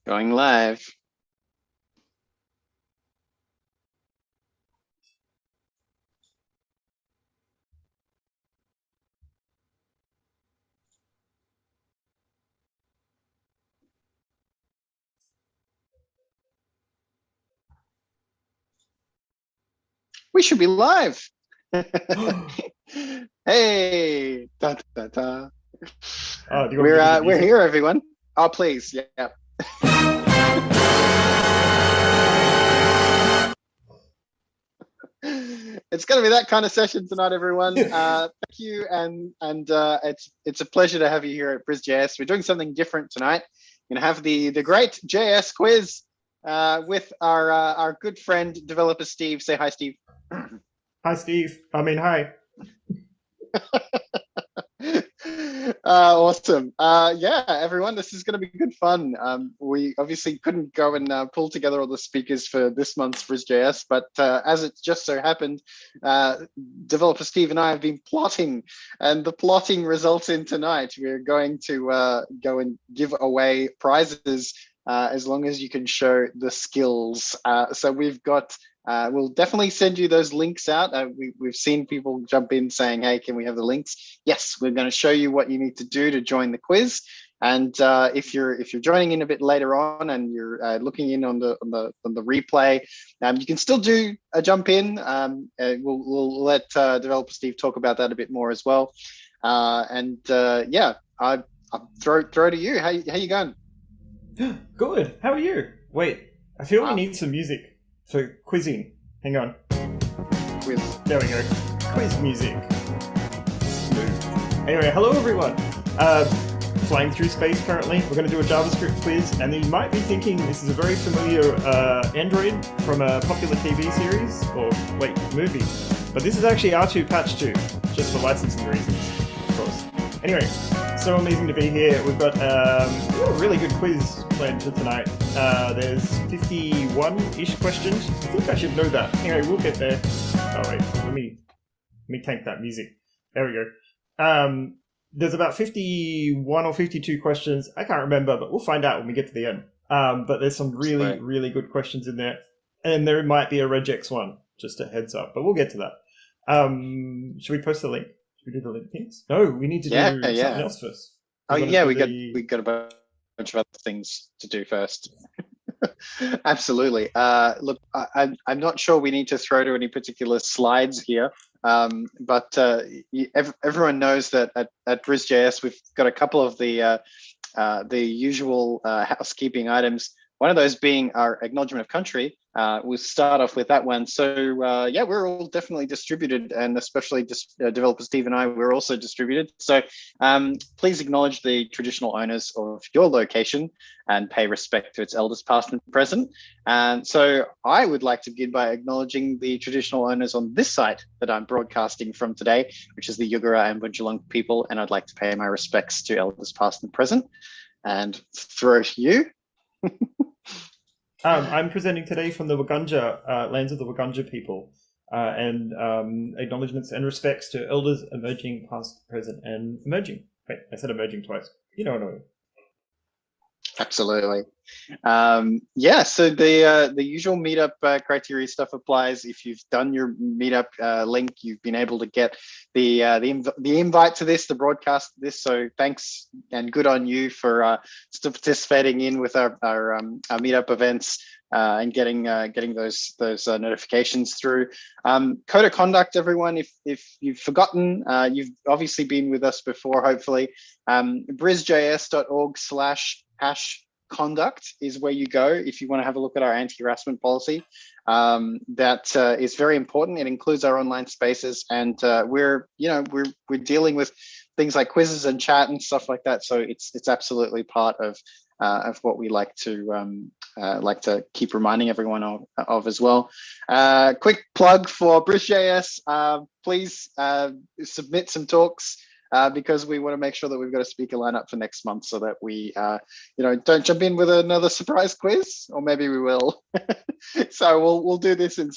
Going live. We should be live. Hey, da, da, da. Oh, do you want me to do the We're music? here, everyone. Oh, please, yeah. It's going to be that kind of session tonight, everyone. Thank you, and it's a pleasure to have you here at BSides. We're doing something different tonight. We're going to have the great JSQuiz with our good friend Developersteve. Say hi, Steve. Hi, Steve. I mean, hi. Awesome. Yeah, everyone, this is going to be good fun. We obviously couldn't go and pull together all the speakers for this month's BrisJS, but as it just so happened, Developersteve and I have been plotting, and the plotting results in tonight. We're going to go and give away prizes as long as you can show the skills. So we've got we'll definitely send you those links out. We've seen people jump in saying, hey, can we have the links? Yes, we're going to show you what you need to do to join the quiz. And if you're joining in a bit later on and you're looking in on the replay, you can still do a jump in. We'll let Developersteve talk about that a bit more as well. Yeah, I'll throw to you. How you going? Good. How are you? Wait, I feel we need some music for quizzing. Hang on. Quiz. There we go. Quiz music. Smooth. Anyway, hello everyone. Flying through space currently. We're going to do a JavaScript quiz, and you might be thinking this is a very familiar android from a popular TV series, or wait, movie. But this is actually R2 Patch 2, just for licensing reasons, of course. Anyway, so amazing to be here. We've got a really good quiz planned for tonight. There's 51-ish questions. I think I should know that. Anyway, we'll get there. Oh wait, let me tank that music. There we go. There's about 51 or 52 questions. I can't remember, but we'll find out when we get to the end. But there's some really good questions in there. And there might be a regex one, just a heads up. But we'll get to that. Should we post the link? Should we do the link things? No, we need to do something else first. Oh yeah, we got a bunch of other things to do first. Absolutely. Look, I'm not sure we need to throw to any particular slides here, but everyone knows that at BrisJS we've got a couple of the usual housekeeping items. One of those being our acknowledgement of country. We'll start off with that one. So yeah, we're all definitely distributed, and especially Developersteve and I, we're also distributed. So please acknowledge the traditional owners of your location and pay respect to its elders past and present. And so I would like to begin by acknowledging the traditional owners on this site that I'm broadcasting from today, which is the Yugara and Bundjalung people, and I'd like to pay my respects to elders past and present. And throw to you. I'm presenting today from the Wagunja, lands of the Wagunja people, and acknowledgements and respects to elders emerging, past, present, and emerging. Wait, I said emerging twice. You know what I mean. Absolutely. Yeah, so the usual meetup criteria stuff applies. If you've done your meetup link, you've been able to get the invite to this, the broadcast of this. So thanks and good on you for still participating in with our meetup events and getting those notifications through. Code of conduct, everyone. If you've forgotten, you've obviously been with us before, hopefully. brisjs.org/conduct is where you go if you want to have a look at our anti-harassment policy. That is very important. It includes our online spaces, and we're dealing with things like quizzes and chat and stuff like that. So it's absolutely part of what we like to keep reminding everyone of as well. Quick plug for BrisJS. Please submit some talks. Because we want to make sure that we've got a speaker lineup for next month, so that we, don't jump in with another surprise quiz, or maybe we will. So we'll do this, and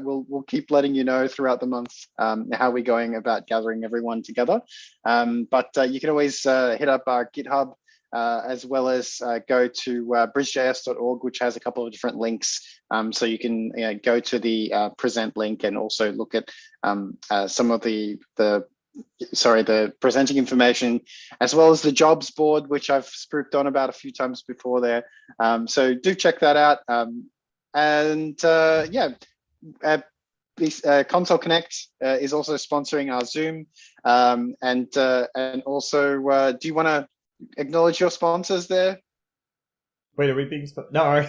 we'll keep letting you know throughout the month how we're going about gathering everyone together. But you can always hit up our GitHub as well as go to bridgejs.org, which has a couple of different links. So you can go to the present link and also look at some of the presenting information, as well as the jobs board, which I've spooked on about a few times before there. So do check that out. Console Connect is also sponsoring our Zoom. And also, do you want to acknowledge your sponsors there? Wait, are we being no?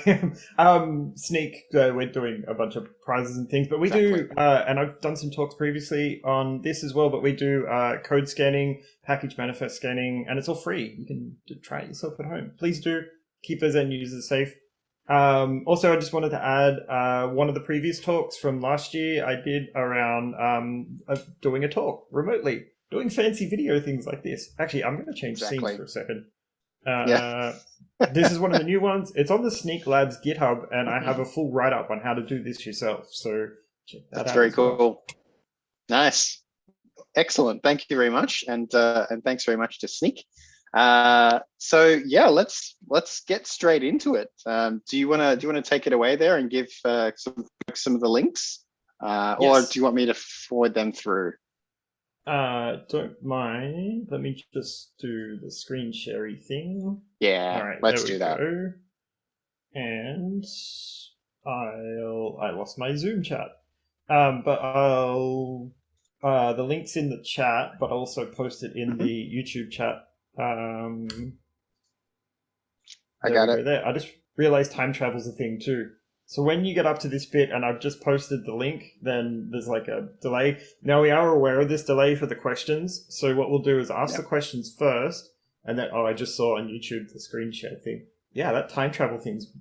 Snyk, we're doing a bunch of prizes and things, but we do, and I've done some talks previously on this as well, but we do code scanning, package manifest scanning, and it's all free. You can try it yourself at home. Please do keep those end users safe. Also, I just wanted to add one of the previous talks from last year I did around doing a talk remotely, doing fancy video things like this. Actually, I'm going to change scenes for a second. This is one of the new ones. It's on the Snyk Labs GitHub, and I have a full write-up on how to do this yourself. So check that out. That's very cool. Nice. Excellent. Thank you very much. And thanks very much to Snyk. So yeah, let's get straight into it. Do you want to take it away there and give some of the links, or do you want me to forward them through? Don't mind. Let me just do the screen sharing thing. Yeah, all right, let's do that. And I lost my Zoom chat. But I'll the link's in the chat, but I'll also post it in the YouTube chat. I got it. There. I just realized time travel's a thing too. So when you get up to this bit and I've just posted the link, then there's like a delay. Now we are aware of this delay for the questions. So what we'll do is ask the questions first, and then, I just saw on YouTube the screen share thing. Yeah, that time travel thing's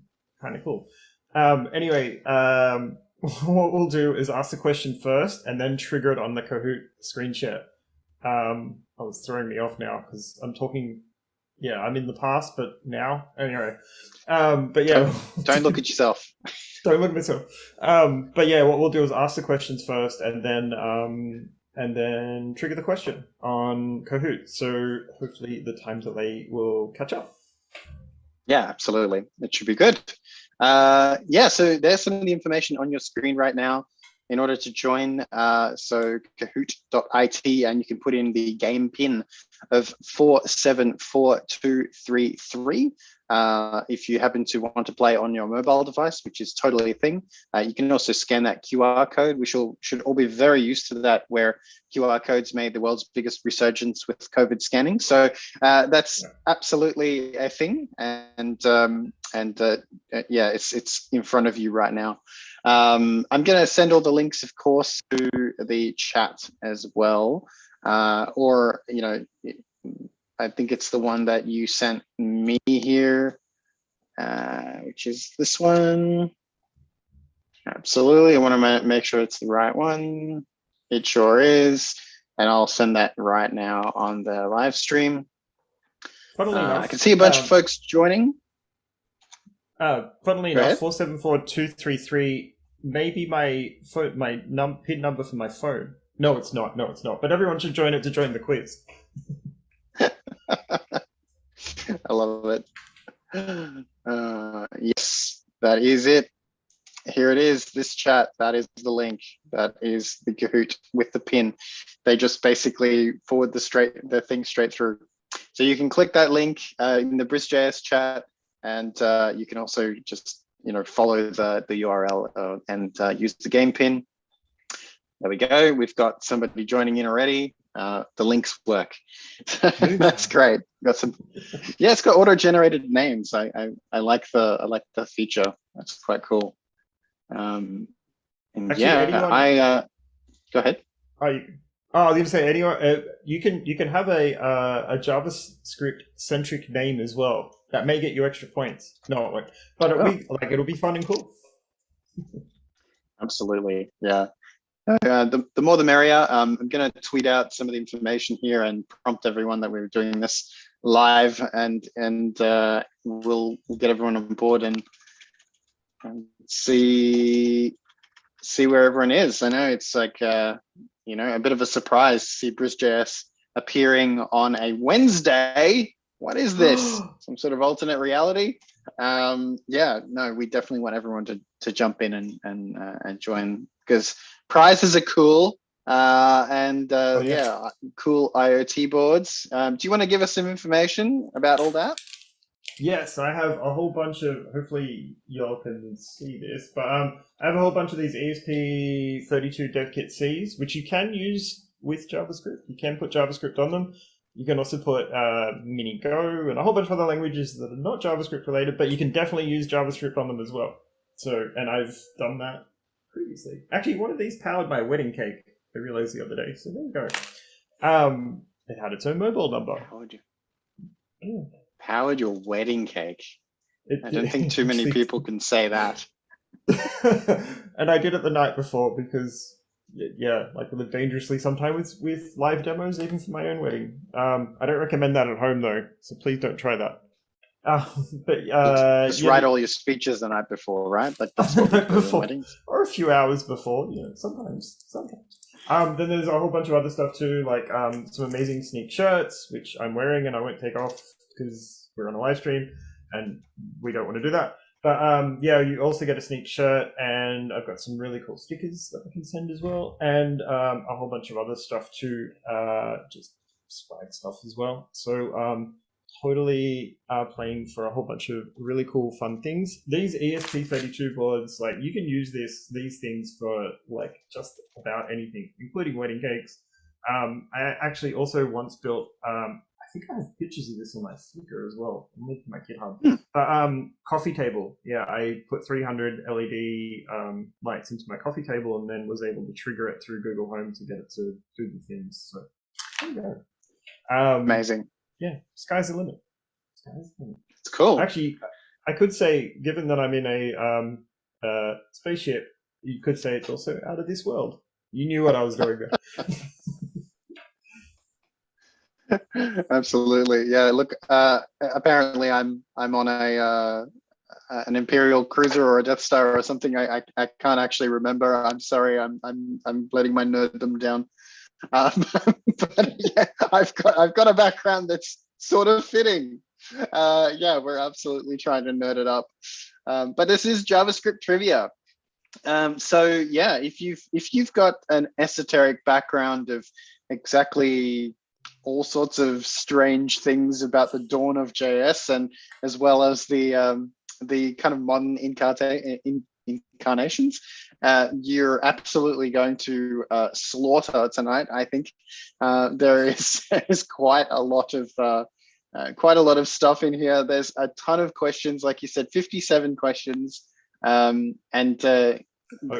kind of cool. Anyway, what we'll do is ask the question first and then trigger it on the Kahoot screen share. It's throwing me off now because I'm talking. Yeah, I'm in the past, but now anyway. But yeah, don't look at yourself. Don't look at myself. But yeah, what we'll do is ask the questions first, and then trigger the question on Kahoot. So hopefully the time delay will catch up. Yeah, absolutely. It should be good. So there's some of the information on your screen right now. In order to join, so kahoot.it, and you can put in the game pin of 474233. If you happen to want to play on your mobile device, which is totally a thing. You can also scan that QR code. We should all be very used to that, where QR codes made the world's biggest resurgence with COVID scanning. So that's absolutely a thing, and it's in front of you right now. I'm going to send all the links, of course, to the chat as well, or I think it's the one that you sent me here, which is this one. Absolutely. I want to make sure it's the right one. It sure is. And I'll send that right now on the live stream. I can see a bunch of folks joining. Funnily enough, 474233 may be my phone, PIN number for my phone. No, it's not. But everyone should join it to join the quiz. I love it. Yes, that is it. Here it is, this chat. That is the link. That is the Kahoot with the pin. They just basically forward the thing straight through. So you can click that link in the BrisJS chat, and you can also just follow the URL and use the game pin. There we go. We've got somebody joining in already. The links work. That's great. Got some. Yeah, it's got auto-generated names. I like the feature. That's quite cool. And actually, go ahead. I was going to say, anyone, you can have a JavaScript centric name as well. That may get you extra points. No, it won't. But it'll be fun and cool. Absolutely, yeah. The more the merrier. I'm going to tweet out some of the information here and prompt everyone that we're doing this live, and we'll get everyone on board and see where everyone is. I know it's like a bit of a surprise to see BrisJS appearing on a Wednesday what is this? Some sort of alternate reality? Yeah, no, we definitely want everyone to jump in and join, because prizes are cool. Yeah, cool IoT boards. Do you want to give us some information about all that? Yes, I have a whole bunch of, hopefully y'all can see this, but I have a whole bunch of these ESP32 DevKit Cs, which you can use with JavaScript. You can put JavaScript on them. You can also put Mini Go and a whole bunch of other languages that are not JavaScript related, but you can definitely use JavaScript on them as well. So, and I've done that previously. Actually, one of these powered my wedding cake, I realized the other day. So there you go. It had its own mobile number. Powered your wedding cake. I don't think too many people can say that. And I did it the night before because, yeah, like I live dangerously sometimes with live demos, even for my own wedding. I don't recommend that at home though, so please don't try that. Just write all your speeches the night before, right? Like that's what we do in weddings. Or a few hours before, sometimes. Then there's a whole bunch of other stuff too, like some amazing Snyk shirts, which I'm wearing and I won't take off because we're on a live stream and we don't want to do that. But yeah, you also get a Snyk shirt, and I've got some really cool stickers that I can send as well, and a whole bunch of other stuff too, just swag stuff as well. So totally playing for a whole bunch of really cool, fun things. These ESP32 boards, like you can use these things for like just about anything, including wedding cakes. I actually also once built, I think I have pictures of this on my Flickr as well. I'm linking my GitHub. But coffee table. Yeah, I put 300 LED lights into my coffee table and then was able to trigger it through Google Home to get it to do the things. So there you go. Amazing. Yeah, sky's the limit. It's cool. Actually, I could say, given that I'm in a spaceship, you could say it's also out of this world. You knew what I was going with. Absolutely, yeah. Look, apparently I'm on an Imperial cruiser or a Death Star or something. I can't actually remember. I'm sorry. I'm letting my nerddom down. But yeah, I've got a background that's sort of fitting. Yeah, we're absolutely trying to nerd it up. But this is JavaScript trivia. So yeah, if you've got an esoteric background of exactly all sorts of strange things about the dawn of JS, and as well as the kind of modern incarnations, you're absolutely going to slaughter tonight. I think there is quite a lot of stuff in here. There's a ton of questions, like you said, 57 questions, and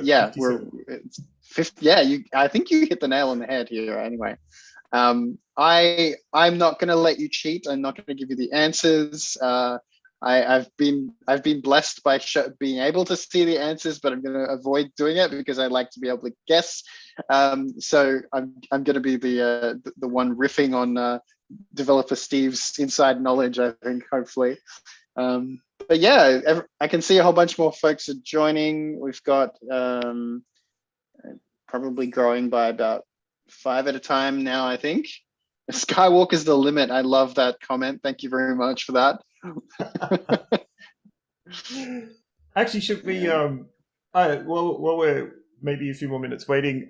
yeah, 50, yeah. I think you hit the nail on the head here. Anyway, I'm not going to let you cheat. I'm not going to give you the answers. I've been blessed by being able to see the answers, but I'm going to avoid doing it because I like to be able to guess. So I'm going to be the one riffing on Developersteve's inside knowledge, I think, hopefully. But yeah, I can see a whole bunch more folks are joining. We've got probably growing by about 5 at a time now, I think. Skywalk is the limit. I love that comment. Thank you very much for that. Actually, should we while we're maybe a few more minutes waiting,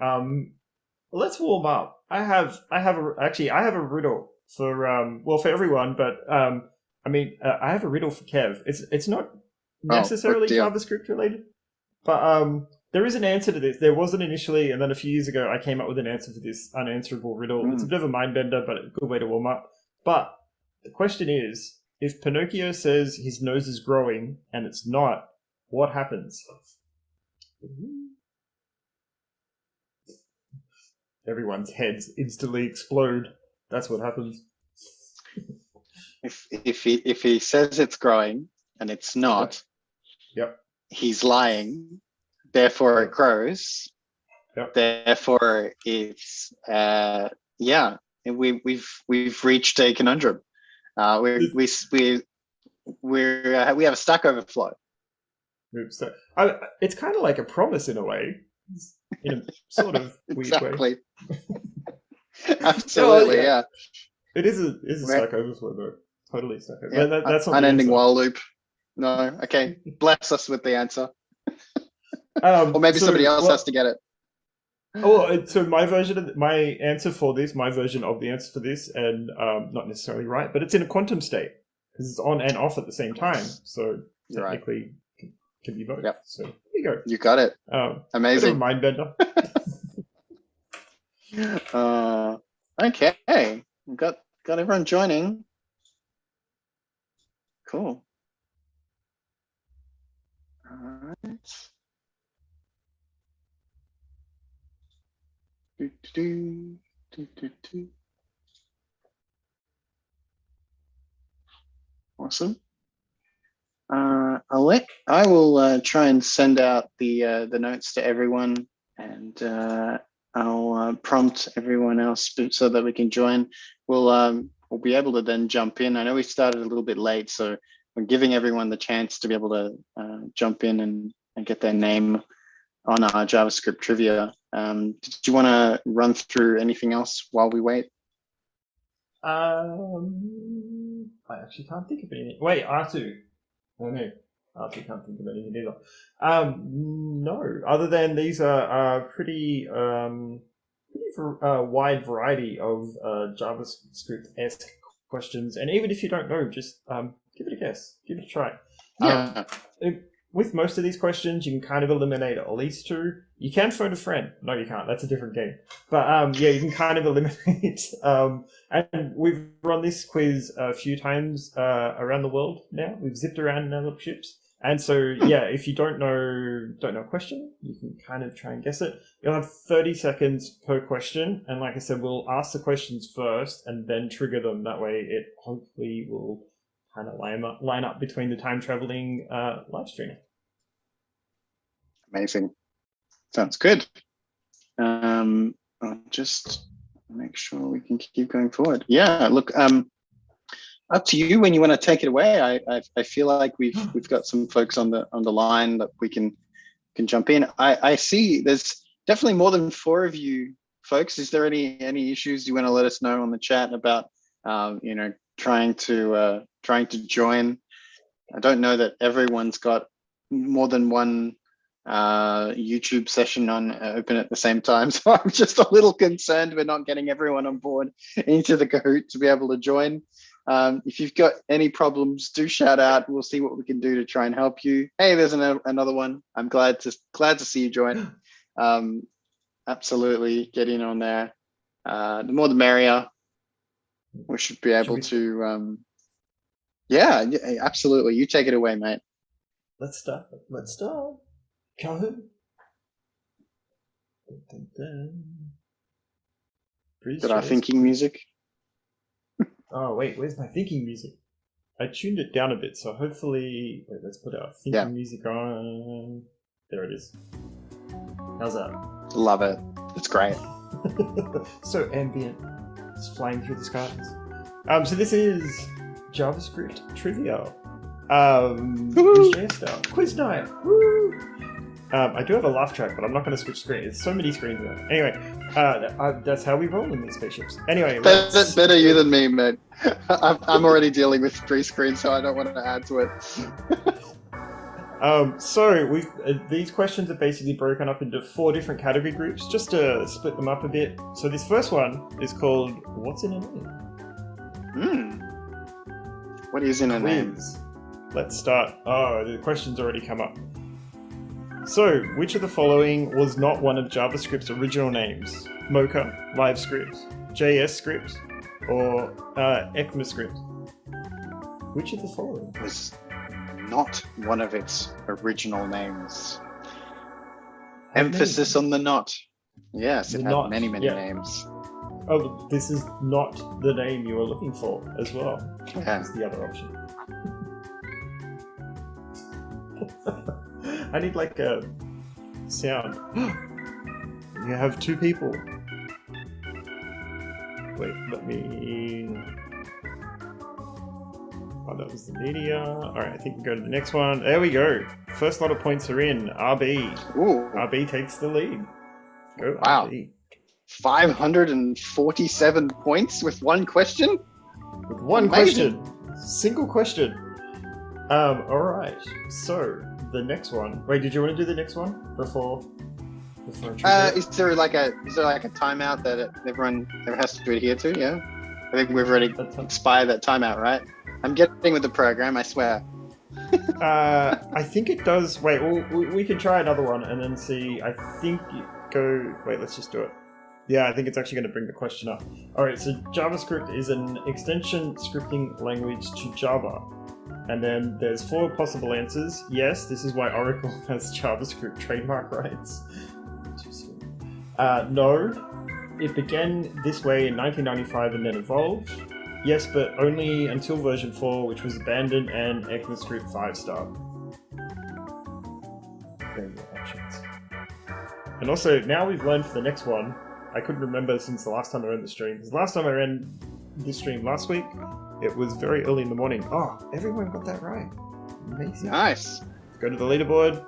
let's warm up. I have a riddle for everyone, but I mean, I have a riddle for Kev. It's not necessarily JavaScript related, but there is an answer to this. There wasn't initially, and then a few years ago, I came up with an answer for this unanswerable riddle. It's a bit of a mind bender, but a good way to warm up. But the question is, if Pinocchio says his nose is growing and it's not, what happens? Everyone's heads instantly explode. That's what happens. If he says it's growing and it's not, yep. He's lying. Therefore, it grows. Yep. Therefore, it's yeah. We've reached a conundrum. We have a Stack Overflow. Oops. It's kind of like a promise in a way, in a sort of weird way. Absolutely, yeah. It is a Stack Overflow though. totally stuck. Yeah. That's not unending while loop. No. Okay. Bless us with the answer. Or maybe somebody else has to get it. Oh, so my version of my answer for this, my version of the answer for this, and not necessarily right, but it's in a quantum state because it's on and off at the same time. So technically, can be both. Yep. So there you go. You got it. Amazing. Mind bender. Okay. We've got everyone joining. Cool. All right. Awesome. I will try and send out the notes to everyone, and I'll prompt everyone else so that we can join. We'll be able to then jump in. I know we started a little bit late, so we're giving everyone the chance to be able to jump in and get their name on our JavaScript trivia. Did you want to run through anything else while we wait? I actually can't think of anything. Wait, R2. Oh no, R2 can't think of anything either. No, other than these are pretty wide variety of JavaScript-esque questions, and even if you don't know, just give it a guess, give it a try. Yeah. With most of these questions, you can kind of eliminate at least two. You can phone a friend. No, you can't. That's a different game. But yeah, you can kind of eliminate. And we've run this quiz a few times around the world now. We've zipped around in our little ships. And so, yeah, if you don't know a question, you can kind of try and guess it. You'll have 30 seconds per question. And like I said, we'll ask the questions first and then trigger them. That way it hopefully will kind of line up between the time traveling live streaming. Amazing. Sounds good. I'll just make sure we can keep going forward. Yeah, look, up to you when you want to take it away. I feel like we've got some folks on the line that we can jump in. I see there's definitely more than 4 of you folks. Is there any issues you want to let us know on the chat about trying to join? I don't know that everyone's got more than one YouTube session on open at the same time, so I'm just a little concerned we're not getting everyone on board into the Kahoot to be able to join. If you've got any problems, do shout out. We'll see what we can do to try and help you. Hey, there's another one. I'm glad to see you join. Absolutely, get in on there. The more the merrier. We should be able to. Yeah, absolutely. You take it away, mate. Let's start. Kahoot. Got our thinking music. Oh wait, where's my thinking music? I tuned it down a bit, so hopefully, wait, let's put our thinking music on. There it is. How's that? Love it. It's great. So ambient. It's flying through the skies. So this is JavaScript trivia. JS style. Quiz night. Woo! I do have a laugh track, but I'm not going to switch screens. There's so many screens there. Anyway, that's how we roll in these spaceships. Anyway, better you than me, mate. I'm already dealing with 3 screens, so I don't want to add to it. So these questions are basically broken up into 4 different category groups, just to split them up a bit. So this first one is called "What's in a Name?" What is in a name? Let's start. Oh, the question's already come up. So, which of the following was not one of JavaScript's original names? Mocha, LiveScript, JSQuiz, or ECMAScript? Which of the following was not one of its original names? Emphasis on the not. Yes, it had many names. Oh, this is not the name you were looking for as well. Yeah. That's the other option. I need like a sound. You have 2 people. Wait, let me... Oh, that was the media. Alright, I think we go to the next one. There we go. First lot of points are in. RB. Ooh. RB takes the lead. Go wow. RB. 547 points with one question? With one question. Single question. All right. So the next one. Wait, did you want to do the next one before is there like a timeout that everyone has to adhere to? Yeah, I think we've already expired that timeout, right? I'm getting with the program, I swear. I think it does. Wait, we can try another one and then see. I think you go. Wait, let's just do it. Yeah, I think it's actually going to bring the question up. All right, so JavaScript is an extension scripting language to Java. And then there's 4 possible answers. Yes, this is why Oracle has JavaScript trademark rights. No, it began this way in 1995 and then evolved. Yes, but only until version 4, which was abandoned, and ECMAScript 5-star. There are your options. And also, now we've learned for the next one, I couldn't remember since the last time I ran the stream. Because the last time I ran this stream last week, it was very early in the morning. Oh, everyone got that right. Amazing. Nice. Go to the leaderboard.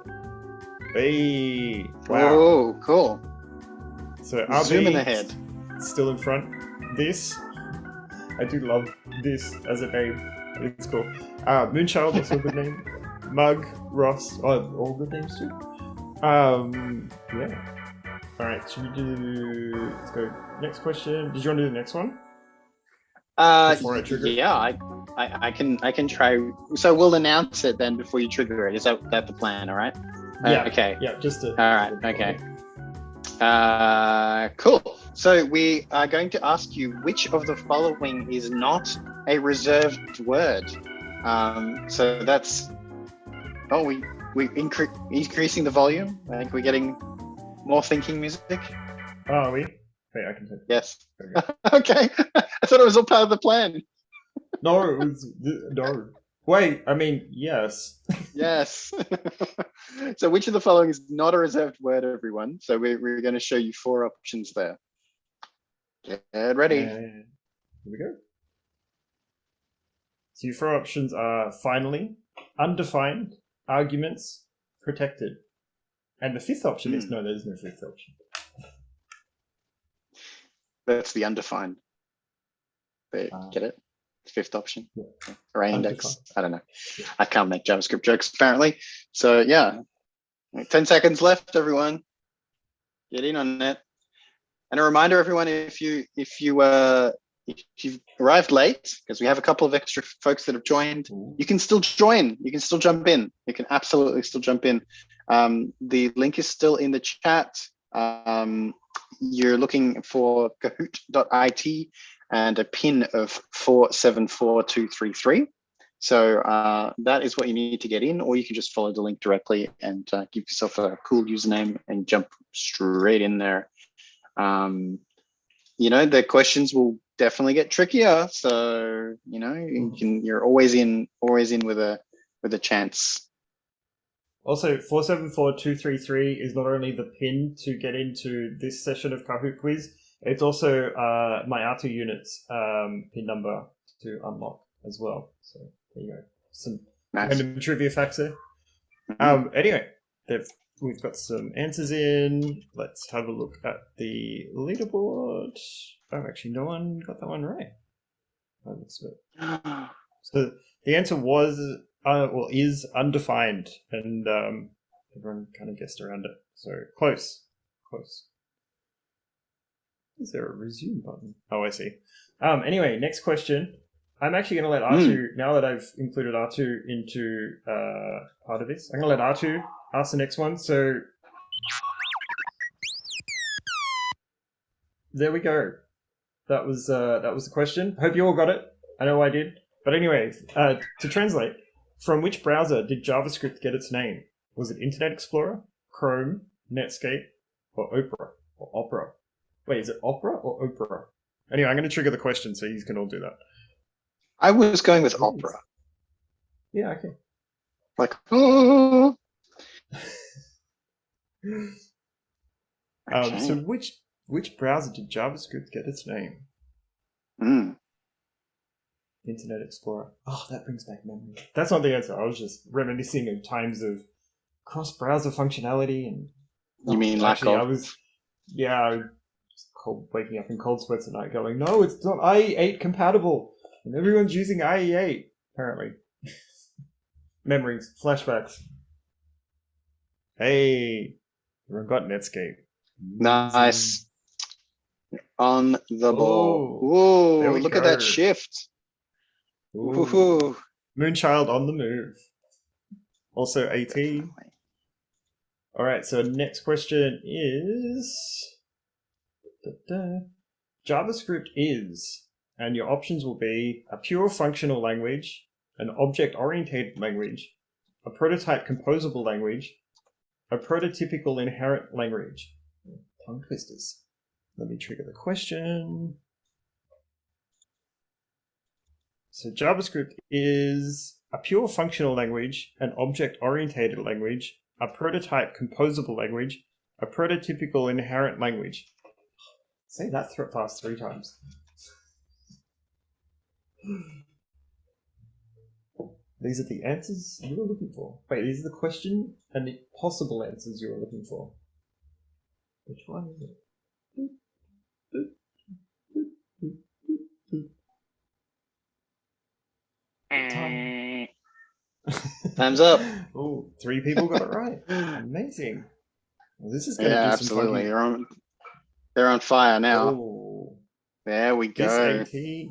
Hey. Wow. Oh, cool. So RB zooming ahead. Still in front. This. I do love this as a name. It's cool. Moonchild, also a good name. Mug, Ross, all good names too. Yeah. Alright, should we do... Let's go. Next question. Did you want to do the next one? Before I trigger? Yeah, I can try. So we'll announce it then before you trigger it. Is that the plan, alright? Yeah. Okay. Yeah, just to... Alright, okay. Cool. So we are going to ask you which of the following is not a reserved word. So that's we increasing the volume. I think we're getting more thinking music. Oh, are we? Wait, I can take it. Yes. Okay. I thought it was all part of the plan. No, it was no. Wait, I mean, yes. Yes. So which of the following is not a reserved word, everyone? So we're going to show you 4 options there. Get ready. Here we go. So your 4 options are finally, undefined, arguments, protected. And the 5th option is no, there's no 5th option. That's the undefined. Get it? 5th option. Yeah. Array index. I don't know. Yeah. I can't make JavaScript jokes apparently. So yeah, 10 seconds left, everyone. Get in on it. And a reminder, everyone, if you've arrived late, because we have a couple of extra folks that have joined, you can still join. You can still jump in. You can absolutely still jump in. The link is still in the chat. You're looking for kahoot.it and a pin of 474233. So that is what you need to get in, or you can just follow the link directly and give yourself a cool username and jump straight in there. The questions will definitely get trickier. So, you're always in with a chance. Also, 474233 is not only the pin to get into this session of Kahoot Quiz, it's also my R2 units pin number to unlock as well. So there you go. Some random trivia facts there. Anyway, we've got some answers in. Let's have a look at the leaderboard. Oh, actually, no one got that one right. That looks good. So the answer was, is undefined, and everyone kind of guessed around it. So close. Is there a resume button? Oh, I see. Anyway, next question. I'm actually going to let R2, now that I've included R2 into part of this, I'm going to let R2 ask the next one. So there we go. That was the question. Hope you all got it. I know I did. But anyway, to translate, from which browser did JavaScript get its name? Was it Internet Explorer, Chrome, Netscape, or Opera? Wait, is it Opera or Opera? Anyway, I'm going to trigger the question so you can all do that. I was going with Opera. Yeah, okay. Like, oh. Okay. So which browser did JavaScript get its name? Internet Explorer. Oh, that brings back memories. That's not the answer. I was just reminiscing of times of cross-browser functionality and. You mean lack of? I was just waking up in cold sweats at night, going, "No, it's not IE8 compatible, and everyone's using IE8." apparently. Memories, flashbacks. Hey, everyone got Netscape. Nice. On the ball. There Ooh, we look go. at that shift. Ooh. Moonchild on the move. Also AT. Definitely. All right, so next question is JavaScript is, and your options will be a pure functional language, an object-oriented language, a prototype composable language, a prototypical inherent language. Tongue twisters. Let me trigger the question. So JavaScript is a pure functional language, an object-oriented language, a prototype composable language, a prototypical inherent language. Say that fast 3 times. These are the answers you were looking for. Wait, these are the question and the possible answers you were looking for. Which one is it? Time's up. Oh, 3 people got it right. Amazing. Well, this is going to do absolutely. some funky... They're on fire now. Oh, There we go. this AT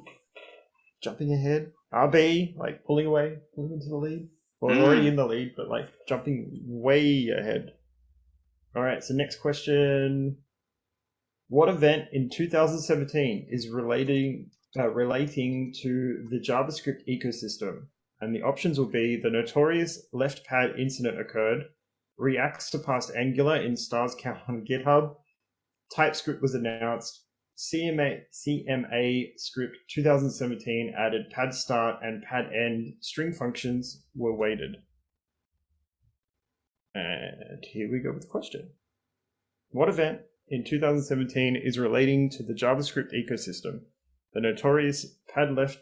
jumping ahead. RB, like pulling into the lead. Or already in the lead, but like jumping way ahead. All right, so next question. What event in 2017 is relating to the JavaScript ecosystem? And the options will be the notorious left pad incident occurred, React surpassed Angular in stars count on GitHub, TypeScript was announced, CMA script 2017 added pad start and pad end string functions were weighted. And here we go with the question. What event in 2017 is relating to the JavaScript ecosystem? The notorious pad left...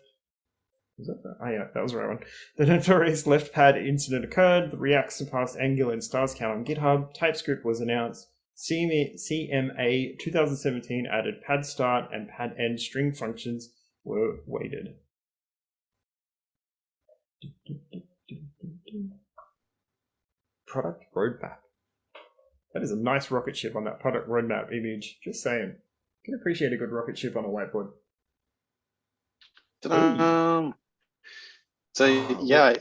Was that the... Oh yeah, that was the right one. The notorious left pad incident occurred. The React surpassed Angular in stars count on GitHub. TypeScript was announced. CMA 2017 added pad start and pad end string functions were weighted. Product roadmap. That is a nice rocket ship on that product roadmap image. Just saying. You can appreciate a good rocket ship on a whiteboard. So yeah,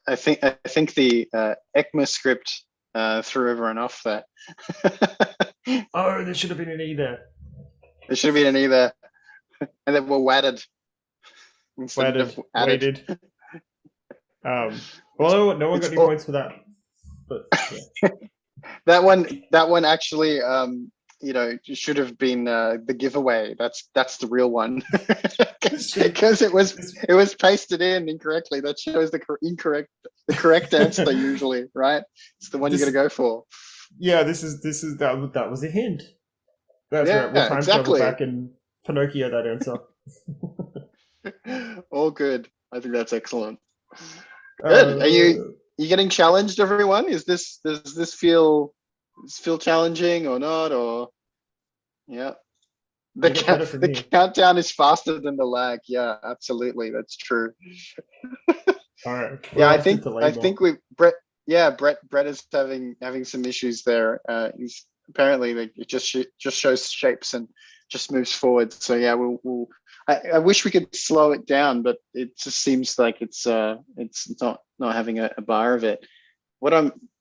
I think the ECMAScript threw everyone off there. Oh, there should have been an E there. There should have been an E there, and then we're wadded. Weighted. Well, no one got any points for that. But yeah. That one actually, should have been the giveaway. That's the real one, because it was pasted in incorrectly. That shows the correct answer usually, right? It's the one you're gonna go for. Yeah, that was a hint. That's right. We'll time travel back and Pinocchio that answer. All good. I think that's excellent. Good. Are you getting challenged, everyone? Does this feel challenging or not? Or yeah, the countdown is faster than the lag. Yeah, absolutely, that's true. All right. Yeah, I think Brett is having some issues there. He's apparently it just shows shapes and just moves forward. So yeah, I wish we could slow it down, but it just seems like it's not having a bar of it.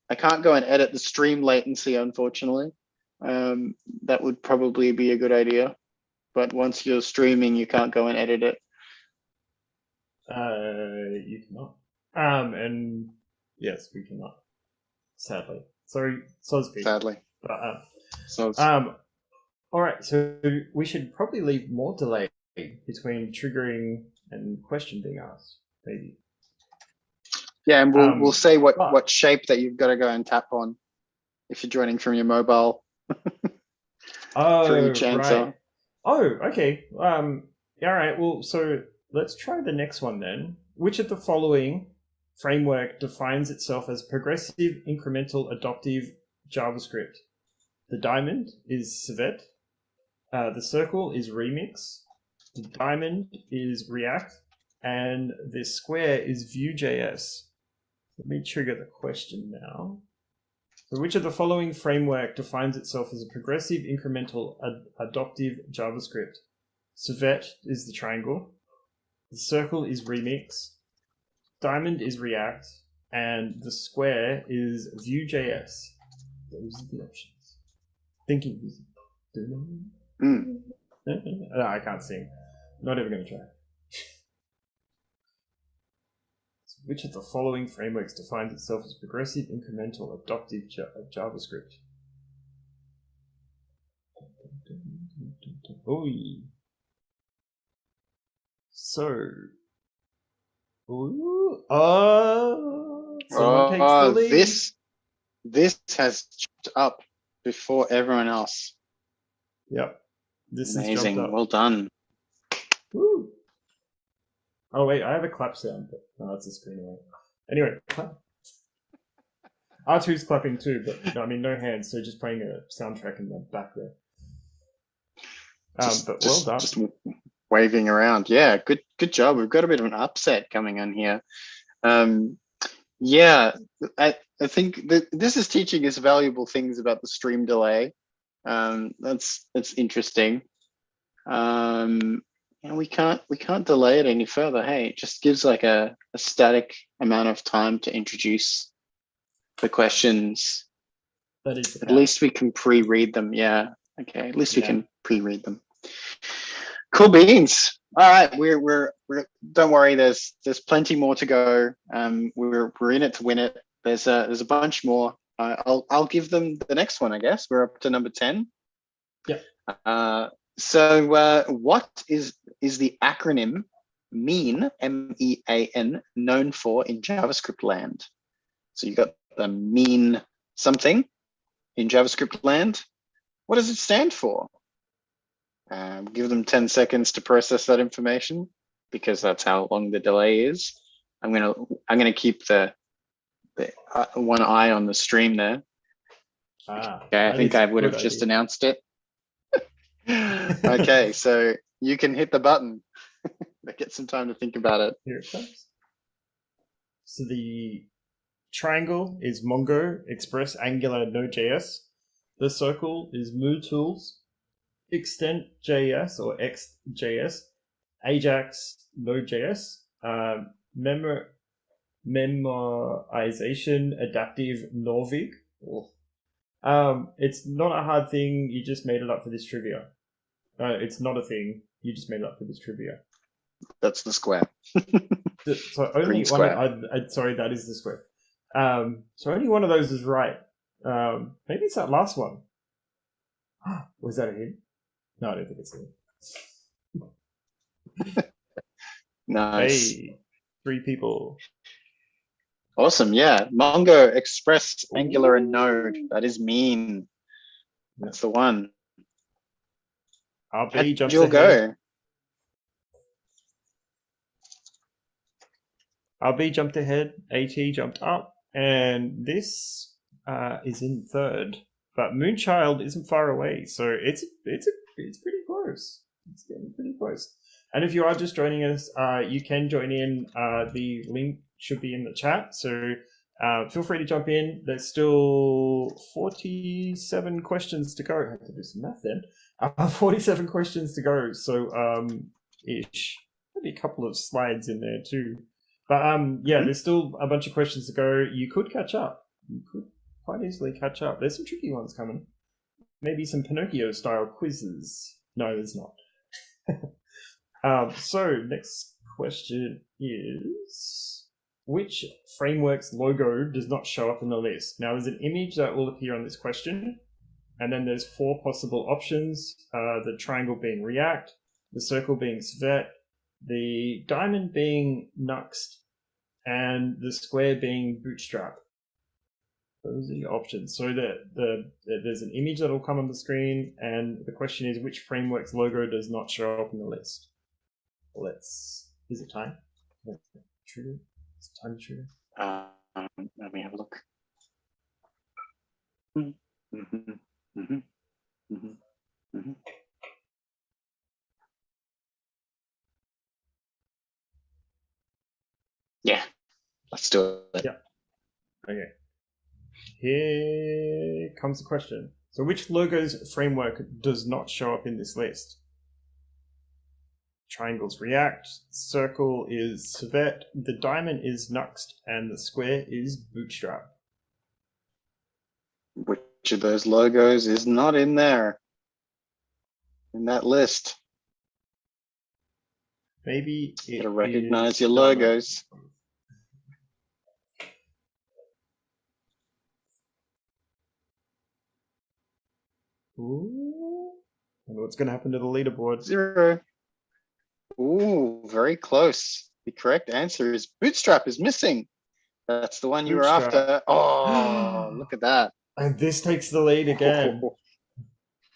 I can't go and edit the stream latency, unfortunately. That would probably be a good idea, but once you're streaming, you can't go and edit it. You cannot. And yes, we cannot. Sadly, sorry, so to speak. Sadly, but all right, so we should probably leave more delay between triggering and question being asked, maybe. Yeah, and we'll say what shape that you've got to go and tap on if you're joining from your mobile. For each answer. Right. Oh, okay. All right. Well, so let's try the next one then. Which of the following framework defines itself as progressive, incremental, adaptive JavaScript? The diamond is Civet. The circle is Remix. The diamond is React. and the square is Vue.js. Let me trigger the question now. So which of the following framework defines itself as a progressive, incremental, adoptive JavaScript? Civet is the triangle, the circle is Remix, diamond is React, and the square is Vue.js. Those are the options. Thinking music. No, I can't sing. Not even going to try. So which of the following frameworks defines itself as progressive, incremental, adoptive JavaScript? Oy. So, someone takes the lead. This has jumped up before everyone else. Yep. This Amazing. is jumped up. Well done. Woo. Oh wait, I have a clap sound, but no, that's a screen away. Anyway, R2's clapping too, but no, I mean no hands, so just playing a soundtrack in the back there. But well done. Just waving around. Yeah, good job. We've got a bit of an upset coming on here. Yeah, I think that this is teaching us valuable things about the stream delay. That's interesting. And we can't delay it any further. Hey, it just gives like a static amount of time to introduce the questions. That is at least we can pre-read them. Yeah. Okay. At least we can pre-read them. Cool beans. All right. We're don't worry. There's plenty more to go. We're in it to win it. There's a bunch more. I'll give them the next one. I guess we're up to number 10. Yeah. So what is the acronym MEAN, MEAN, known for in JavaScript land? So you got the MEAN something in JavaScript land. What does it stand for? Give them 10 seconds to process that information because that's how long the delay is. I'm gonna keep the one eye on the stream there. Okay, I think I would have just announced it. Okay, so you can hit the button. Get some time to think about it. Here it comes. So the triangle is Mongo, Express, Angular, Node.js. The circle is MooTools, Extent.js or X.js, Ajax, Node.js, memorization, adaptive, Norvig. It's not a hard thing. You just made it up for this trivia. It's not a thing. You just made it up for this trivia. That's the square. So only one. Sorry, that is the square. So only one of those is right. Maybe it's that last one. Was that a hint? No, I don't think it's a hint. Nice. Hey, 3 people. Awesome. Yeah. Mongo, Express, Angular, and Node. That is MEAN. That's the one. RB jumps ahead. Go. RB jumped ahead. AT jumped up, and this is in 3rd. But Moonchild isn't far away, so it's pretty close. It's getting pretty close. And if you are just joining us, you can join in. The link should be in the chat, so feel free to jump in. There's still 47 questions to go. I have to do some math then. 47 questions to go, so ish. Maybe a couple of slides in there too. But yeah, there's still a bunch of questions to go. You could catch up. You could quite easily catch up. There's some tricky ones coming. Maybe some Pinocchio-style quizzes. No, there's not. So next question is, which framework's logo does not show up in the list? Now, there's an image that will appear on this question, and then there's 4 possible options, the triangle being React, the circle being Svet, the diamond being Nuxt, and the square being Bootstrap. Those are the options. So there's an image that will come on the screen, and the question is, which framework's logo does not show up in the list? Is it time? Trigger? Is it time to trigger? Let me have a look. Let's do it. Yeah. Okay. Here comes the question. So which logos framework does not show up in this list? Triangle's React, circle is Svet, the diamond is Nuxt, and the square is Bootstrap. Which of those logos is not in there, in that list? Maybe you gotta recognize your logos. Ooh. I wonder what's going to happen to the leaderboard. 0. Ooh, very close. The correct answer is Bootstrap is missing. That's the one you were after. Oh, look at that. And this takes the lead again.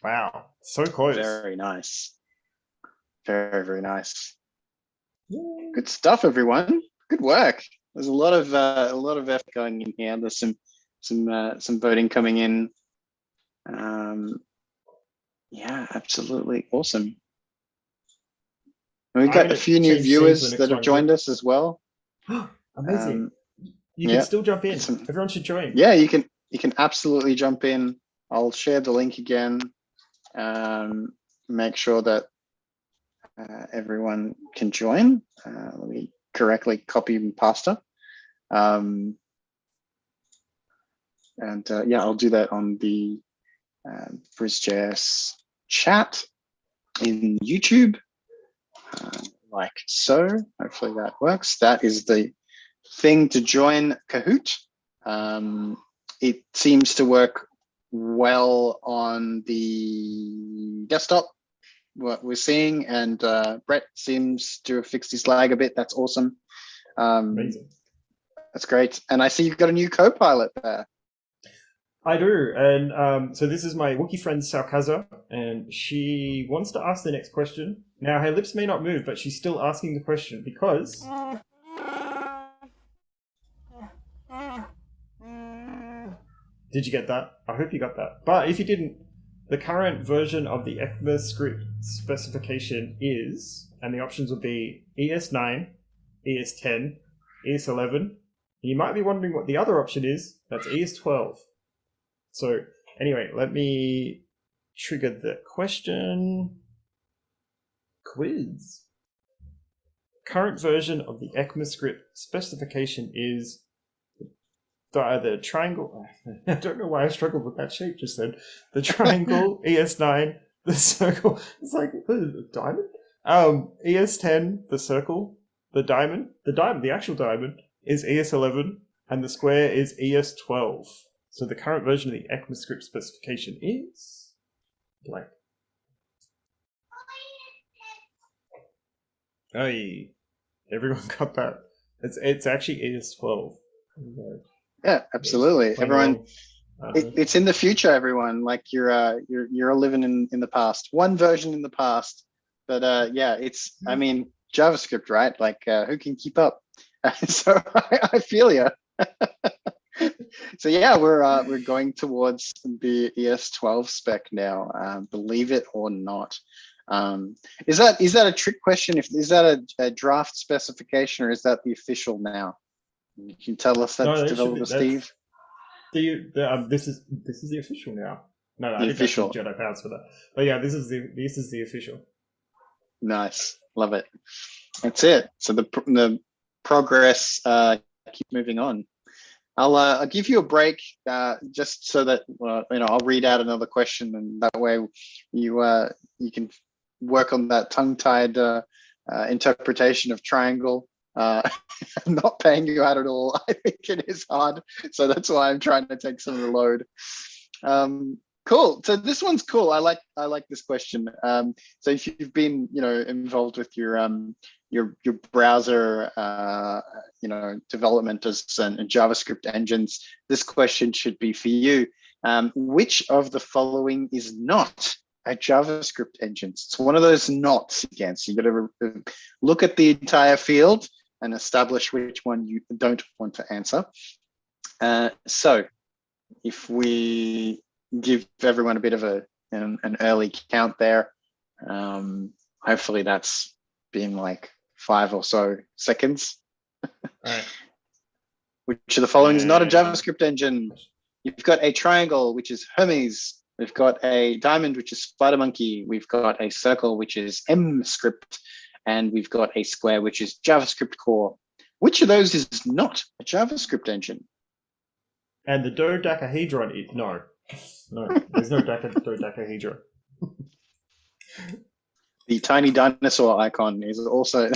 Wow, so close. Very nice. Very, very nice. Yay. Good stuff, everyone. Good work. There's a lot of effort going in here. There's some voting coming in. Yeah, absolutely awesome. And we've got a few new viewers that have joined us as well. Amazing. You can still jump in. Everyone should join. Yeah, you can absolutely jump in. I'll share the link again. Make sure that everyone can join. Let me correctly copy and paste. And yeah, I'll do that on the BSides chat in YouTube, like so. Hopefully that works. That is the thing to join Kahoot. It seems to work well on the desktop, what we're seeing, and Brett seems to have fixed his lag a bit. That's awesome. Amazing. That's great. And I see you've got a new co-pilot there. I do, and so this is my Wookiee friend Salkaza, and she wants to ask the next question. Now, her lips may not move, but she's still asking the question because... Did you get that? I hope you got that. But if you didn't, the current version of the ECMAScript specification is, and the options would be ES9, ES10, ES11. You might be wondering what the other option is. That's ES12. So anyway, let me trigger the question. Quiz. Current version of the ECMAScript specification is the triangle. I don't know why I struggled with that shape just then. The triangle, ES9, the circle. It's like the diamond. ES10, the circle, the diamond, the actual diamond is ES11, and the square is ES12. So the current version of the ECMAScript specification is blank. Hey, everyone got that. It's actually ES12. Yeah, absolutely. Everyone, it's in the future. Everyone, like you're living in the past. One version in the past, but yeah, it's. I mean, JavaScript, right? Like, who can keep up? So I feel you. So yeah, we're going towards the ES12 spec now. Believe it or not. Is that a trick question? Is that a draft specification, or is that the official now? You can tell us that's Developersteve. This is the official now. No, I didn't have Jedi Powers for that. But yeah, this is the official. Nice, love it. That's it. So the progress keep moving on. I'll give you a break just so that I'll read out another question, and that way you can work on that tongue-tied interpretation of triangle. I'm not paying you out at all. I think it is hard, so that's why I'm trying to take some of the load. Cool. So this one's cool. I like this question. So if you've been involved with your browser development and JavaScript engines, this question should be for you. Which of the following is not a JavaScript engine? It's one of those nots again. So you got to look at the entire field and establish which one you don't want to answer. So if we give everyone a bit of an early count there, hopefully that's been like 5 or so seconds. All right. Which of the following is not a JavaScript engine? You've got a triangle, which is Hermes. We've got a diamond, which is SpiderMonkey. We've got a circle, which is MScript. And we've got a square, which is JavaScript core. Which of those is not a JavaScript engine? And the dodecahedron is no. No, there's no dodecahedron. The tiny dinosaur icon is also.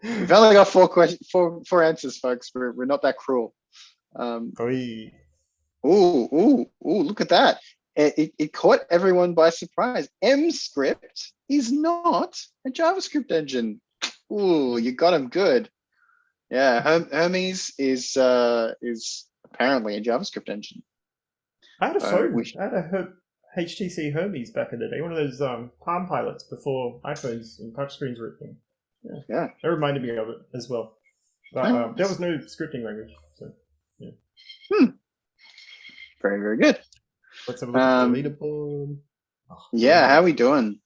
We've only got four answers, folks. We're not that cruel. Look at that. It caught everyone by surprise. MScript is not a JavaScript engine. Ooh, you got him good. Yeah, Hermes is apparently a JavaScript engine. I had a phone. I had a HTC Hermes back in the day, one of those Palm Pilots before iPhones and touchscreens were a thing. Yeah, that reminded me of it as well. But there was no scripting language, so yeah. Very, very good. Let's have a look at the leaderboard. Yeah, how are we doing?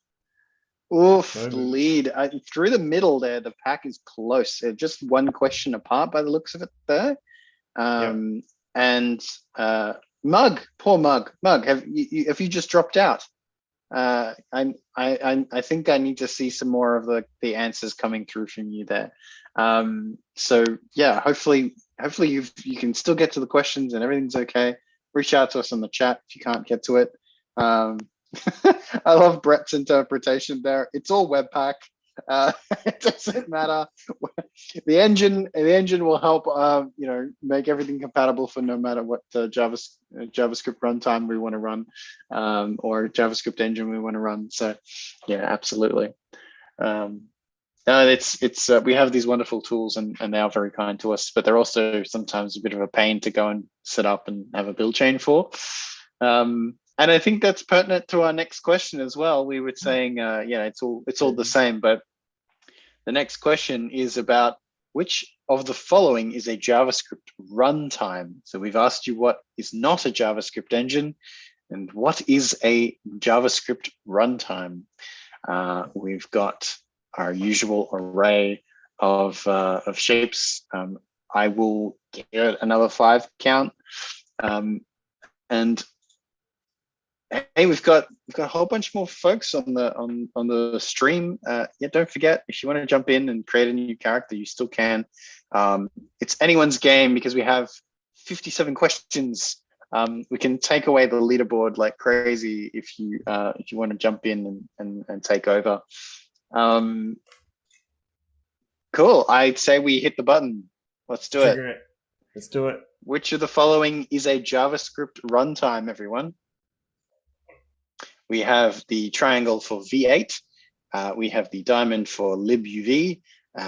Oof, the lead. Through the middle there, the pack is close. They're just one question apart by the looks of it there. And Mug, poor Mug. Mug, have you just dropped out? I think I need to see some more of the answers coming through from you there. So yeah, hopefully you can still get to the questions and everything's okay. Reach out to us on the chat if you can't get to it. I love Brett's interpretation there. It's all Webpack. It doesn't matter. The engine will help make everything compatible for no matter what JavaScript runtime we want to run, or JavaScript engine we want to run. So yeah, absolutely. It's we have these wonderful tools and they are very kind to us, but they're also sometimes a bit of a pain to go and set up and have a build chain for. And I think that's pertinent to our next question as well. We were saying, it's all the same, but the next question is about which of the following is a JavaScript runtime. So we've asked you what is not a JavaScript engine and what is a JavaScript runtime. We've got our usual array of shapes. I will get another 5 count, and hey, we've got a whole bunch more folks on the stream. Don't forget, if you want to jump in and create a new character, you still can. It's anyone's game because we have 57 questions. We can take away the leaderboard like crazy if you want to jump in and take over. Cool. I'd say we hit the button. Let's do it. Let's do it. Which of the following is a JavaScript runtime, everyone? We have the triangle for V8. We have the diamond for libuv.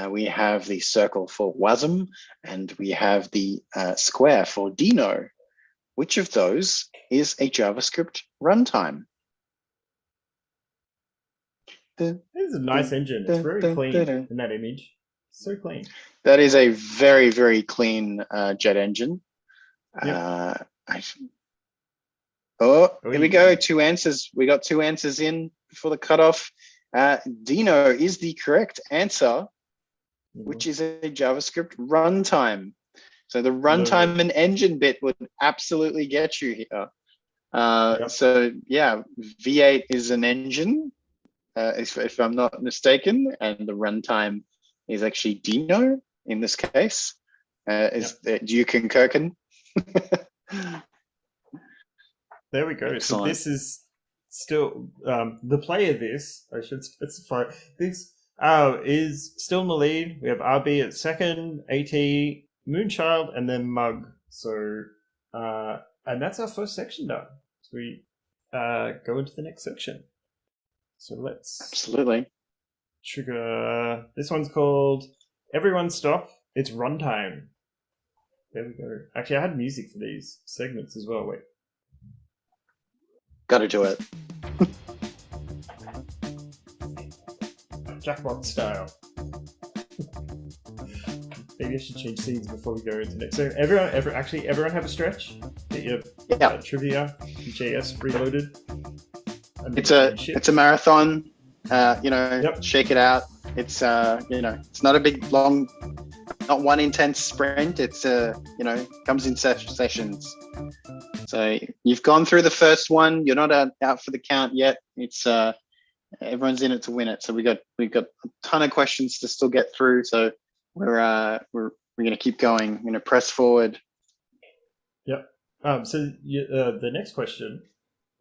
We have the circle for wasm. And we have the square for Dino. Which of those is a JavaScript runtime? This is a nice engine. It's very clean in that image. So clean. That is a very, very clean jet engine. Yep. Here we go. 2 answers. We got 2 answers in before the cutoff. Dino is the correct answer, which is a JavaScript runtime. So the runtime and engine bit would absolutely get you here. So yeah, V8 is an engine, if I'm not mistaken, and the runtime is actually Dino in this case. Do you concur, Ken? There we go. Excellent. So this is still the play of this. I should specify this is still in the lead. We have RB at second, AT, Moonchild, and then Mug. So and that's our first section done. So we go into the next section. So let's absolutely trigger. This one's called Everyone Stop. It's runtime. There we go. Actually, I had music for these segments as well. Wait. Gotta do it. Jackpot style. Maybe I should change scenes before we go into next. So everyone have a stretch. Get your trivia, JS reloaded. It's a marathon. Shake it out. It's it's not a big long not one intense sprint. It's comes in sessions. So you've gone through the first one. You're not out for the count yet. It's everyone's in it to win it. So we've got a ton of questions to still get through. So we're going to keep going. We're going to press forward. Yep. So the next question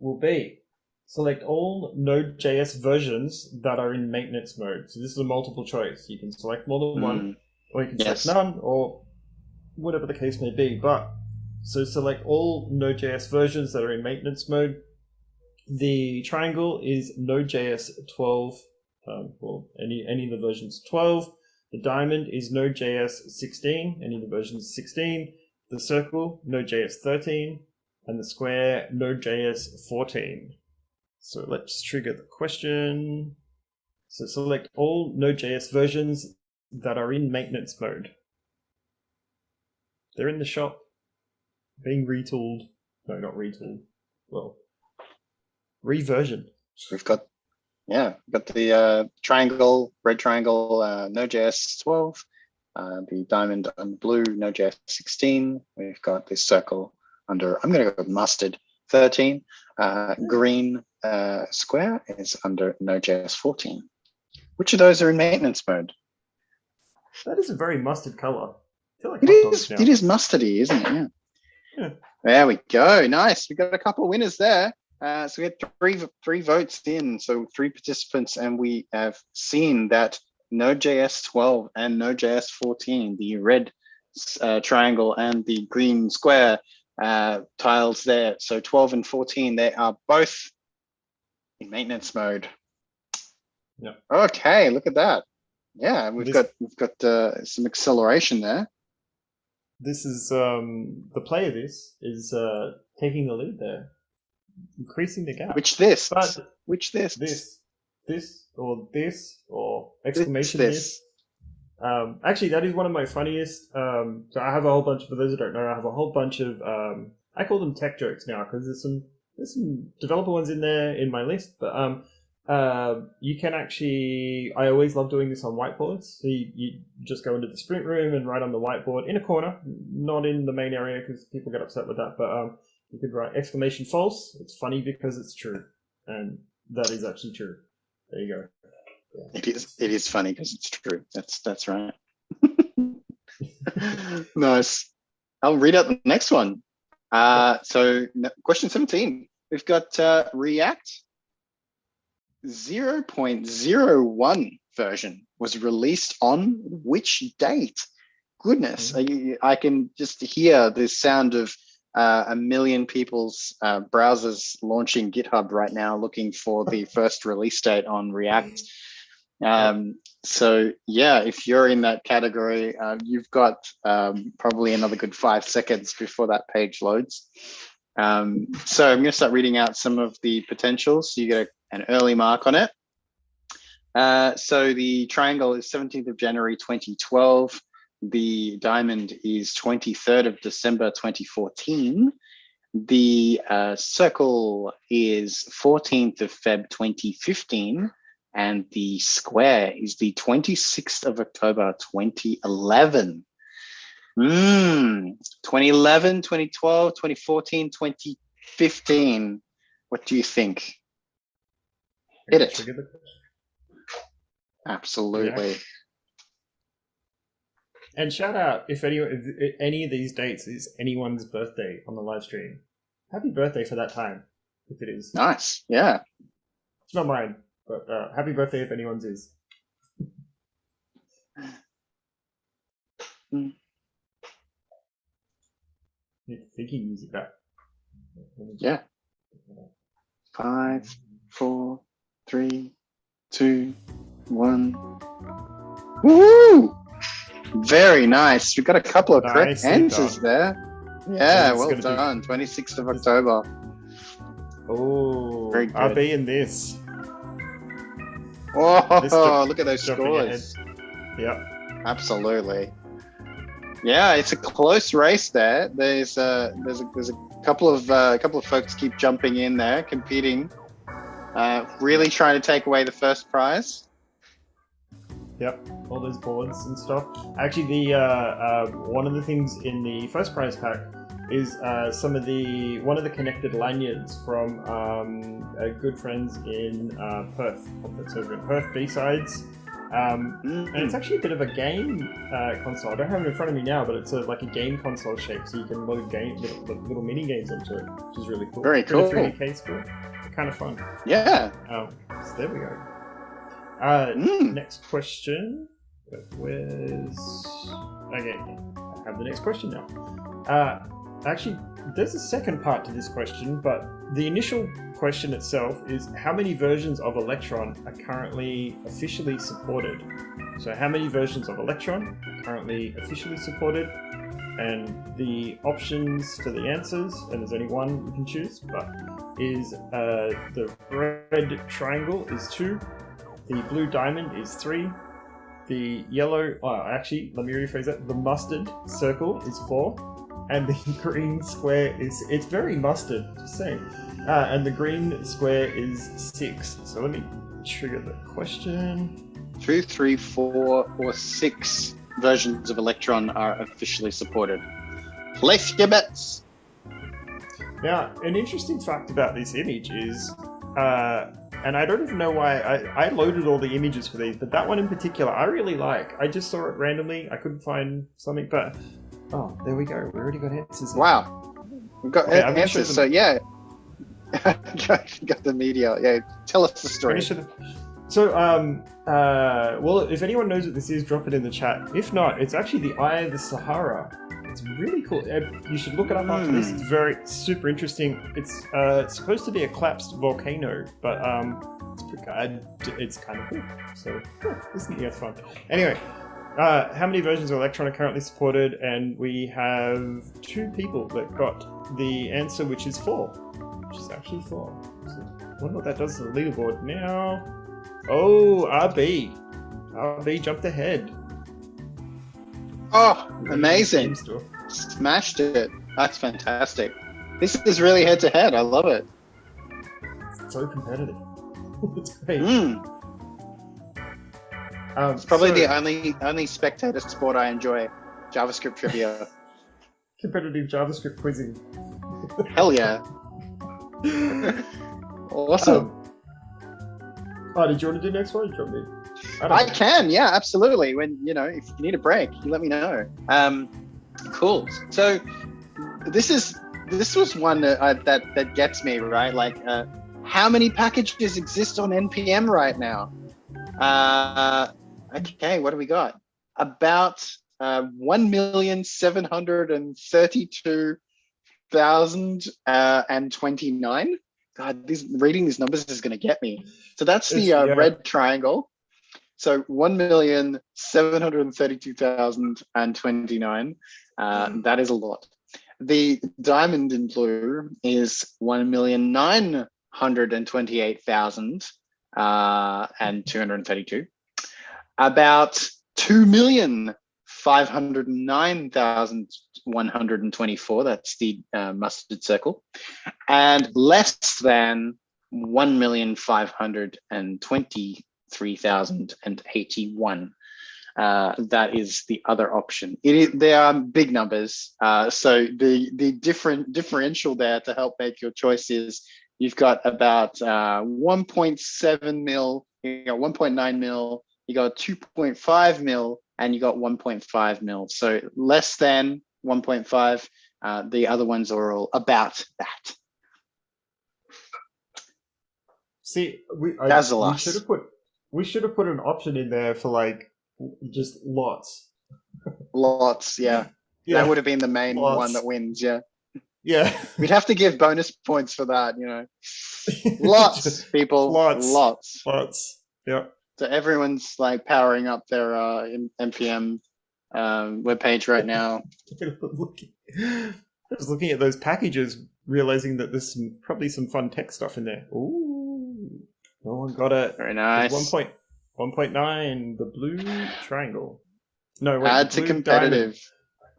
will be: select all Node.js versions that are in maintenance mode. So this is a multiple choice. You can select more than one, or you can select none, or whatever the case may be. So select all Node.js versions that are in maintenance mode. The triangle is Node.js 12, well, any of the versions 12. The diamond is Node.js 16, any of the versions 16. The circle, Node.js 13, and the square, Node.js 14. So let's trigger the question. So select all Node.js versions that are in maintenance mode. They're in the shop, being retooled. No, not retooled. Well, reversioned. We've got the triangle, red triangle, Node.js 12, the diamond and blue, Node.js 16. We've got this circle under, I'm going to go with mustard, 13. Green square is under Node.js 14. Which of those are in maintenance mode? That is a very mustard color. I feel like it is mustardy, isn't it? Yeah. There we go. Nice. We got a couple of winners there. So we had three votes in, so 3 participants, and we have seen that Node.js 12 and Node.js 14, the red triangle and the green square tiles there. So 12 and 14, they are both in maintenance mode. Yeah. Okay, look at that. Yeah, we've got some acceleration there. This is the play of this is taking the lead there. Increasing the gap. Which this? This or exclamation this. Actually, that is one of my funniest. So I have a whole bunch, for those who don't know, I have a whole bunch of I call them tech jokes now, because there's some developer ones in there in my list. But you can actually, I always love doing this on whiteboards. So you just go into the sprint room and write on the whiteboard in a corner, not in the main area because people get upset with that. But you could write exclamation false. It's funny because it's true, and that is actually true. There you go. Yeah. It is funny because it's true. That's right. Nice. I'll read out the next one. So question 17. We've got React 0.01 version was released on which date? Goodness, I can just hear the sound of a million people's browsers launching GitHub right now, looking for the first release date on React. So yeah, if you're in that category, you've got probably another good 5 seconds before that page loads. So I'm going to start reading out some of the potentials. So you get an early mark on it. So the triangle is 17th of January 2012. The diamond is 23rd of December 2014. The circle is 14th of Feb 2015. And the square is the 26th of October 2011. 2011, 2012, 2014, 2015. What do you think? Hit it. Absolutely. Yeah. And shout out if any of these dates is anyone's birthday on the live stream. Happy birthday for that time, if it is. Nice. Yeah. It's not mine, but happy birthday if anyone's is. Thinking music back. Yeah. 5, 4, 3, 2, 1. Woo! Very nice. We've got a couple of correct answers there. Yeah, well done. 26th of October. Oh, very good. I'll be in this. Oh, look at those scores. Yep. Absolutely. Yeah, it's a close race there. There's a couple of folks keep jumping in there, competing, really trying to take away the first prize. Yep. all those boards and stuff. Actually, the one of the things in the first prize pack is one of the connected lanyards from good friends in Perth. That's over in Perth, BSides. And it's actually a bit of a game console. I don't have it in front of me now, but it's like a game console shape, so you can load little mini games onto it, which is really cool. Very cool. 3D case for it. Kind of fun. Yeah. So there we go. Next question. Where's... Okay, I have the next question now. Actually, there's a second part to this question, but the initial question itself is how many versions of Electron are currently officially supported? So how many versions of Electron are currently officially supported? And the options for the answers, and there's only one you can choose, but is the red triangle is 2, the blue diamond is 3, the yellow, actually, let me rephrase that, the mustard circle is 4, and the green square is, it's very mustard, just saying. And the green square is 6. So let me trigger the question. 2, 3, 4, or 6 versions of Electron are officially supported. Place your bets. Now, an interesting fact about this image is, and I don't even know why, I loaded all the images for these, but that one in particular, I really like. I just saw it randomly. I couldn't find something, but, oh, there we go. We already got answers. Wow. We've got answers, so yeah. Got the media. Yeah, tell us the story. So, well, if anyone knows what this is, drop it in the chat. If not, it's actually the Eye of the Sahara. It's really cool. You should look it up after this. It's super interesting. It's supposed to be a collapsed volcano, but it's kind of cool. So, isn't fun? Anyway, how many versions of Electron are currently supported? And we have 2 people that got the answer, which is 4. Which is actually 4. So, I wonder what that does to the leaderboard now. Oh, RB jumped ahead. Oh, amazing. Smashed it. That's fantastic. This is really head to head. I love it. It's so competitive. It's great. It's probably the only spectator sport I enjoy. JavaScript trivia. Competitive JavaScript quizzing. Hell yeah. Awesome. Did you want to do next one? I can, yeah, absolutely. When if you need a break, you let me know. Cool. So this was one that gets me, right. Like, how many packages exist on NPM right now? Okay, what do we got? About 1,732,029. God, reading these numbers is going to get me. So that's the red triangle. So 1,732,029. That is a lot. The diamond in blue is 1,928,232. About 2,509,124. That's the mustard circle, and less than 1,523,081. That is the other option. They are big numbers. So the differential there to help make your choices, you've got about 1.7 mil, you got 1.9 mil, you got 2.5 mil, and you got 1.5 mil. So less than 1.5. The other ones are all about that. See, we should have put an option in there for like just lots. Lots, yeah. That would have been the main one that wins, yeah. Yeah. We'd have to give bonus points for that, Lots, people. Lots. Yeah. So everyone's like powering up their NPM webpage right now. I was looking at those packages, realizing that there's probably some fun tech stuff in there. Ooh, no one got it. Very nice. 1.9, the blue triangle. No, wait, add to competitive.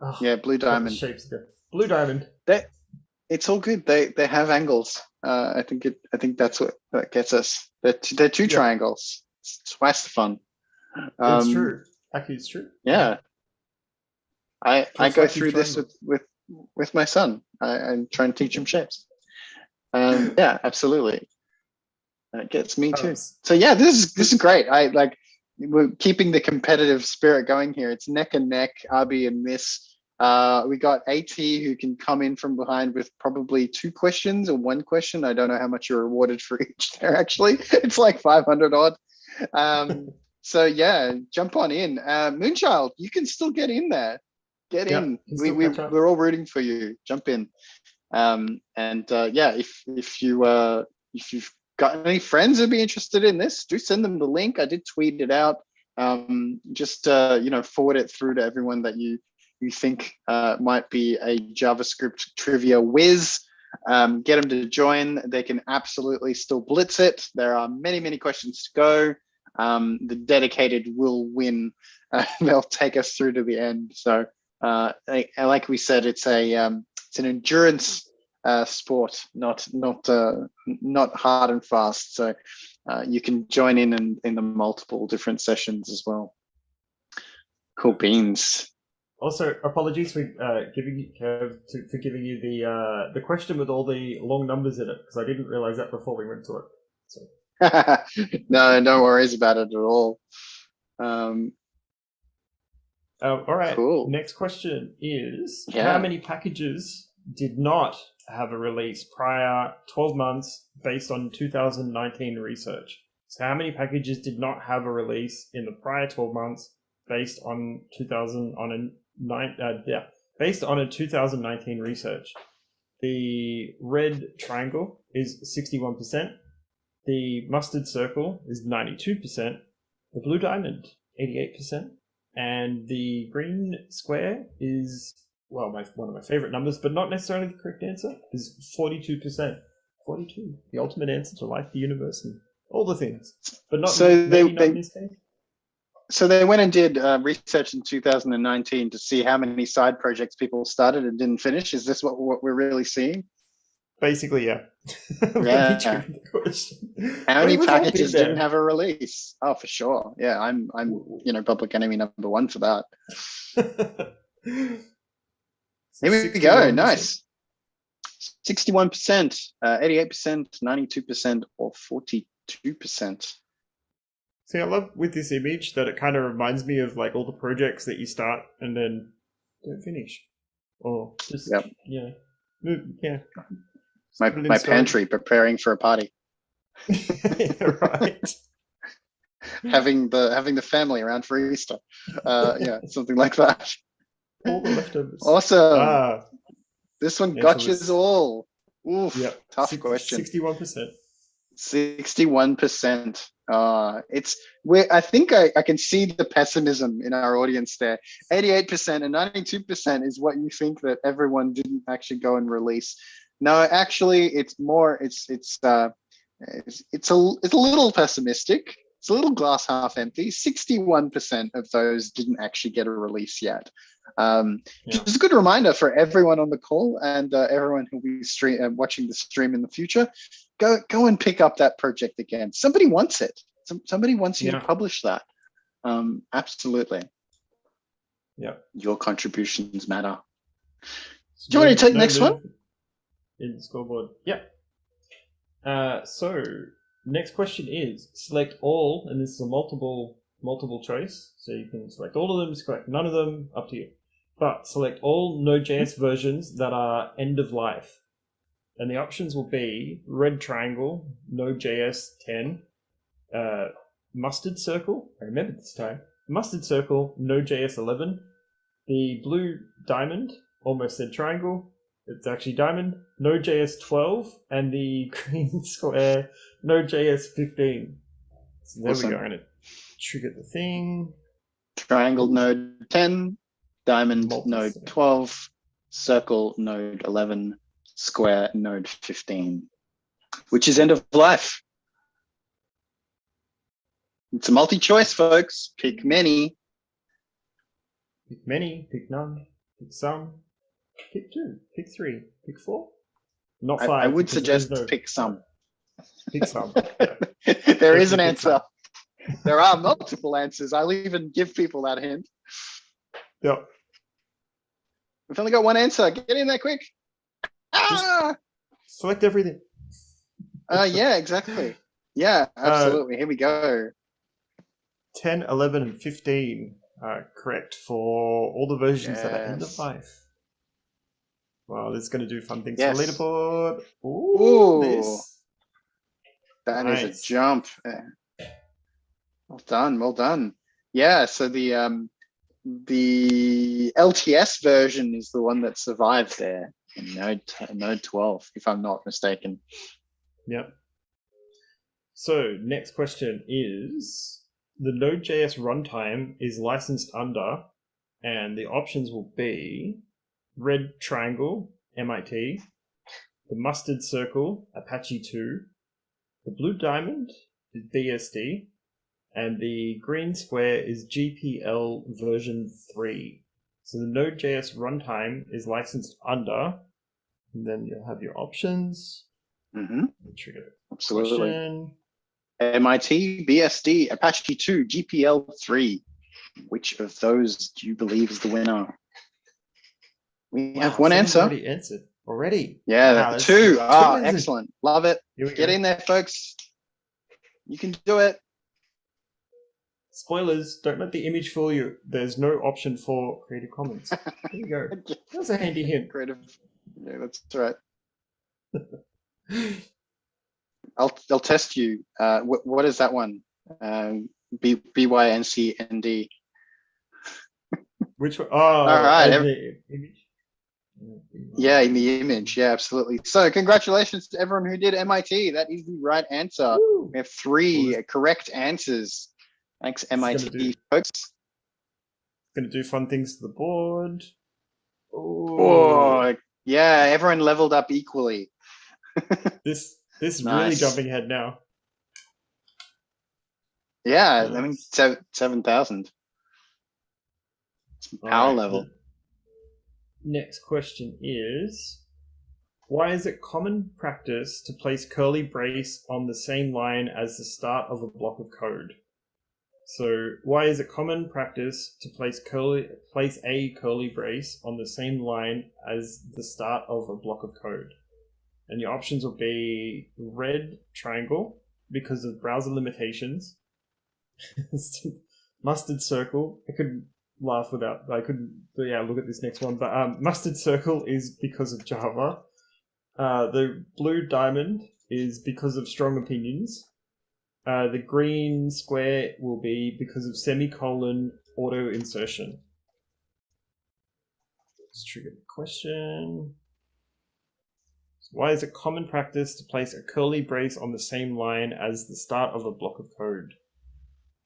Oh, yeah, blue diamond. Shapes good. Blue diamond. It's all good. They have angles. I think that's what gets us. They're 2 triangles. It's twice the fun. It's true. Accurate's true. Yeah. I Just go like through his this with my son. I try and teach him shapes. Yeah, absolutely. It gets me too. So yeah, this is great. We're keeping the competitive spirit going here. It's neck and neck, RB and Miss. We got AT who can come in from behind with probably 2 questions or 1 question. I don't know how much you're rewarded for each there actually. It's like 500 odd. So yeah, jump on in. Moonchild, you can still get in there. Get in. We're all rooting for you. Jump in. Yeah, if you've got any friends who'd be interested in this, do send them the link. I did tweet it out. Just forward it through to everyone that you think might be a JavaScript trivia whiz. Get them to join. They can absolutely still blitz it. There are many questions to go. The dedicated will win. They'll take us through to the end. So like we said, it's an endurance sport, not hard and fast. So you can join in the multiple different sessions as well. Cool beans. Also, apologies for giving you the question with all the long numbers in it, because I didn't realize that before we went to it. So. No worries about it at all. All right. Cool. Next question is: How many packages did not have a release prior 12 months based on 2019 research? So, how many packages did not have a release in the prior 12 months based on based on a 2019 research? The red triangle is 61%. The mustard circle is 92%. The blue diamond, 88%. And the green square is, well, one of my favorite numbers, but not necessarily the correct answer, is 42%. 42, the ultimate answer to life, the universe, and all the things. But not in this case. So they went and did research in 2019 to see how many side projects people started and didn't finish. Is this what we're really seeing? Basically, yeah. Yeah. How many packages didn't have a release? Oh, for sure. Yeah, I'm public enemy number 1 for that. Here we go. Nice. 61%, 88%, 92%, or 42%. See, I love with this image that it kind of reminds me of like all the projects that you start and then don't finish, or just yeah. My pantry preparing for a party. Right. having the family around for Easter. Something like that. All the leftovers. Awesome. This one got us all. Oof. Yep. Tough question. 61%. 61%. I think I can see the pessimism in our audience there. 88% and 92% is what you think that everyone didn't actually go and release. No, actually, it's more. It's a little pessimistic. It's a little glass half empty. 61% of those didn't actually get a release yet. Just a good reminder for everyone on the call and everyone who'll be watching the stream in the future. Go and pick up that project again. Somebody wants it. Somebody wants you to publish that. Absolutely. Yeah. Your contributions matter. Do you want to take the next one? In the scoreboard. Yeah. So next question is select all, and this is a multiple choice. So you can select all of them, select none of them, up to you. But select all Node.js versions that are end of life. And the options will be red triangle, Node.js 10, mustard circle, I remember this time, mustard circle, Node.js 11, the blue diamond, almost said triangle, it's actually diamond, Node.js 12, and the green square, Node.js 15. So there we go, I'm going to trigger the thing. Triangle Node 10, diamond Node 12, circle Node 11, square Node 15, which is end of life. It's a multi-choice, folks. Pick many. Pick many, pick none, pick some, pick 2, pick 3, pick 4. Not 5. I would suggest pick some. Pick some. There is an answer. There are multiple answers. I'll even give people that hint. Yep. We've only got one answer. Get in there quick. Select everything. Yeah, exactly. Yeah, absolutely. Here we go. 10, 11, and 15 are correct for all the versions that are end of life. Well, this is going to do fun things for leaderboard. Ooh. That is a jump. Well done, well done. Yeah, so the LTS version is the one that survived there in Node 12, if I'm not mistaken. Yep. So next question is, the Node.js runtime is licensed under, and the options will be red triangle, MIT, the mustard circle, Apache 2, the blue diamond is BSD, and the green square is GPL version 3. So the Node.js runtime is licensed under, and then you'll have your options. Trigger Absolutely. Question. MIT, BSD, Apache 2, GPL 3. Which of those do you believe is the winner? We have one answer. Already answered. Already. Yeah, wow, 2. Excellent. Love it. Get in there, folks. You can do it. Spoilers, don't let the image fool you. There's no option for Creative Commons. There you go. That's a handy hint. Creative. Yeah, that's right. I'll test you. What is that one? BYNCND. Which one? Oh, all right. Image. Yeah, in the image. Yeah, absolutely. So congratulations to everyone who did MIT. That is the right answer. Woo. We have 3 correct answers. Thanks, MIT folks. Gonna do fun things to the board. Oh, yeah, everyone leveled up equally. This is really jumping ahead now. Yeah, I mean 7,000. Power level. Next question is, why is it common practice to place curly brace on the same line as the start of a block of code? So why is it common practice to place a curly brace on the same line as the start of a block of code? And your options will be red triangle because of browser limitations, mustard circle. I couldn't laugh without, look at this next one. But mustard circle is because of Java. The blue diamond is because of strong opinions. The green square will be because of semicolon auto insertion. Let's trigger the question. Why is it common practice to place a curly brace on the same line as the start of a block of code?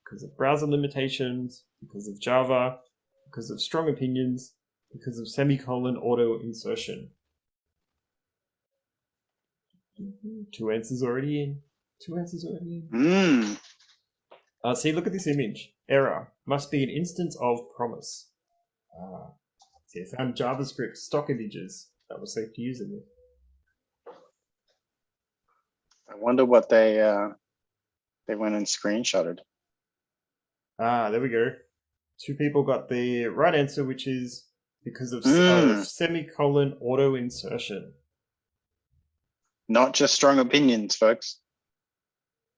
Because of browser limitations, because of Java, because of strong opinions, because of semicolon auto insertion. 2 answers already in. 2 answers already in. See, look at this image. Error. Must be an instance of promise. See, I found JavaScript stock images that were safe to use in this. I wonder what they went and screenshotted. There we go. 2 people got the right answer, which is because of semicolon auto insertion. Not just strong opinions, folks.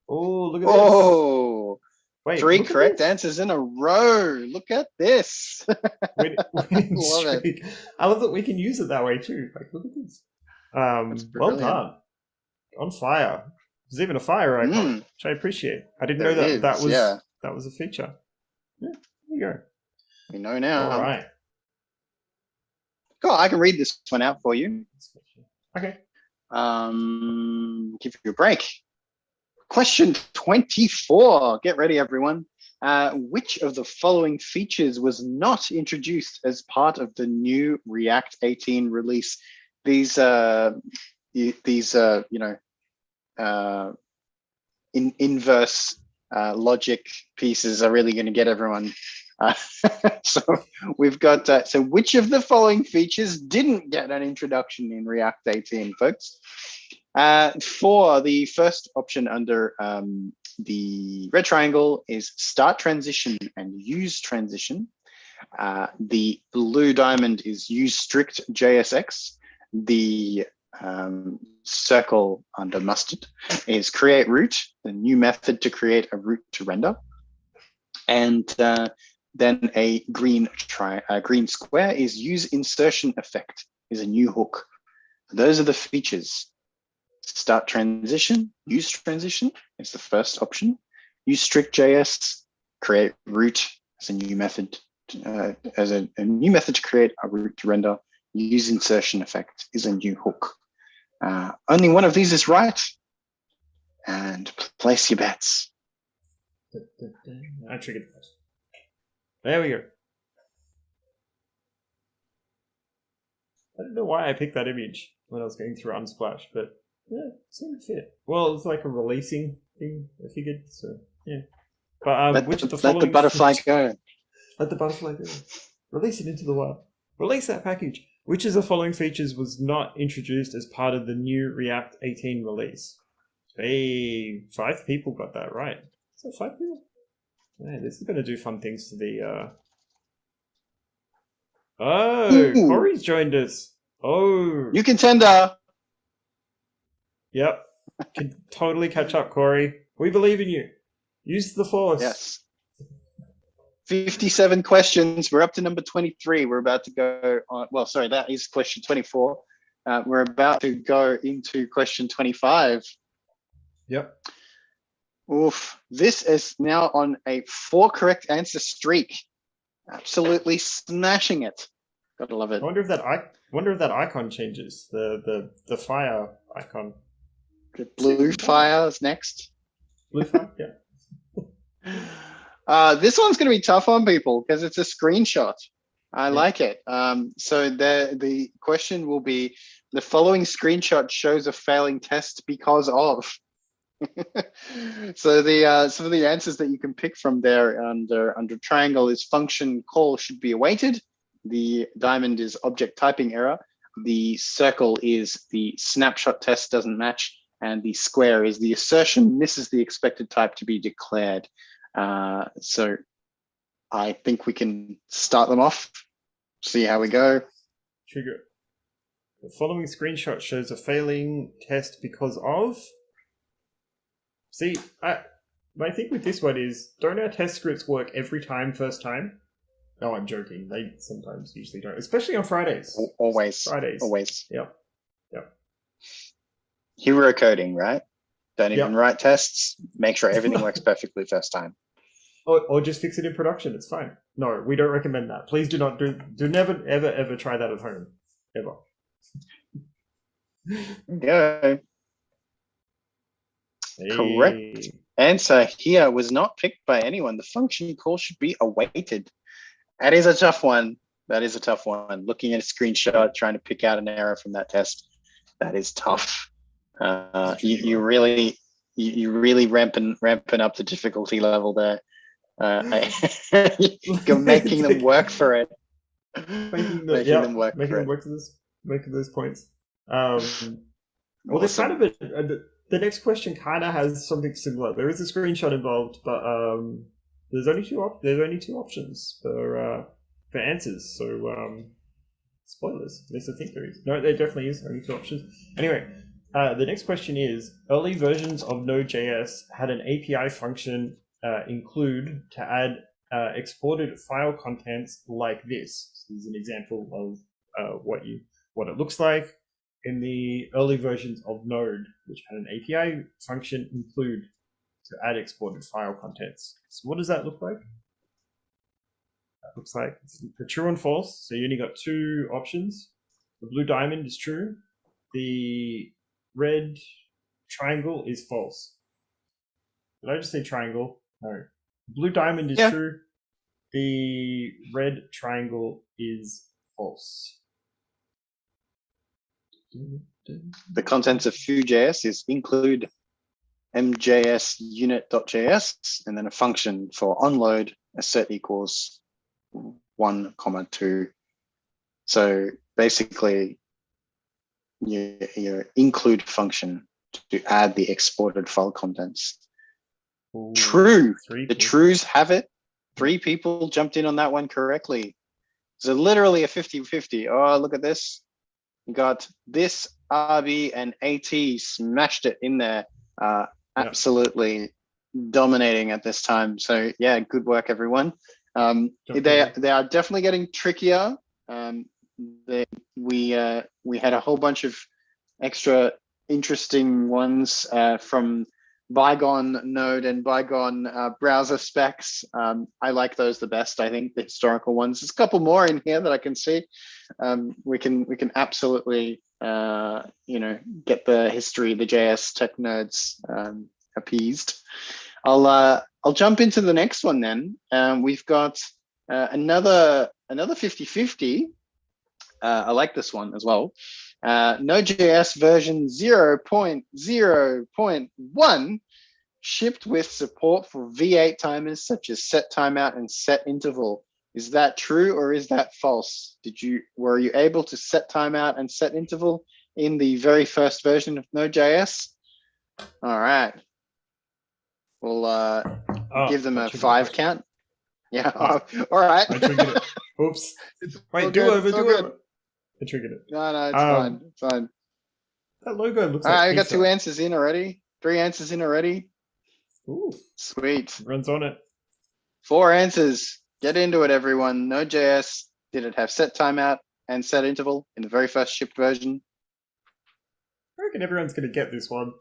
Oh, look at this. Oh, wait, 3 correct answers in a row. Look at this. Love it. I love that we can use it that way too. Like, look at this. Well done. On fire. There's even a fire icon, which I appreciate. I didn't know that was a feature. Yeah, there you go. We know now. All right. Cool. I can read this one out for you. Okay. Give you a break. Question 24. Get ready, everyone. Which of the following features was not introduced as part of the new React 18 release? These inverse logic pieces are really going to get everyone. So we've got, so which of the following features didn't get an introduction in React 18, folks? For the first option under the red triangle is start transition and use transition. The blue diamond is use strict JSX. The circle under mustard is create route, the new method to create a route to render. And then a green square is use insertion effect, is a new hook. Those are the features. Start transition, use transition is the first option. Use strict JS, create route as a new method, a new method to create a route to render. Use insertion effect is a new hook. Only one of these is right. And place your bets. I triggered the question. There we go. I don't know why I picked that image when I was going through Unsplash, but yeah, it seemed to fit. Well, it's like a releasing thing, I figured, so yeah. But let the butterfly go. Let the butterfly go. Release it into the wild. Release that package. Which of the following features was not introduced as part of the new React 18 release? Hey, 5 people got that right. Is that 5 people? Man, this is going to do fun things to the... Oh, ooh. Corey's joined us. Oh. You contender. Yep. Can totally catch up, Corey. We believe in you. Use the force. Yes. 57 questions. We're up to number 23. We're about to go on. Well, sorry, that is question 24. We're about to go into question 25. Yep. Oof. This is now on a 4 correct answer streak. Absolutely smashing it. Gotta love it. I wonder if that icon changes. The fire icon. The blue fire is next. Blue fire, yeah. This one's going to be tough on people because it's a screenshot. I like it. So the question will be, the following screenshot shows a failing test because of. So some of the answers that you can pick from there under triangle is function call should be awaited. The diamond is object typing error. The circle is the snapshot test doesn't match. And the square is the assertion misses the expected type to be declared. So I think we can start them off, see how we go. Trigger. The following screenshot shows a failing test because of... See, my thing with this one is, don't our test scripts work every time, first time? No, I'm joking. They sometimes usually don't, especially on Fridays. Always. Fridays. Always. Yep. Hero coding, right? Don't even write tests. Make sure everything works perfectly first time. Or just fix it in production. It's fine. No, we don't recommend that. Please do not do never ever try that at home. Ever. Go. Hey. Correct answer here was not picked by anyone. The function call should be awaited. That is a tough one. Looking at a screenshot, trying to pick out an error from that test, that is tough. You really ramping up the difficulty level there. You're making them work for it. Making them work to those points. Well, there's kind of the next question kind of has something similar. There is a screenshot involved, but there's only two options for answers. So spoilers. At least I think there is. No, there definitely is only 2 options. Anyway. The next question is, early versions of Node.js had an API function include to add exported file contents like this. So this is an example of what it looks like in the early versions of Node, which had an API function include to add exported file contents. So what does that look like? That looks like it's true and false. So you only got 2 options. The blue diamond is true. The red triangle is false. Did I just say triangle? No. Blue diamond is true. The red triangle is false. The contents of foo.js is include mjs unit.js and then a function for onload assert equals 1, 2. So basically your include function to add the exported file contents. Ooh, True. the trues have it. 3 people jumped in on that one correctly. So literally a 50-50. Oh, look at this. You got this, RB, and AT smashed it in there. Absolutely dominating at this time. So yeah, good work, everyone. They are definitely getting trickier. We had a whole bunch of extra interesting ones from bygone node and bygone browser specs. I like those the best. I think the historical ones. There's a couple more in here that I can see. We can absolutely get the history, the JS tech nerds appeased. I'll jump into the next one then. We've got another 50-50. I like this one as well. Node.js version 0.0.1 shipped with support for V8 timers such as set timeout and set interval. Is that true or is that false? Were you able to set timeout and set interval in the very first version of Node.js? All right. We'll give them a 5 count. Yeah. All right. I triggered it. Oops. Wait, do over. I triggered it. No, it's fine. It's fine. That logo looks all like right, I got 2 answers in already. 3 answers in already. Ooh. Sweet. Runs on it. 4 answers. Get into it, everyone. Node.js, did it have set timeout and set interval in the very first shipped version? I reckon everyone's going to get this one.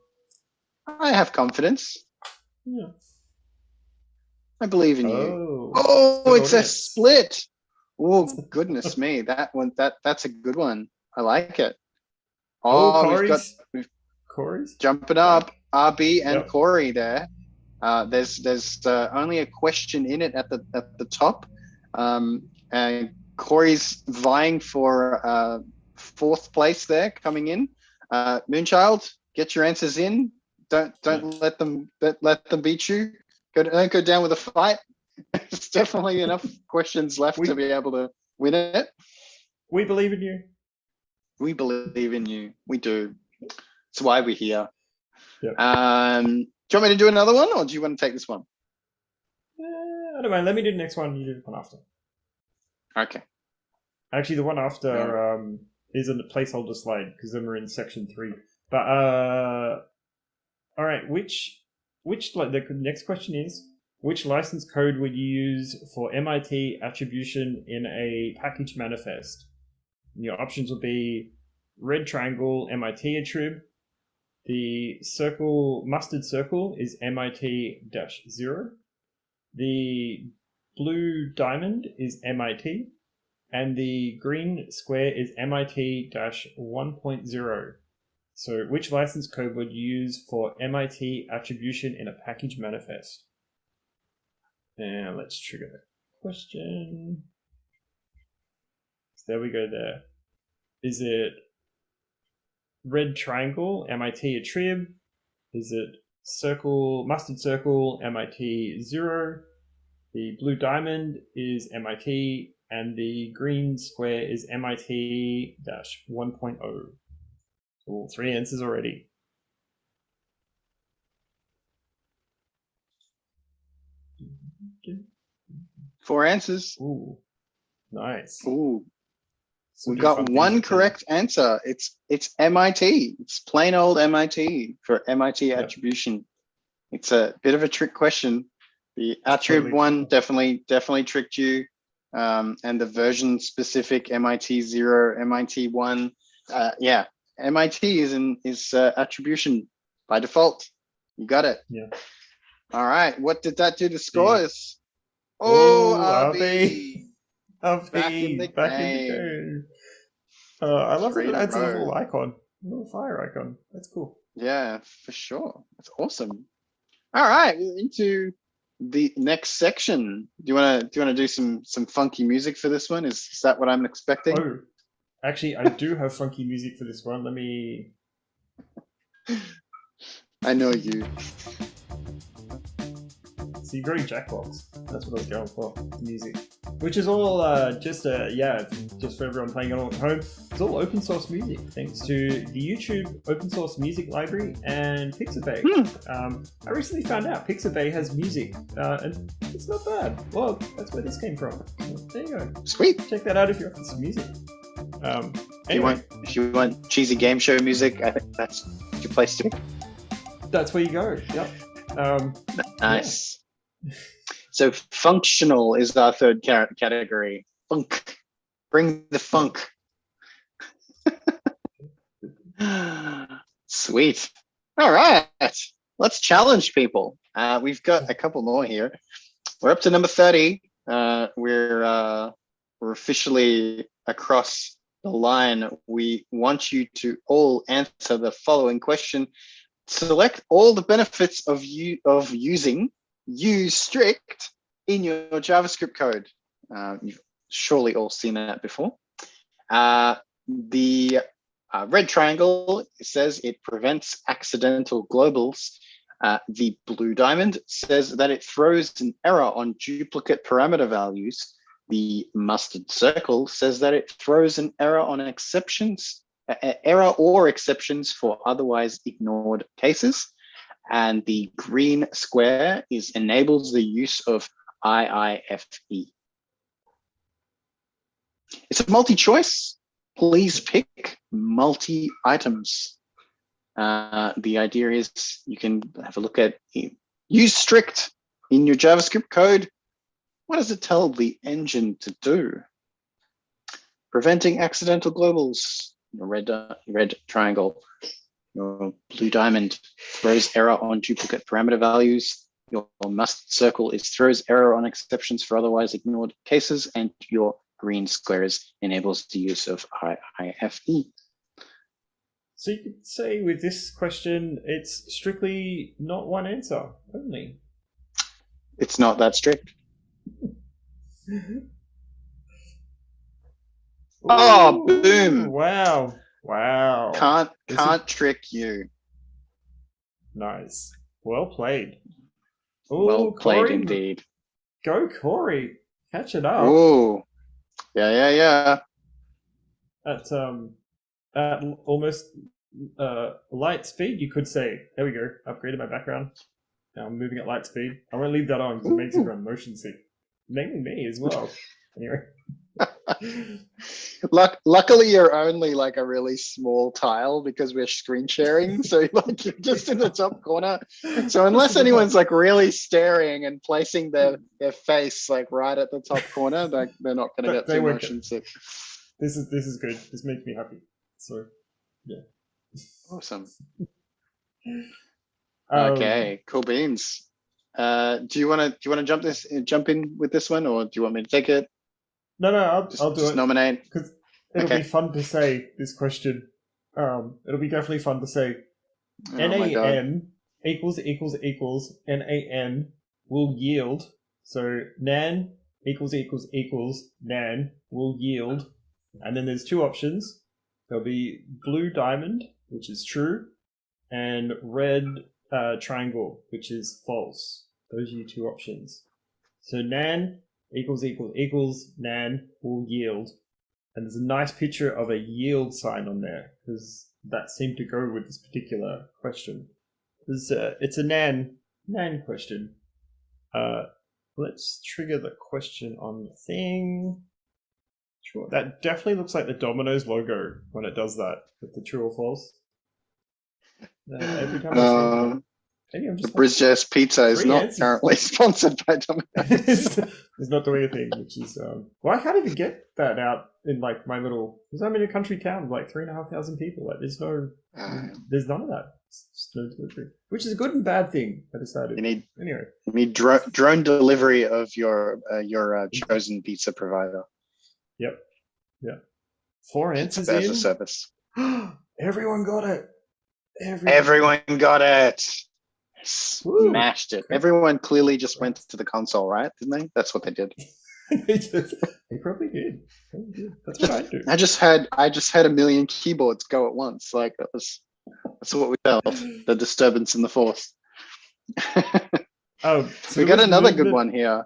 I have confidence. Yeah. I believe in you. Oh, it's a split. Oh, goodness me. That one, that's a good one. I like it. We've Corey's jumping up. RB and Corey there. There's only a question in it at the top. And Corey's vying for 4th place there coming in. Moonchild, get your answers in. Don't let them beat you. Don't go down with a fight. There's definitely enough questions left to be able to win it. We believe in you. We believe in you. We do. That's why we're here. Yep. Do you want me to do another one, or do you want to take this one? I don't mind. Let me do the next one. You do the one after. Okay. Actually, the one after is a placeholder slide because then we're in section 3. But all right. Which the next question is, which license code would you use for MIT attribution in a package manifest? And your options will be red triangle MIT attrib. The mustard circle is MIT-0. The blue diamond is MIT. And the green square is MIT-1.0. So which license code would you use for MIT attribution in a package manifest? And let's trigger the question. So there we go there. Is it red triangle, MIT attrib? Is it mustard circle, MIT 0? The blue diamond is MIT, and the green square is MIT-1.0. So 3 answers already. Four answers. Ooh, nice. Ooh. We've got one correct answer. It's MIT. It's plain old MIT for MIT attribution. It's a bit of a trick question. The attrib one definitely tricked you. And the version specific MIT 0, MIT 1. Yeah, MIT is attribution by default. You got it. Yeah. All right. What did that do to scores? Oh, RB. Back in the game. I love that it adds a little icon, a little fire icon. That's cool. Yeah, for sure. That's awesome. All right, we're into the next section. Do you want to do some funky music for this one? Is that what I'm expecting? Oh, actually, I do have funky music for this one. Let me. I know you. See, very Jackbox. That's what I was going for. Music. which is all just for everyone playing along at home. It's all open source music, thanks to the YouTube open source music library and Pixabay. I recently found out Pixabay has music, and it's not bad. Well, that's where this came from. There you go. Sweet. Check that out if you're after some music. Anyway. If you want cheesy game show music, I think that's your place to be. That's where you go. Yep. Nice. Yeah. So functional is our third category. Funk. Bring the funk. Sweet. All right. Let's challenge people. We've got a couple more here. We're up to number 30. We're officially across the line. We want you to all answer the following question. Select all the benefits of using use strict in your JavaScript code. You've surely all seen that before. The red triangle says it prevents accidental globals. The blue diamond says that it throws an error on duplicate parameter values. The mustard circle says that it throws an error on error or exceptions for otherwise ignored cases. And the green square enables the use of IIFE. It's a multi-choice. Please pick multi-items. The idea is you can have a look at use strict in your JavaScript code. What does it tell the engine to do? Preventing accidental globals. Your red triangle. Your blue diamond throws error on duplicate parameter values. Your mustard circle throws error on exceptions for otherwise ignored cases, and your green squares enables the use of IIFE. So you could say with this question, it's strictly not one answer only. It's not that strict. Oh, boom! Wow! Wow! Can't trick you. Nice. Well played. Ooh, well played Corey, indeed. Go, Corey. Catch it up. Ooh. Yeah. At almost light speed, you could say. There we go. Upgraded my background. Now I'm moving at light speed. I won't leave that on because it makes it run motion sick. Mainly me as well. Anyway. Luckily, you're only like a really small tile because we're screen sharing. So like you're just in the top corner. So unless anyone's like really staring and placing their face like right at the top corner, like they're not going to get too motion sick. This is good. This makes me happy. So yeah. Awesome. Okay, cool beans. Do you want to jump in with this one, or do you want me to take it? No, I'll do it. Nominate. Because it'll be fun to say this question. It'll be definitely fun to say. NaN equals NaN will yield. So nan equals nan will yield. And then there's two options. There'll be blue diamond, which is true, and red triangle, which is false. Those are your two options. So nan equals nan will yield. And there's a nice picture of a yield sign on there because that seemed to go with this particular question. It's a nan question. Let's trigger the question on the thing. Sure. That definitely looks like the Domino's logo when it does that with the true or false. Every time I maybe I'm just the BrizJS pizza is not currently sponsored by Domino's. It's not doing a thing, which is well, I can't even get that out in like my little, because I'm in a country town with like 3,500 people. Like there's none of that. It's just no delivery, which is a good and bad thing. I decided. You need drone delivery of your chosen pizza provider. Yep. 4 answers as in. a service. Everyone got it. Everyone got it. Smashed it. Everyone clearly just went to the console, right? Didn't they? That's what they did. They probably did. That's what I do. I just had 1 million keyboards go at once. Like that's what we felt. The disturbance in the force. So we got another good one here.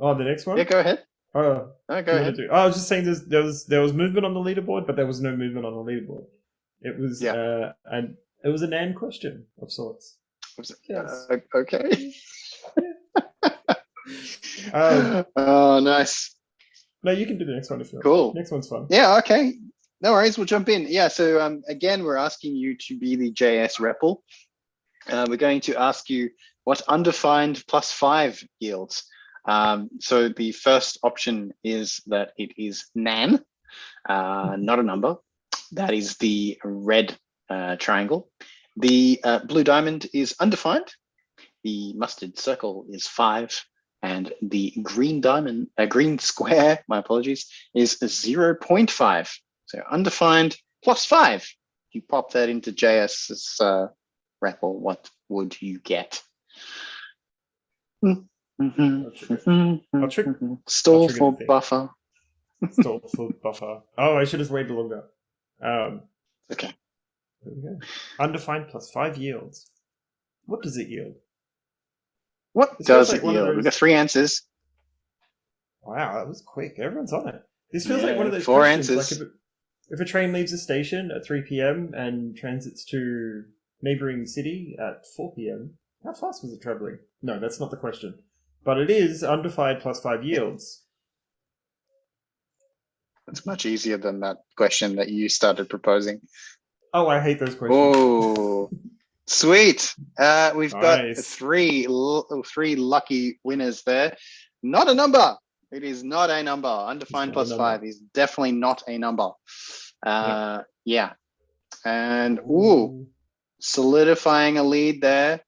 Oh, the next one? Yeah, go ahead. Oh, No, go ahead. I was just saying there was movement on the leaderboard, but there was no movement on the leaderboard. It was it was a NaN question of sorts. Yes. Okay. Oh, nice. No, you can do the next one if you want. Cool. Next one's fun. Yeah, okay. No worries, we'll jump in. Yeah, so again, we're asking you to be the JS REPL. We're going to ask you what undefined +5 yields. So the first option is that it is NaN, not a number. That is the red triangle. The blue diamond is undefined. The mustard circle is 5. And the green diamond, green square, my apologies, is 0.5. So undefined +5. You pop that into JS's REPL, what would you get? Stall for buffer. Stall for buffer. Oh, I should have waited longer. Okay. There we go. Undefined +5 yields. What does it yield? What does it yield? We've got 3 answers. Wow, that was quick. Everyone's on it. This feels like one of those 4 questions. answers. Like if a train leaves a station at 3 p.m. and transits to neighboring city at 4 p.m., how fast was it traveling? No, that's not the question. But it is undefined +5 yields. It's much easier than that question that you started proposing. Oh, I hate those questions. Oh, sweet. We've got Nice. three lucky winners there. Not a number. It is not a number. Undefined +5 is definitely not a number. Yeah. And solidifying a lead there.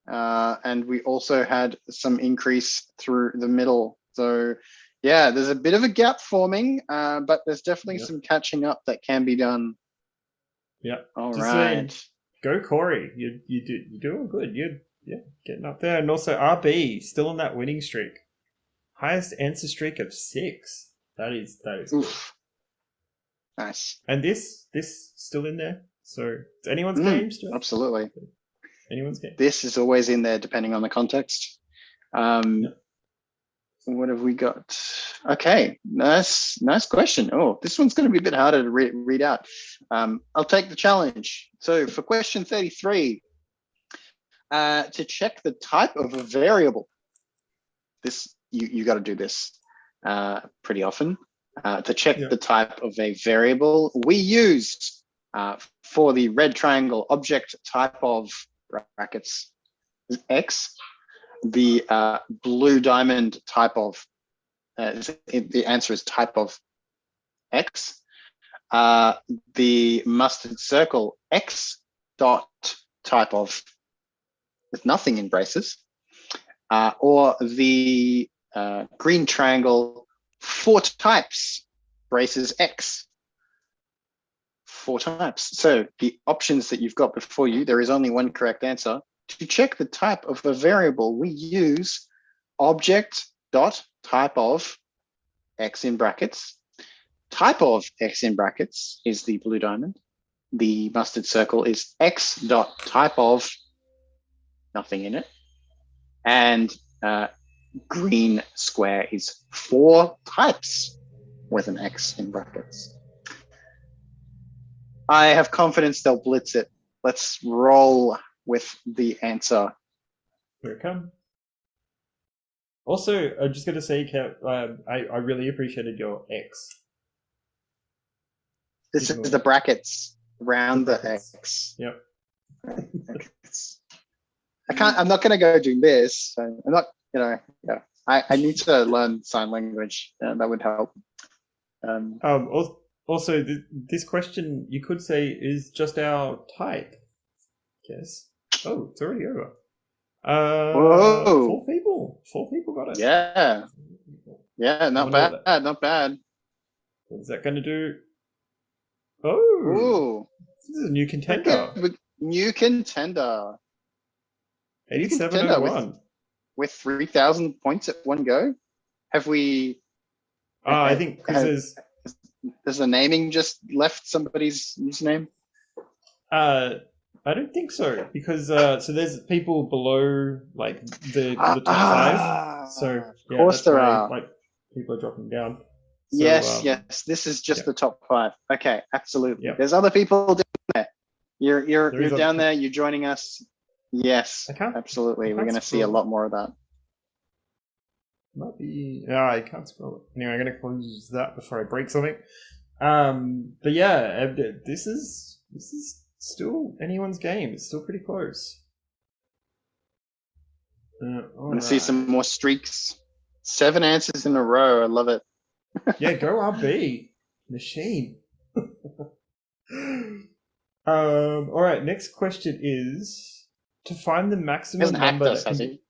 And we also had some increase through the middle. So yeah, there's a bit of a gap forming, but there's definitely some catching up that can be done. Yeah. All right. Go Corey. You're doing good. You're getting up there. And also RB still on that winning streak. Highest answer streak of 6. That is cool. Nice. And this still in there. So it's anyone's game still. Absolutely. Anyone's game. This is always in there depending on the context. What have we got? Okay, nice question. Oh, this one's going to be a bit harder to read out. I'll take the challenge. So for question 33, to check the type of a variable, this you got to do this pretty often. To check the type of a variable, we use for the red triangle object type of brackets X. The blue diamond type of, the answer is type of X. The mustard circle X dot type of, with nothing in braces, or the green triangle 4 types braces X. 4 types. So the options that you've got before you, there is only one correct answer. To check the type of a variable, we use object dot type of X in brackets. Type of X in brackets is the blue diamond. The mustard circle is X dot type of nothing in it. And green square is 4 types with an X in brackets. I have confidence they'll blitz it. Let's roll with the answer. Here it comes. Also, I'm just going to say, Kev, I really appreciated your X. This is the brackets around the X. Yep. I'm not going to go doing this. So I'm not, I need to learn sign language. That would help. Also, this question, you could say, is just our type. Yes. Oh, it's already over. Whoa. 4 people got it. Yeah. Yeah, not bad. Not bad. What's that going to do? Oh. This is a new contender. Okay. New contender. 8701. With 3,000 points at one go. Have we... I think because there's a naming just left somebody's username? I don't think so, because so there's people below like the top five. So of course that's there why are. like people are dropping down. So, Yes. This is just the top 5. Okay, absolutely. Yep. There's other people down there. You're down there. You're joining us. Yes, absolutely. We're going to see a lot more of that. Might be. I can't scroll it. Anyway, I'm going to close that before I break something. But yeah, this is still anyone's game. It's still pretty close. Want to see some more streaks? 7 answers in a row. I love it. Yeah, go RB machine. All right. Next question is to find the maximum number. Us, has he?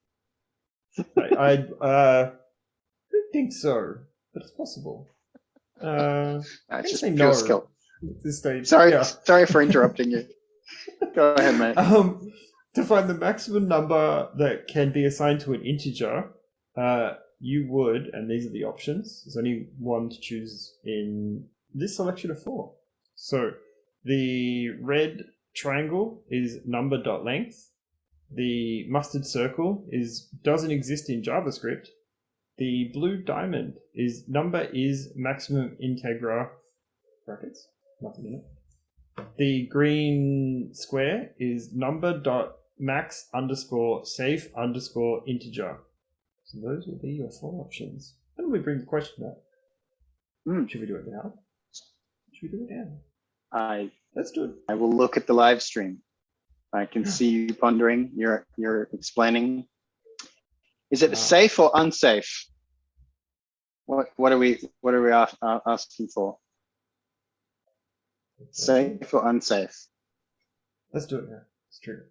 I don't think so, but it's possible. It's just say pure no skill. at this stage. Sorry for interrupting you. Go ahead, mate. To find the maximum number that can be assigned to an integer, you would, and these are the options. There's only one to choose in this selection of 4. So the red triangle is number.length. The mustard circle doesn't exist in JavaScript. The blue diamond is number is maximum integer brackets, nothing in it. The green square is number.max underscore safe underscore integer. So those will be your 4 options. When do we bring the question up? Should we do it now? Should we do it now? Let's do it. I will look at the live stream. I can see you pondering. You're explaining. Is it safe or unsafe? What are we asking for? Safe or unsafe? Let's do it now. It's true.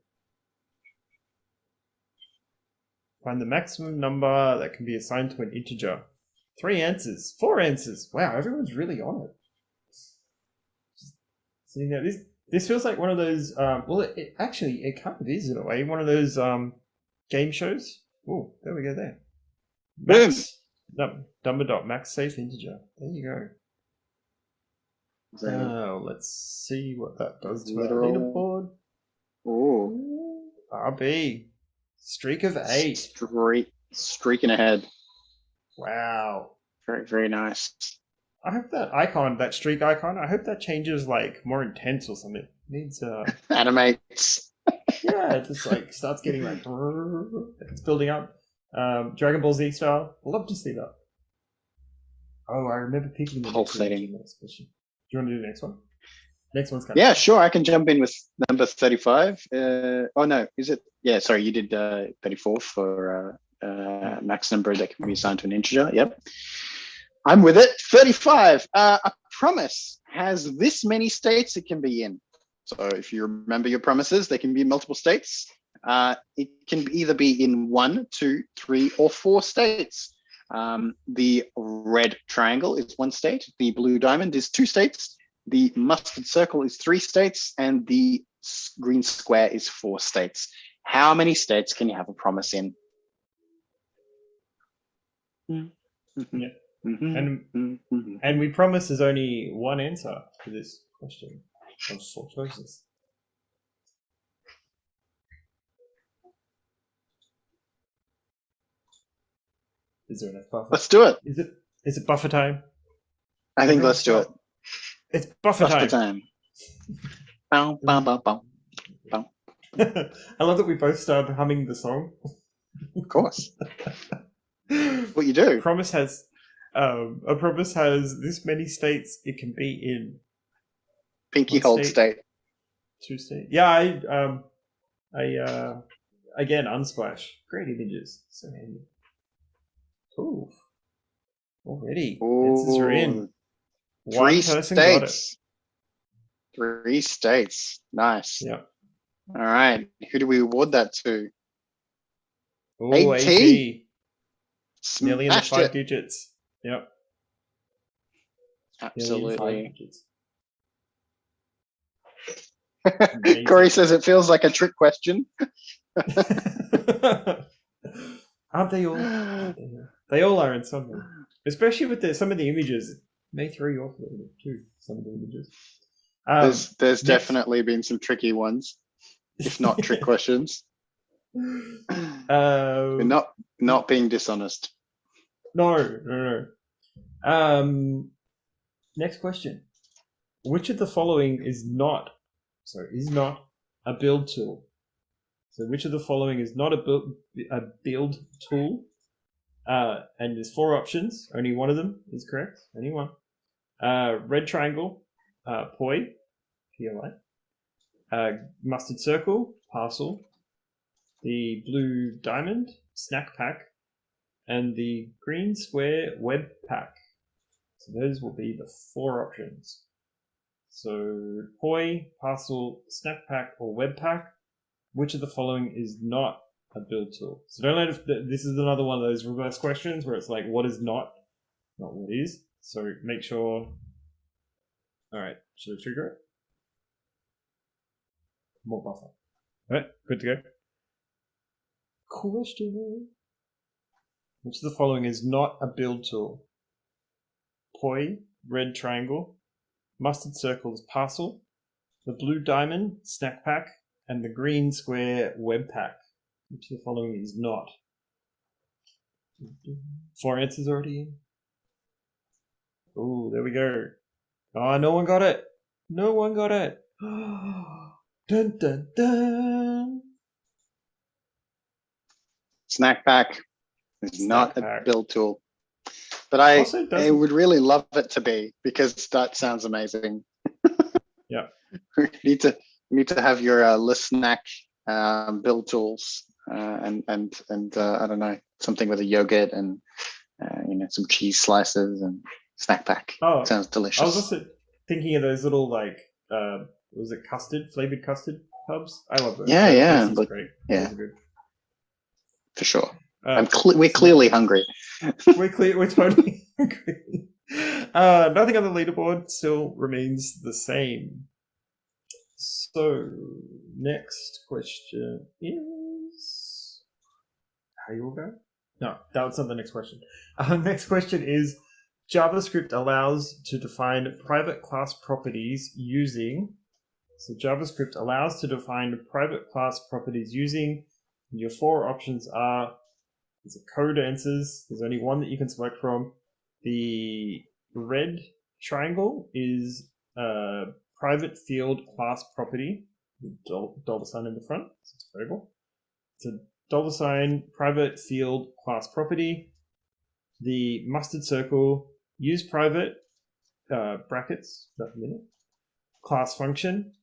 Find the maximum number that can be assigned to an integer. 3 answers. 4 answers. Wow, everyone's really on it. So, this feels like one of those. It kind of is in a way one of those game shows. Oh, there we go. There. Max, number.max safe integer. There you go. Let's see what that does to our leaderboard. Oh, RB. Streak of 8. Streaking ahead. Wow. Very, very nice. I hope that streak icon, I hope that changes like more intense or something. It needs animates. Yeah, it just like starts getting like it's building up. Dragon Ball Z style. I'd love to see that. Oh, I remember picking the next question. Do you want to do the next one? Next one's kind of sure. I can jump in with number 35. Oh no, is it? Yeah, sorry, you did 34 for max number that can be assigned to an integer. Yep. I'm with it. 35. A promise has this many states it can be in. So if you remember your promises, they can be in multiple states. It can either be in 1, 2, 3, or 4 states. The red triangle is 1 state. The blue diamond is 2 states. The mustard circle is 3 states. And the green square is 4 states. How many states can you have a promise in? Yeah. And we promise there's only one answer to this question of 4 choices. Is there enough buffer? Let's do it. Is it buffer time? I think let's do it. It's buffer time. Bow, bow, bow, bow, bow. I love that we both started humming the song. Of course. What you do? A promise has this many states it can be in. Pinky hold state. 2 states. Yeah, again, Unsplash. Great images. So handy. Ooh. Already. Answers are in. 3 states. 3 states. Nice. Yeah. All right. Who do we award that to? Oh, AT. Nearly in the 5 it. digits. Yep. Absolutely. Corey says it feels like a trick question. Aren't they all? They all are in some way. Especially with some of the images. It may throw you off a little bit too, some of the images. There's definitely been some tricky ones. if not trick questions. We're not being dishonest. No. Next question. Which of the following is not a build tool? So which of the following is not a build tool? And there's 4 options. Only one of them is correct. Only one. Red triangle, POI, P-O-I. Mustard circle, parcel. The blue diamond, snack pack. And the green square, web pack. So those will be the 4 options. So POI, parcel, snack pack, or web pack. Which of the following is not a build tool? So don't let it, this is another one of those reverse questions where it's like, what is not what is. So make sure. All right, should I trigger it? More buffer. All right, good to go. Question. Which of the following is not a build tool? POI, red triangle, mustard circles, parcel, the blue diamond, snack pack, and the green square, web pack. Which of the following is not? 4 answers already in. Oh, there we go. Oh, no one got it. No one got it. Dun, dun, dun. Snack pack is not a build tool. But I would really love it to be, because that sounds amazing. Yeah. We need to have your list snack build tools and I don't know, something with a yogurt and some cheese slices and snack pack. Oh, sounds delicious. I was also thinking of those little was it flavored custard tubs? I love those. Yeah. But, great. Yeah. Those are good. For sure. We're clearly hungry. We're totally hungry. Nothing on the leaderboard still remains the same. So, next question is... How you all go? No, that's not the next question. Next question is, JavaScript allows to define private class properties using... So JavaScript allows to define private class properties using... Your 4 options are... There's a code answers. There's only one that you can select from. The red triangle is a private field class property. Dollar sign in the front. So it's variable. It's a dollar sign private field class property. The mustard circle use private brackets class function.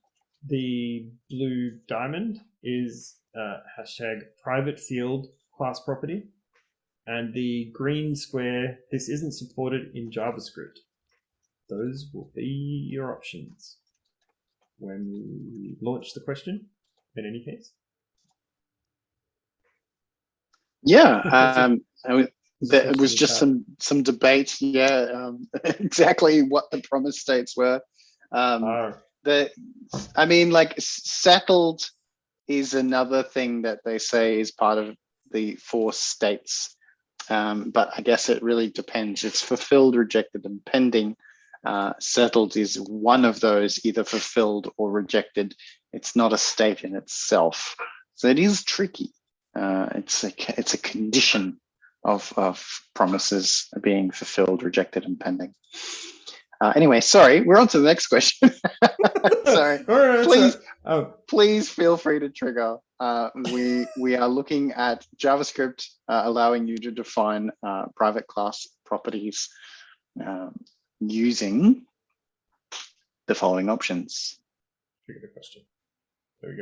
The blue diamond is hashtag private field class property, and the green square, this isn't supported in JavaScript. Those will be your options when we launch the question, in any case. Yeah, there was just some debate, exactly what the promise states were. Settled is another thing that they say is part of the 4 states, but I guess it really depends. It's fulfilled, rejected, and pending. Settled is one of those, either fulfilled or rejected. It's not a state in itself, so it is tricky. It's a condition of promises being fulfilled, rejected, and pending. Anyway, sorry, we're on to the next question. Sorry, please feel free to trigger. We are looking at JavaScript allowing you to define private class properties using the following options. Trigger the question. There we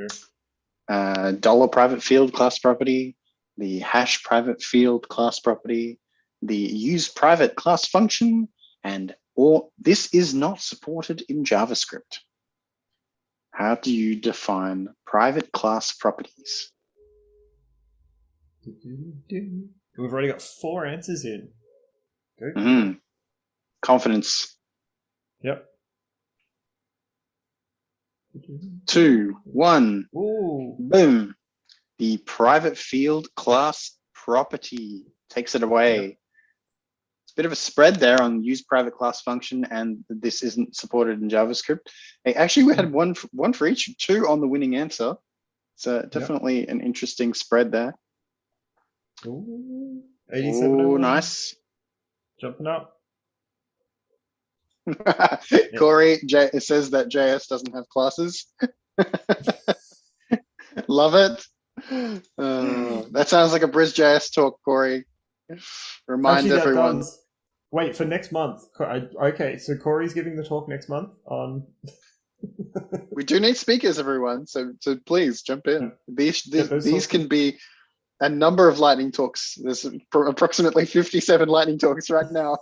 go. Dollar private field class property, the hash private field class property, the use private class function, or this is not supported in JavaScript. How do you define private class properties? We've already got 4 answers in. Good. Confidence. Yep. 2, 1. Ooh. Boom. The private field class property takes it away. Yep. Bit of a spread there on use private class function, and this isn't supported in JavaScript. Actually, we had one for each, 2 on the winning answer. So definitely an interesting spread there. Ooh, 87. Oh, nice. Jumping up. Corey it says that JS doesn't have classes. Love it. That sounds like a BrisJS talk, Corey. Remind Actually, everyone. Does. Wait, for next month. Okay, so Corey's giving the talk next month on... We do need speakers, everyone. So please jump in. These can be a number of lightning talks. There's approximately 57 lightning talks right now.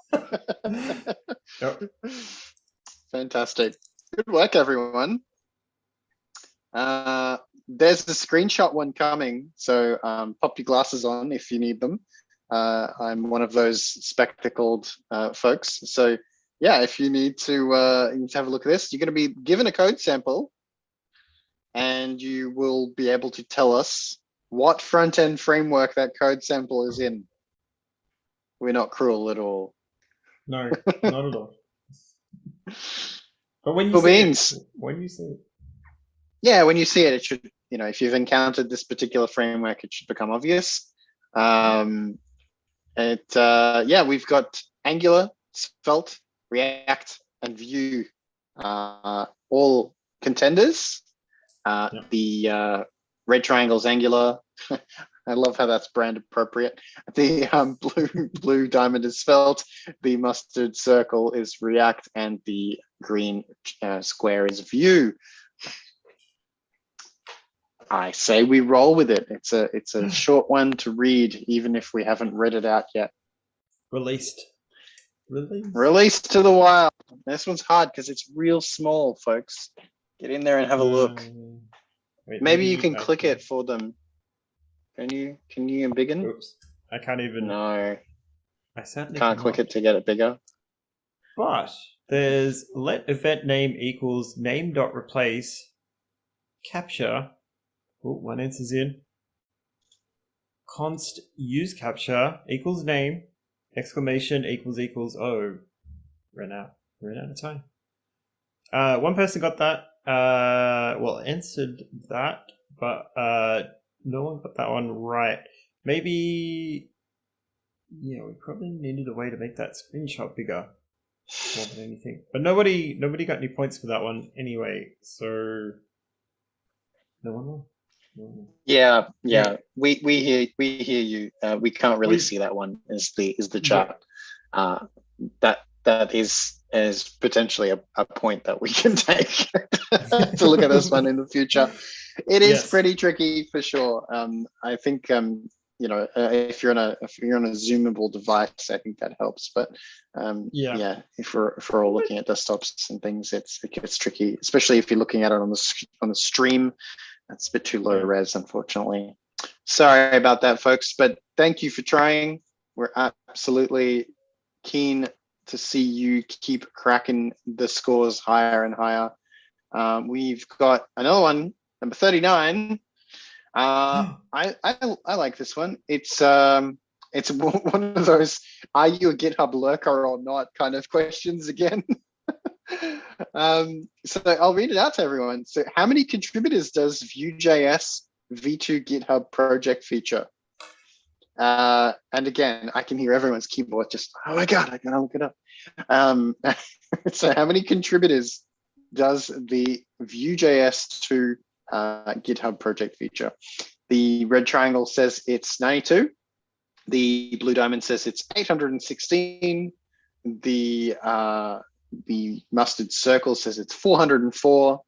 Yep. Fantastic. Good work, everyone. There's the screenshot one coming. So pop your glasses on if you need them. I'm one of those spectacled folks. So yeah, if you need to have a look at this, you're going to be given a code sample and you will be able to tell us what front-end framework that code sample is in. We're not cruel at all. No, not at all. But when you see it, yeah, when you see it, it should, if you've encountered this particular framework, it should become obvious. We've got Angular, Svelte, React, and Vue, all contenders. The red triangle's Angular. I love how that's brand appropriate. The blue diamond is Svelte. The mustard circle is React, and the green square is Vue. I say we roll with it. It's a short one to read, even if we haven't read it out yet. Released to the wild. This one's hard because it's real small, folks. Get in there and have a look. Maybe you can click it for them. Can you embiggen? Oops. I can't even. No. I certainly can't click it to get it bigger. But there's let event name equals name.replace capture. Oh, one answer's in. Const use capture equals name exclamation equals oh. Ran out of time. One person got that. Answered that, but no one got that one right. Maybe, we probably needed a way to make that screenshot bigger more than anything. But nobody got any points for that one anyway. So no one won. Yeah. We hear you. We can't really see that one. Is the chat. That is potentially a point that we can take to look at this one in the future. It is pretty tricky for sure. I think if you're on a zoomable device, I think that helps. But if we're all looking at desktops and things, it gets tricky, especially if you're looking at it on the stream. That's a bit too low res, unfortunately. Sorry about that, folks. But thank you for trying. We're absolutely keen to see you keep cracking the scores higher and higher. We've got another one, number 39. I like this one. It's one of those "Are you a GitHub lurker or not?" kind of questions again. So I'll read it out to everyone. So, how many contributors does Vue.js v2 GitHub project feature? And again, I can hear everyone's keyboard just, oh my God, I gotta look it up. So how many contributors does the Vue.js to GitHub project feature? The red triangle says it's 92. The blue diamond says it's 816. The mustard circle says it's 404.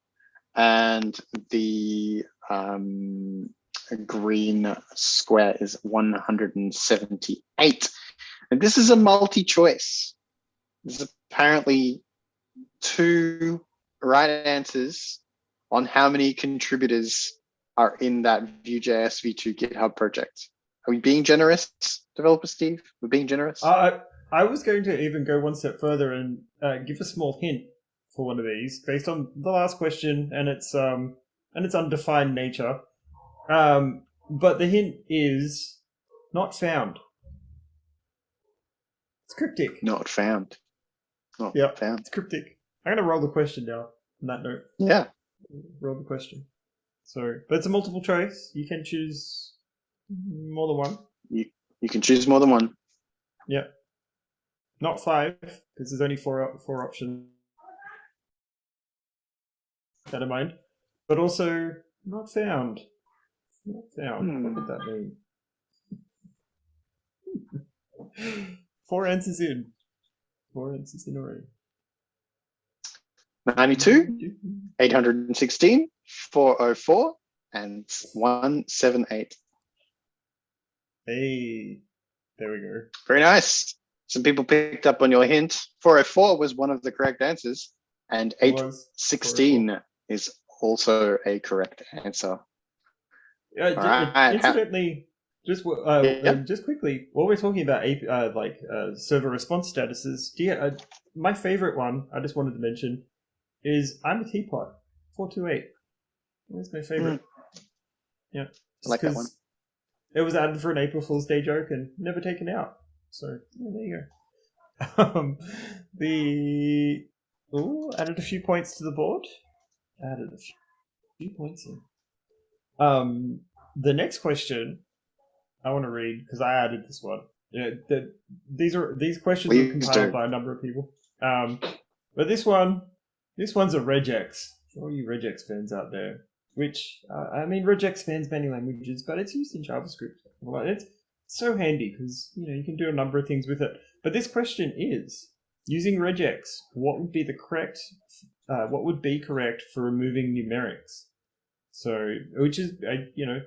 And the green square is 178. And this is a multi-choice. There's apparently 2 right answers on how many contributors are in that Vue.js v2 GitHub project. Are we being generous, Developersteve? We're being generous? I was going to even go one step further and give a small hint for one of these based on the last question and its undefined nature. But the hint is not found. It's cryptic. Not found. Not found. It's cryptic. I'm going to roll the question now on that note. Yeah. Roll the question. So, but it's a multiple choice. You can choose more than one. You can choose more than one. Yeah. Not 5, because there's only four options. That in mind. But also not found. Not found. What would that mean? 4 answers in. 4 answers in already. 92, 816, 404, and 178. Hey, there we go. Very nice. Some people picked up on your hint. 404 was one of the correct answers, and 816 is also a correct answer. Incidentally, just quickly, while we're talking about server response statuses, my favorite one I just wanted to mention is I'm a teapot 428. That's my favorite. Yeah, I like that one. It was added for an April Fool's Day joke and never taken out. So yeah, there you go. Added a few points to the board. Added a few points in. The next question I want to read because I added this one. Yeah, these questions were compiled by a number of people. But this one's a regex. For all you regex fans out there, which regex spans many languages, but it's used in JavaScript. It's so handy because you can do a number of things with it. But this question is using regex. What would be correct for removing numerics? So, which is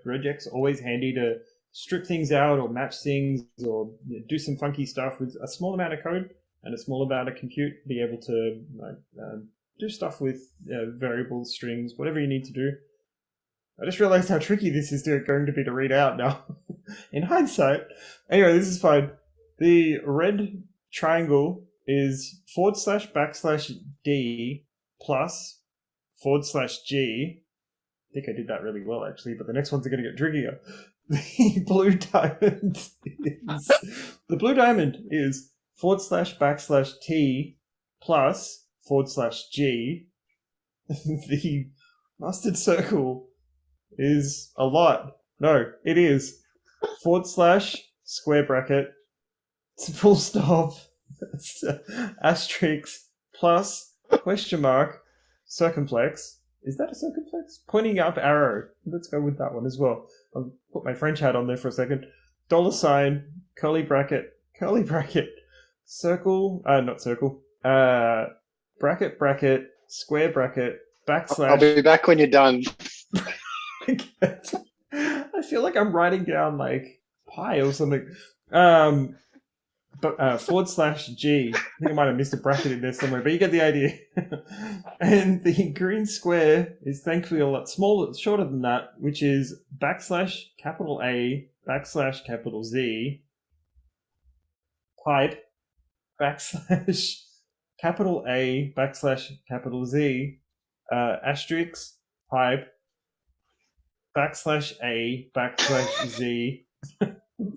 regex always handy to strip things out or match things or do some funky stuff with a small amount of code and a small amount of compute. Be able to do stuff with variables, strings, whatever you need to do. I just realized how tricky this is going to be to read out now. In hindsight. Anyway, this is fine. The red triangle is /\d plus /g. I think I did that really well, actually, but the next ones are going to get trickier. The blue diamond is /t plus /g. The mustard circle is a lot. No, it is / bracket full stop asterisk plus question mark circumflex. Is that a circumflex? Pointing up arrow. Let's go with that one as well. I'll put my French hat on there for a second. $, curly bracket, circle, not circle, bracket, square bracket, / I'll be back when you're done. I feel like I'm writing down like pi or something. But /G. I think I might have missed a bracket in there somewhere, but you get the idea. And the green square is thankfully a lot smaller, shorter than that, which is \A \Z pipe /A /Z asterisk pipe \A /Z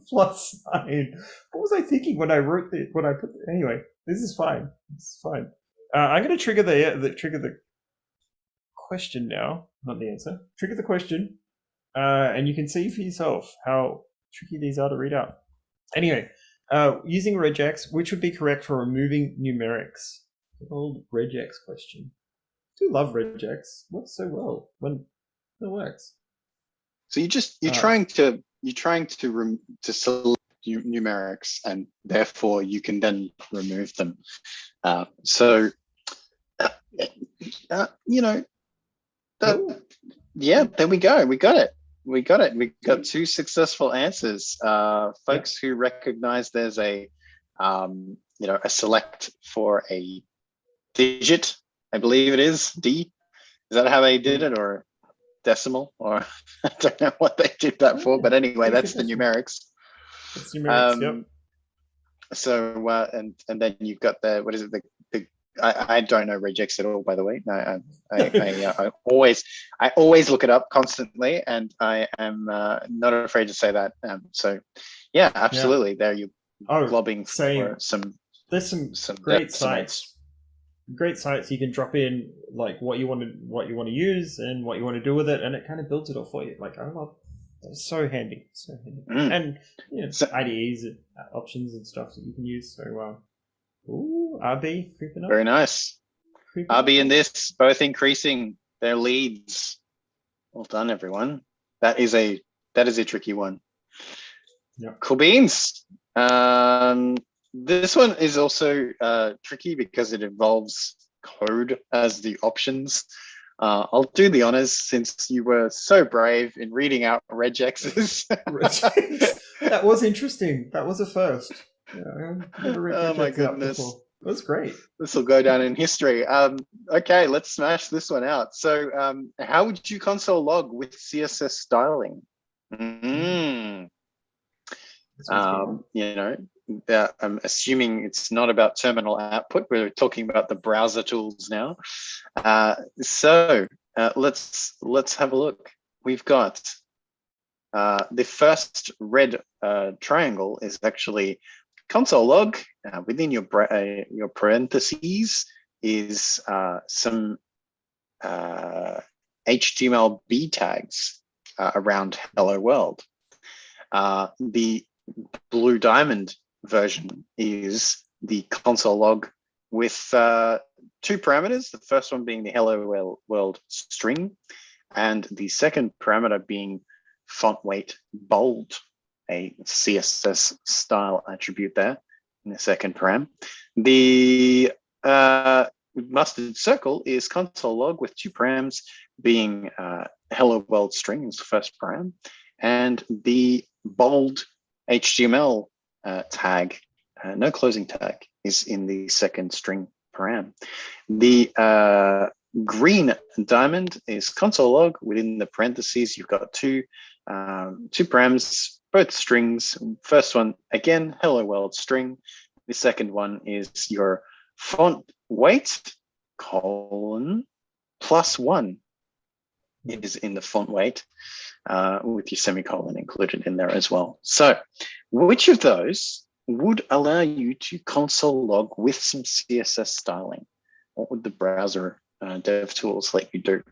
plus sign. What was I thinking when I wrote it? Anyway, this is fine. I'm going to trigger the question now, not the answer. Trigger the question, and you can see for yourself how tricky these are to read out. Anyway, using regex, which would be correct for removing numerics? The old regex question. I do love regex. Works so well when it works. So you're trying to select numerics, and therefore you can then remove them. There we go. We got it. We got 2 successful answers. Folks who recognize there's a select for a digit, I believe it is D. Is that how they did it, or decimal, or I don't know what they did that for, but anyway, that's the numerics. That's numerics, yep. So and then you've got what is it? I don't know regex at all, by the way. No, I always look it up constantly, and I am not afraid to say that. So yeah, absolutely. Yeah. There you're globbing for some. There's some great sites. great sites. You can drop in like what you want to use and what you want to do with it, and it kind of builds it all for you. Like I love. It's so handy, and IDEs and options and stuff that you can use. So, ooh, RB creeping up. Very nice. RB and this both increasing their leads. Well done, everyone. That is a tricky one. Yep. Cool beans. This one is also tricky because it involves code as the options. I'll do the honors since you were so brave in reading out regexes. That was interesting. That was a first. Yeah, never read oh my regex goodness. out before. That was great. This will go down in history. Okay, let's smash this one out. So how would you console log with CSS styling? I'm assuming it's not about terminal output. We're talking about the browser tools now. So let's have a look. We've got the first red triangle is actually console log. Within your parentheses is some HTML tags around hello world. The blue diamond version is the console log with two parameters, the first one being the hello world string, and the second parameter being font weight bold, a CSS style attribute there in the second param. The mustard circle is console log with two params being hello world string is the first param, and the bold HTML tag, no closing tag, is in the second string param. The green diamond is console log. Within the parentheses, you've got two params, both strings. First one, again, hello world string. The second one is your font weight, :+1 is in the font weight. With your semicolon included in there as well. So which of those would allow you to console log with some CSS styling? What would the browser dev tools let you do?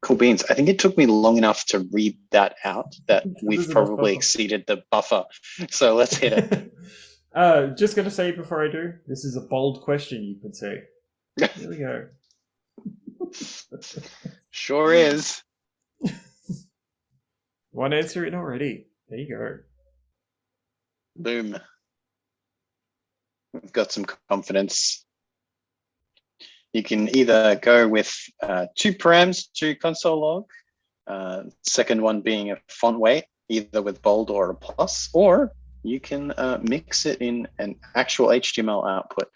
Cool beans. I think it took me long enough to read that out that we've probably exceeded the buffer. So let's hit it. Just going to say before I do, this is a bold question, you could say. Here we go. Sure is. One answer in already. There you go. Boom. We've got some confidence. You can either go with two params to console log, second one being a font weight, either with bold or a plus, or you can mix it in an actual HTML output.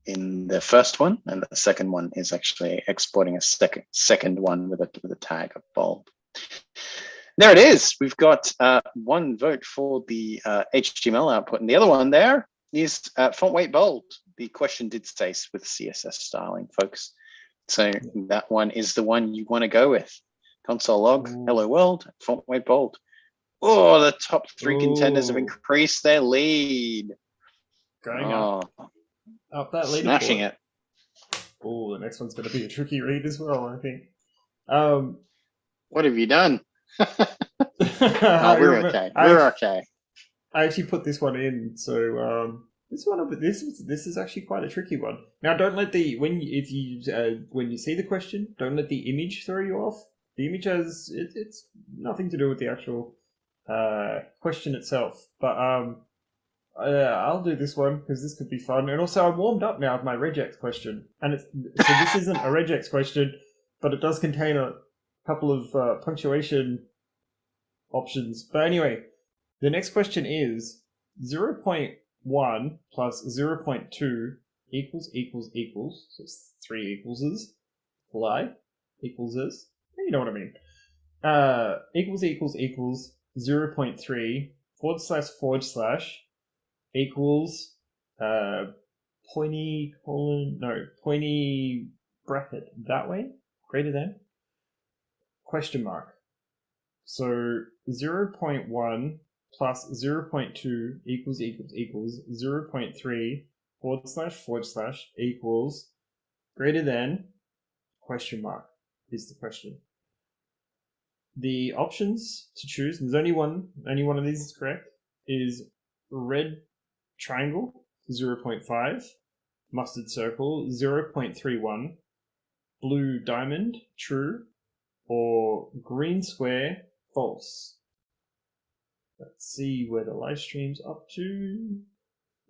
In the first one, and the second one is actually exporting a second one with a tag of bold. There it is. We've got one vote for the HTML output, and the other one there is font weight bold. The question did say with CSS styling, folks. So that one is the one you want to go with. Console log, hello world, font weight bold. Oh, the top three contenders have increased their lead. Going up that leaderboard. Smashing it. Oh, the next one's going to be a tricky read as well, I think. What have you done? We're okay. We're okay. I actually put this one in, so this is actually quite a tricky one. Now, don't let when you see the question, don't let the image throw you off. The image has it's nothing to do with the actual question itself, but I'll do this one because this could be fun. And also, I'm warmed up now with my regex question. And so this isn't a regex question, but it does contain a couple of punctuation options. But anyway, the next question is 0.1 plus 0.2 equals. So it's 3 equalses. Lie equalses. You know what I mean. Equals 0.3 // equals pointy bracket that way, greater than, question mark. So 0.1 plus 0.2 equals 0.3 // equals greater than question mark is the question. The options to choose, there's only one of these is correct, is red triangle 0.5, mustard circle 0.31, blue diamond true, or green square false. Let's see where the live stream's up to.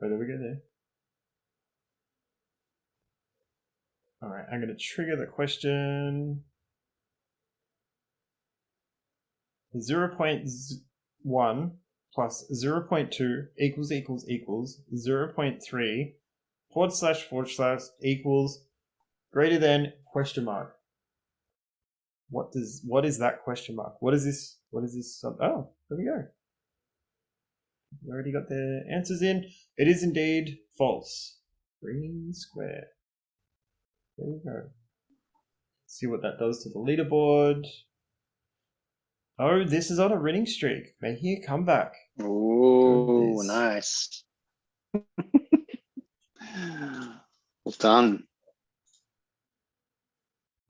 Oh, there we go there. All right, I'm going to trigger the question. 0.1 plus 0.2 equals 0.3 // equals greater than question mark. What is that question mark? What is this? Oh, there we go. We already got the answers in. It is indeed false. Green square. There we go. See what that does to the leaderboard. Oh, this is on a winning streak. Making a comeback. Ooh, nice. Well done.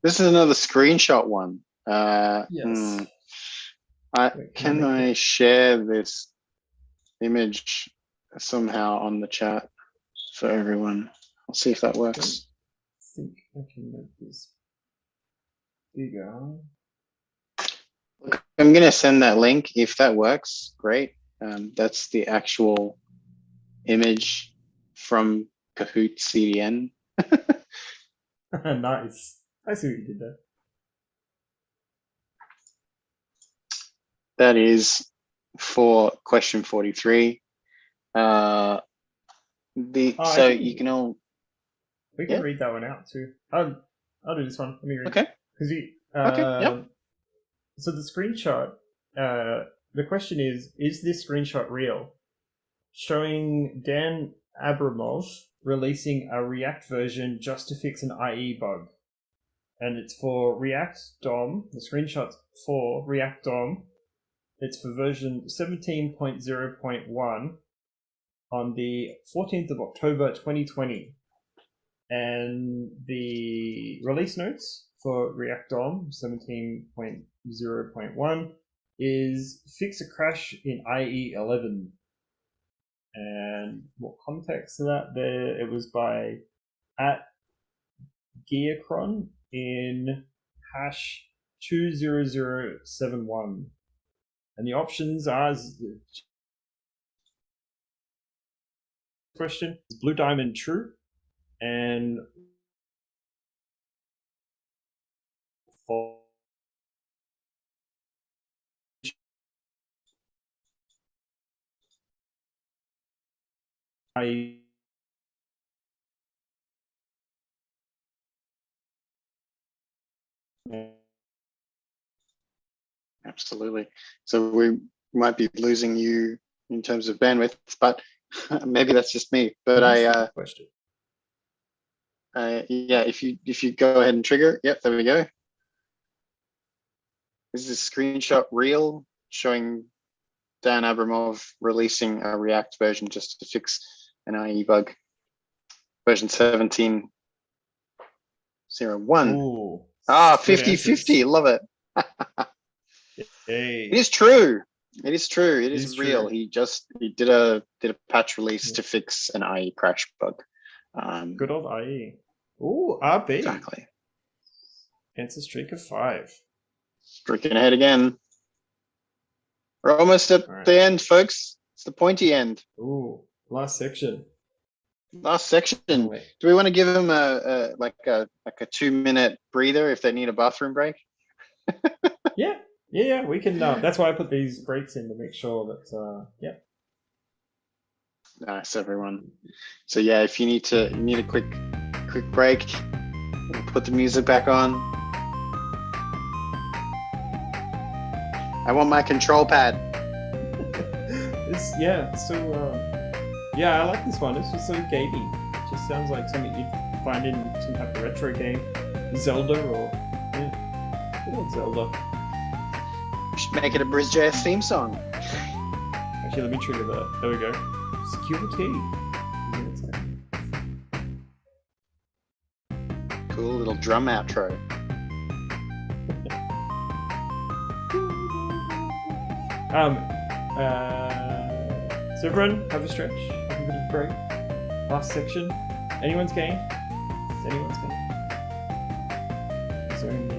This is another screenshot one. Yes. Can I share this image somehow on the chat for everyone? I'll see if that works. I think I can make this bigger. Look, I'm going to send that link. If that works, great. That's the actual image from Kahoot CDN. Nice. I see what you did there. That is for question 43. You can all. We can read that one out too. I'll do this one. Let me read. Okay. Because Yep. So the screenshot. The question is this screenshot real? Showing Dan Abramov releasing a React version just to fix an IE bug. And it's for React DOM. The screenshot's for React DOM. It's for version 17.0.1 on the 14th of October 2020. And the release notes for React DOM 17.0.1 is fix a crash in IE 11. And what context to that? There, it was by @Gearcron in #20071. And the options are question is blue diamond true and false. Absolutely. So we might be losing you in terms of bandwidth, but maybe that's just me. But question. Yeah, if you go ahead and trigger, yep, there we go. Is this screenshot real, showing Dan Abramov releasing a React version just to fix an IE bug, version 17.01. Ooh, 50-50, love it. Hey. It is true. It is true. It is real. True. He did a patch release to fix an IE crash bug. Good old IE. Ooh, RB. Exactly. Answer streak of 5. Streaking ahead again. We're almost at the end, folks. It's the pointy end. Ooh, last section. Last section. Do we want to give them a 2-minute breather if they need a bathroom break? Yeah, we can. That's why I put these breaks in to make sure that, Nice, everyone. So yeah, if you need a quick break, we'll put the music back on. I want my control pad. I like this one. This was so gamey. It just sounds like something you'd find in some type of retro game, Zelda or good old Zelda. We should make it a BSides theme song. I Actually, let me trigger that. There we go. Security. Cool little drum outro. So everyone, have a stretch, have a bit of a break. Last section. Anyone's game? Is anyone's game? Is there any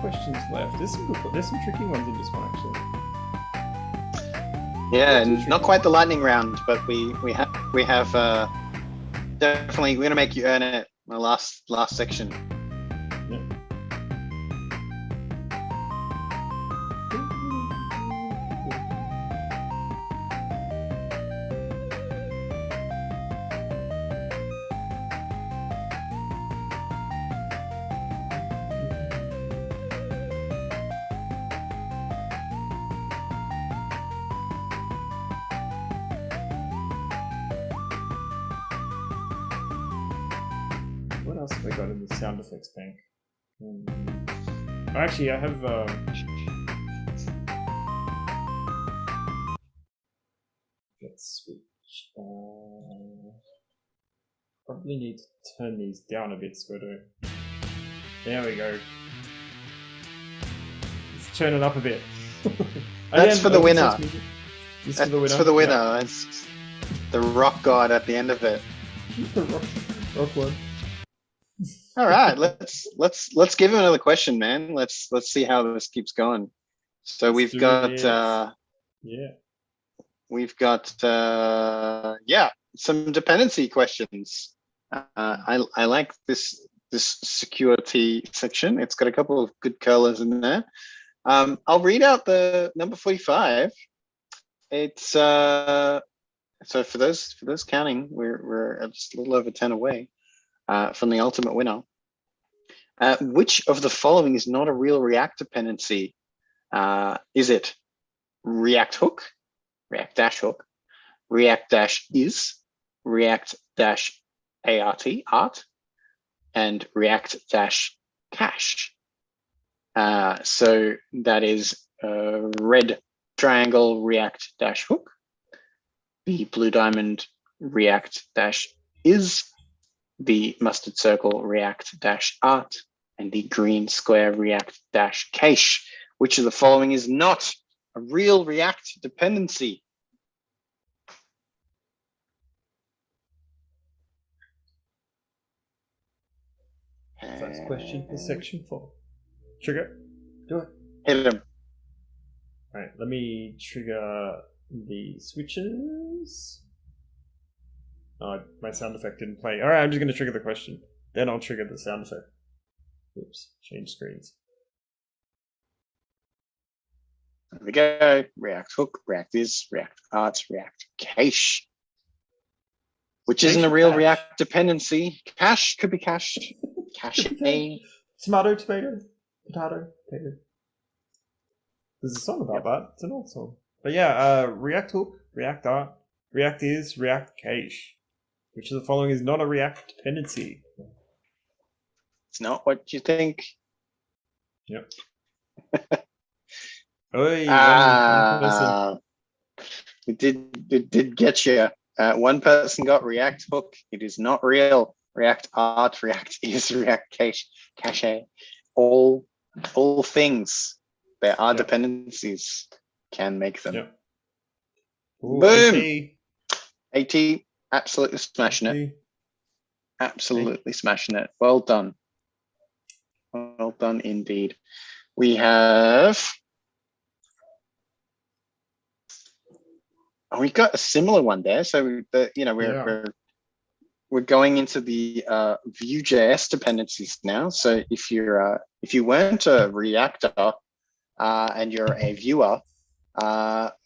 questions left? There's some tricky ones in this one actually. Yeah, and not quite the lightning round, but we have definitely, we're gonna make you earn it. The last section. Yep. What else have I got in the sound effects bank? Actually, I have. Let's switch. Probably need to turn these down a bit, Squiddo. There we go. Let's turn it up a bit. That's for the winner. This for the winner. That's for the winner. Yeah. It's the rock god at the end of it. The rock one. All right, let's give him another question, man. Let's see how this keeps going. So we've got some dependency questions. I like this security section. It's got a couple of good colors in there. I'll read out the number 45. It's so for those counting, we're just a little over 10 away from the ultimate winner. Which of the following is not a real React dependency? Is it React hook, React dash hook, React dash is, React dash art, and React dash cache? So that is red triangle React dash hook, the blue diamond React dash is, the mustard circle React dash art, and the green square React dash cache. Which of the following is not a real React dependency? First question for section 4. Trigger. Do it. Hit him. All right, let me trigger the switches. Oh, my sound effect didn't play. All right, I'm just going to trigger the question. Then I'll trigger the sound effect. Oops, change screens. There we go. React hook, React is, React art, React cache. Which isn't a real React dependency. Cache could be cached. Cache. Tomato, tomato, potato, potato. There's a song about that. It's an old song. But yeah, React hook, React art, React is, React cache. Which of the following is not a React dependency? It's not what you think. Yep. Oy, it did get you. One person got React hook. It is not real. React art, React is, React cache. All things. There are dependencies. Can make them. Yep. Ooh, boom. AT, absolutely smashing it. Absolutely smashing it. Well done. Well done indeed. We have. We got a similar one there. So we're going into the Vue.js dependencies now. So if you weren't a Reactor and you're a viewer,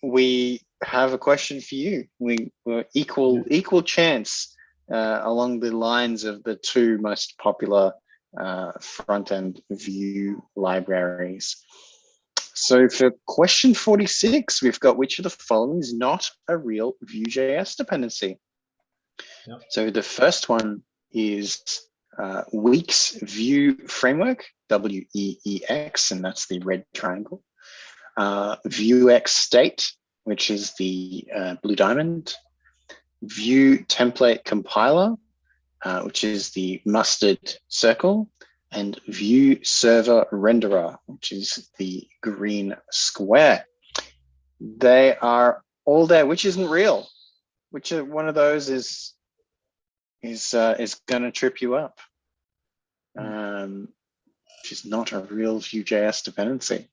we have a question for you. We were equal chance along the lines of the two most popular front-end Vue libraries. So for question 46, we've got which of the following is not a real Vue.js dependency? Yep. So the first one is Weeks Vue Framework, WEEX, and that's the red triangle. Vuex state, which is the blue diamond, Vue template compiler, which is the mustard circle, and Vue server renderer, which is the green square. They are all there. Which isn't real? Which one of those is going to trip you up? Which is not a real Vue.js dependency.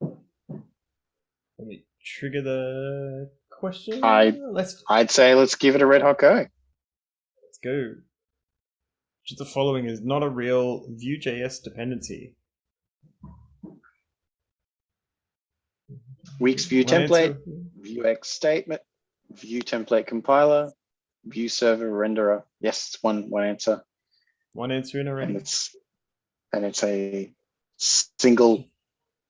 Let me trigger the question. I'd say let's give it a red hot go. Let's go. Which of the following is not a real Vue.js dependency? Weeks Vue template, Vuex statement, Vue template compiler, Vue server renderer. Yes, one answer. One answer in already. And it's a single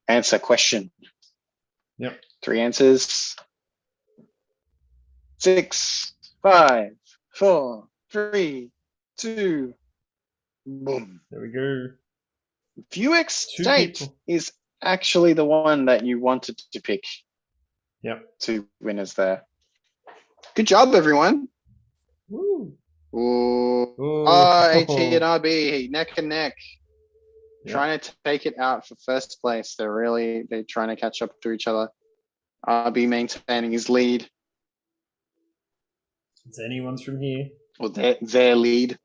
answer question. Yep. 3 answers. 6, 5, 4, 3, 2. Boom. There we go. Vuex state is actually the one that you wanted to pick. Yep. 2 winners there. Good job, everyone. Woo. Ooh. AT and RB neck and neck. Yep. Trying to take it out for first place. They're trying to catch up to each other. RB maintaining his lead. It's anyone's from here. Or their lead.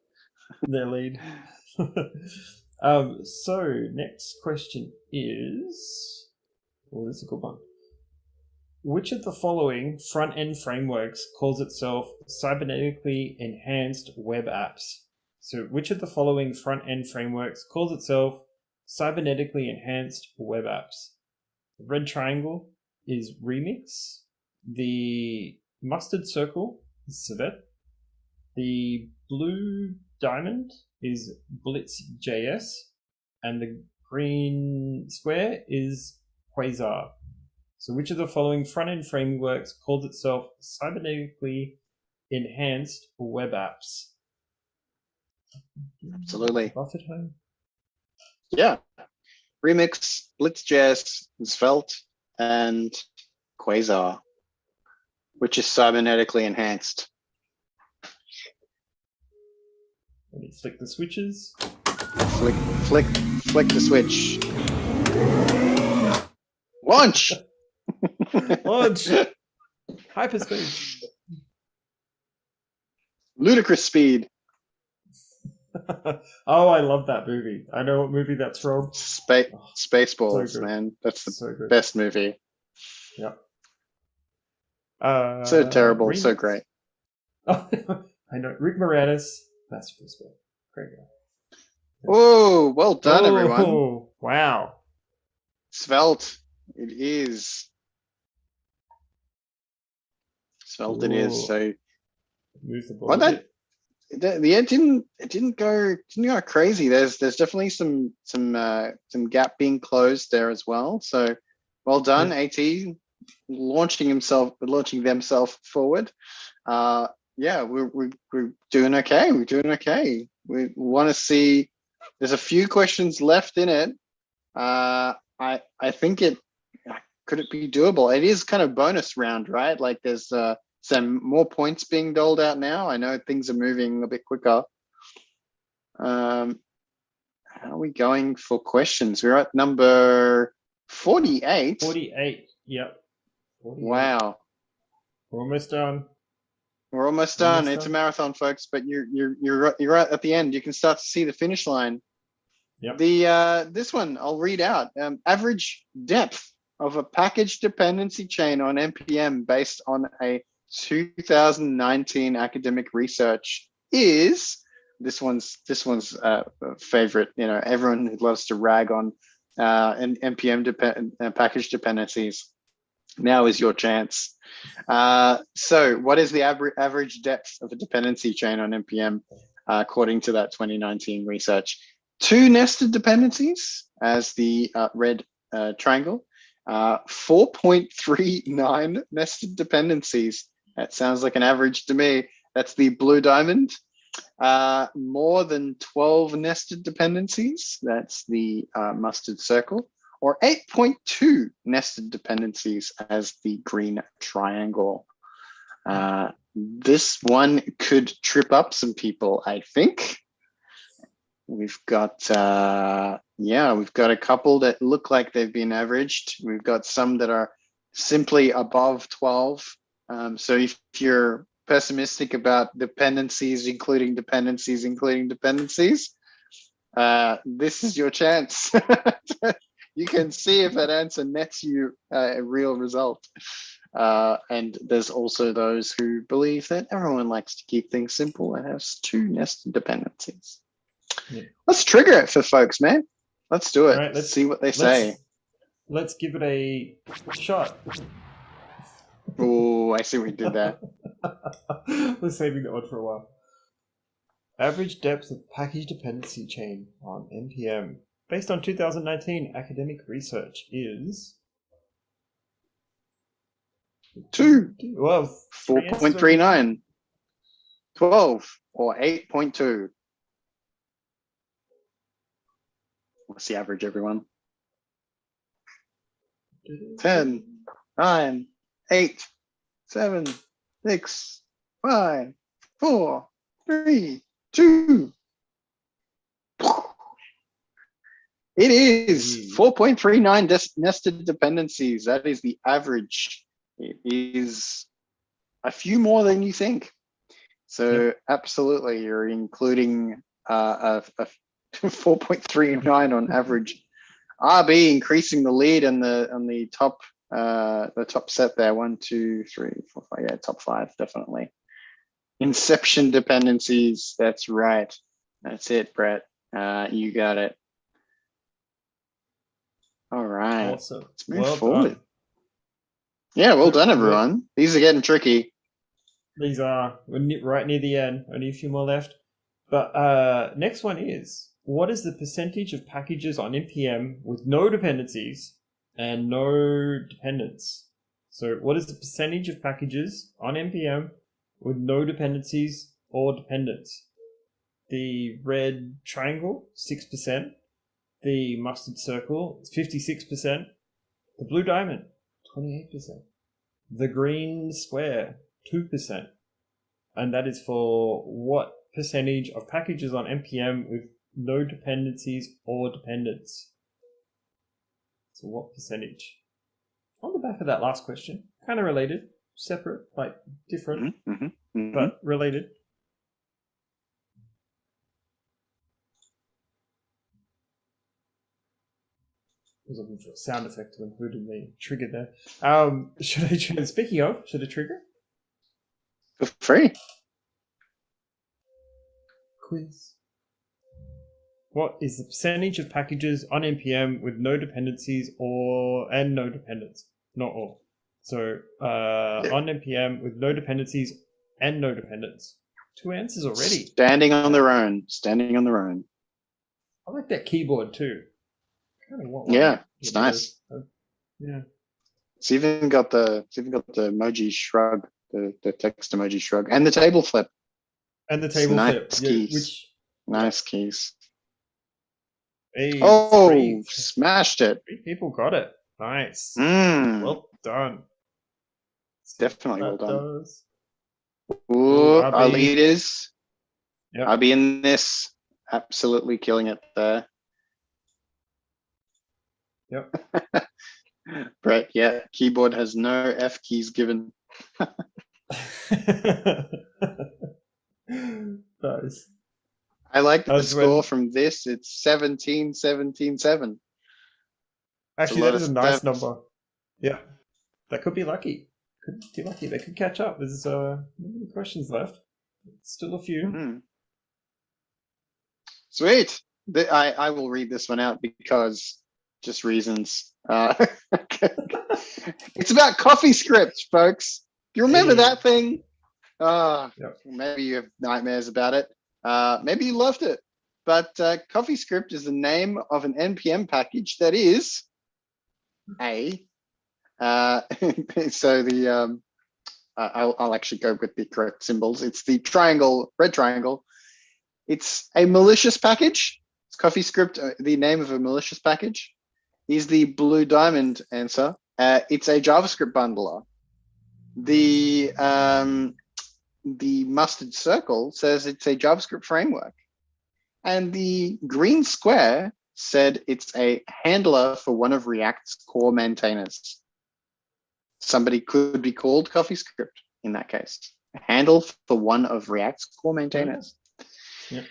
Their lead. So next question is, this is a good one. Which of the following front-end frameworks calls itself cybernetically enhanced web apps? So which of the following front-end frameworks calls itself cybernetically enhanced web apps? The red triangle is Remix. The mustard circle is Civet. The blue diamond is Blitz.js. And the green square is Quasar. So which of the following front-end frameworks calls itself cybernetically enhanced web apps? Absolutely. Buffett home. Yeah. Remix, Blitz.js, Svelte, and Quasar, which is cybernetically enhanced. Let me flick the switches. Flick the switch. Launch! Launch! Hyperspeed. Ludicrous speed. Oh, I love that movie. I know what movie that's from. Spaceballs, so man. That's the best movie. Yep. So terrible, so great. Oh, I know. Rick Moranis. That's supposed to be great guy. Oh, well done, everyone. Wow. Svelte. It is. Svelte it is. So move the ball. It didn't go crazy. There's definitely some gap being closed there as well. So well done, AT, launching themselves forward. Yeah, we're doing okay. We're doing okay. We want to see. There's a few questions left in it. I think could it be doable? It is kind of bonus round, right? Like there's some more points being doled out now. I know things are moving a bit quicker. How are we going for questions? We're at number 48. 48. Yep. 48. Wow. We're almost done. We're almost done. It's a marathon, folks, but you're right at the end. You can start to see the finish line. Yep. This one I'll read out. Average depth of a package dependency chain on NPM based on a 2019 academic research is this one's favorite. You know, everyone who loves to rag on NPM package dependencies. Now is your chance. So what is the average depth of a dependency chain on NPM according to that 2019 research? 2 nested dependencies as the red triangle, 4.39 nested dependencies. That sounds like an average to me. That's the blue diamond. More than 12 nested dependencies. That's the mustard circle. or 8.2 nested dependencies as the green triangle. This one could trip up some people, I think. We've got, we've got a couple that look like they've been averaged. We've got some that are simply above 12. So if you're pessimistic about dependencies, including dependencies, this is your chance. You can see if that answer nets you a real result. And there's also those who believe that everyone likes to keep things simple and has 2 nested dependencies. Yeah. Let's trigger it for folks, man. Let's do it. Right, let's see what they say. Let's give it a shot. Oh, I see what you did there. We're saving that one for a while. Average depth of package dependency chain on NPM based on 2019 academic research is 2. Well, 4.39, 12, or 8.2. What's the average, everyone? 10, 9, 8, 7, 6, 5, 4, 3, 2. It is 4.39 nested dependencies. That is the average. It is a few more than you think. So absolutely, you're including a 4.39 on average. RB increasing the lead on the top set there. 1, 2, 3, 4, 5. Yeah, top 5 definitely. Inception dependencies. That's right. That's it, Brett. You got it. All right. Awesome. Let's move forward. Yeah, well done, everyone. These are getting tricky. These are. We're right near the end. Only a few more left. But next one is, what is the percentage of packages on NPM with no dependencies and no dependents? So what is the percentage of packages on NPM with no dependencies or dependents? The red triangle, 6%. The mustard circle, 56%. The blue diamond, 28%. The green square, 2%. And that is for what percentage of packages on NPM with no dependencies or dependents? So what percentage? On the back of that last question, kind of related, separate, like different, but related. I was looking for a sound effect to include in the trigger there. Should I trigger? Speaking of, should I trigger? Feel free. Quiz. What is the percentage of packages on NPM with no dependencies and no dependents? Not all. So on NPM with no dependencies and no dependents. 2 answers already. Standing on their own. Standing on their own. I like that keyboard too. Yeah, it's nice. Yeah. It's even got the emoji shrug, the text emoji shrug, and the table flip. And the table flip. Nice keys. Nice keys. Hey, smashed it. 3 people got it. Nice. Well done. Definitely well done. Ooh, our leaders. Yep. I'll be in this. Absolutely killing it there. Yep. Brett, yeah, keyboard has no F keys given. Nice. I like the score from this. It's 17-17-7. Actually, that is a nice number. Yeah. That could be lucky. Could be lucky. They could catch up. There's many questions left. Still a few. Sweet. I will read this one out because just reasons. It's about CoffeeScript, folks. Do you remember that thing? Yep. Maybe you have nightmares about it. Maybe you loved it. But CoffeeScript is the name of an NPM package that is so the I'll actually go with the correct symbols. It's the triangle, red triangle. It's a malicious package. It's CoffeeScript, the name of a malicious package. is the blue diamond answer. It's a JavaScript bundler. The mustard circle says it's a JavaScript framework. And the green square said it's a handler for one of React's core maintainers. Somebody could be called CoffeeScript in that case. A handle for one of React's core maintainers. Yeah.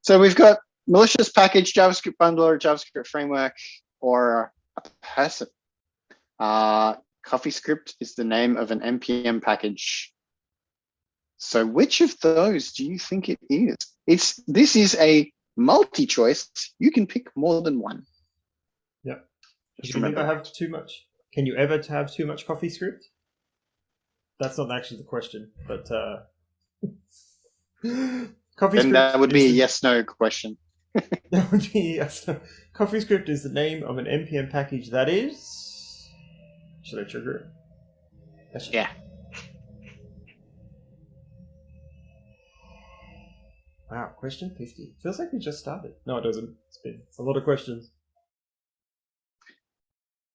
So we've got malicious package, JavaScript bundler, JavaScript framework, or a person. CoffeeScript is the name of an NPM package. So which of those do you think it is? This is a multi-choice. You can pick more than one. Yeah. Can you ever have too much? Can you ever have too much CoffeeScript? That's not actually the question, but CoffeeScript. Then that would be a yes/no question. That would be yes. CoffeeScript is the name of an NPM package that is. Should I trigger it? Yeah. Wow, question 50. Feels like we just started. No, it doesn't. It's been a lot of questions.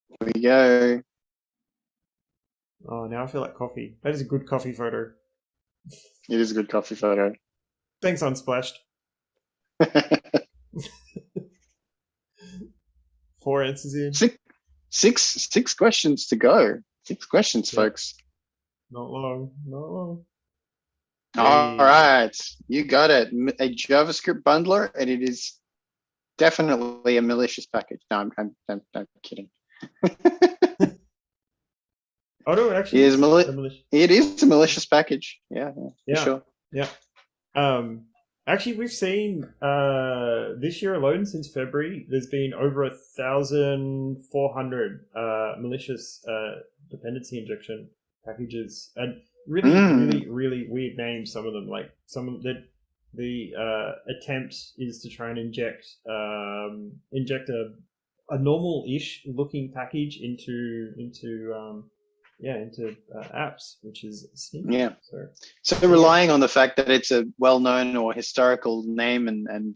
Here we go. Oh, now I feel like coffee. That is a good coffee photo. It is a good coffee photo. Thanks, Unsplashed. 4 answers in. Six questions to go. 6 questions, folks. Not long. Not long. All right, you got it. A JavaScript bundler, and it is definitely a malicious package. No, I'm kidding. Oh no, it actually it is a malicious package. Yeah, yeah, for sure. Yeah. Actually, we've seen this year alone, since February, there's been over 1,400 malicious dependency injection packages, and really weird names. Some of them, like the attempt is to try and inject a normal-ish looking package into apps, which is sneaky. Yeah. So relying on the fact that it's a well-known or historical name, and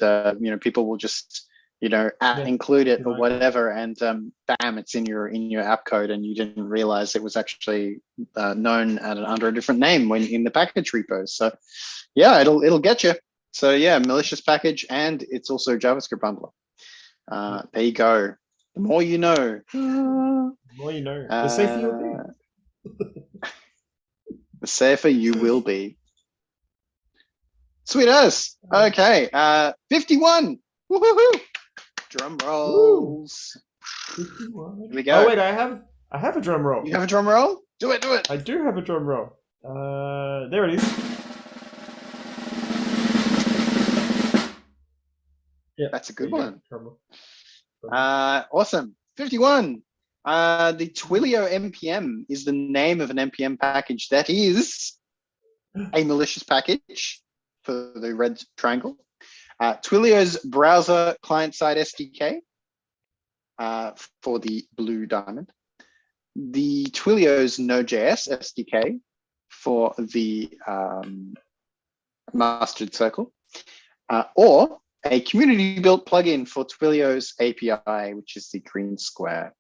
people will just include it or whatever, and bam, it's in your app code, and you didn't realize it was actually known under a different name when in the package repos. So yeah, it'll get you. So yeah, malicious package, and it's also JavaScript bundler. There you go. The more you know. The more you know. The safer you'll be. The safer you will be. Sweet as. Okay. 51. Woo-hoo-hoo. Drum rolls. 51. Here we go. Oh wait, I have a drum roll. You have a drum roll? Do it. I do have a drum roll. There it is. Yeah, that's a good one. Drum roll. Awesome. 51. The Twilio NPM is the name of an NPM package that is a malicious package for the red triangle. Twilio's browser client-side SDK for the blue diamond. The Twilio's Node.js SDK for the mustard circle. Or a community-built plugin for Twilio's API, which is the green square.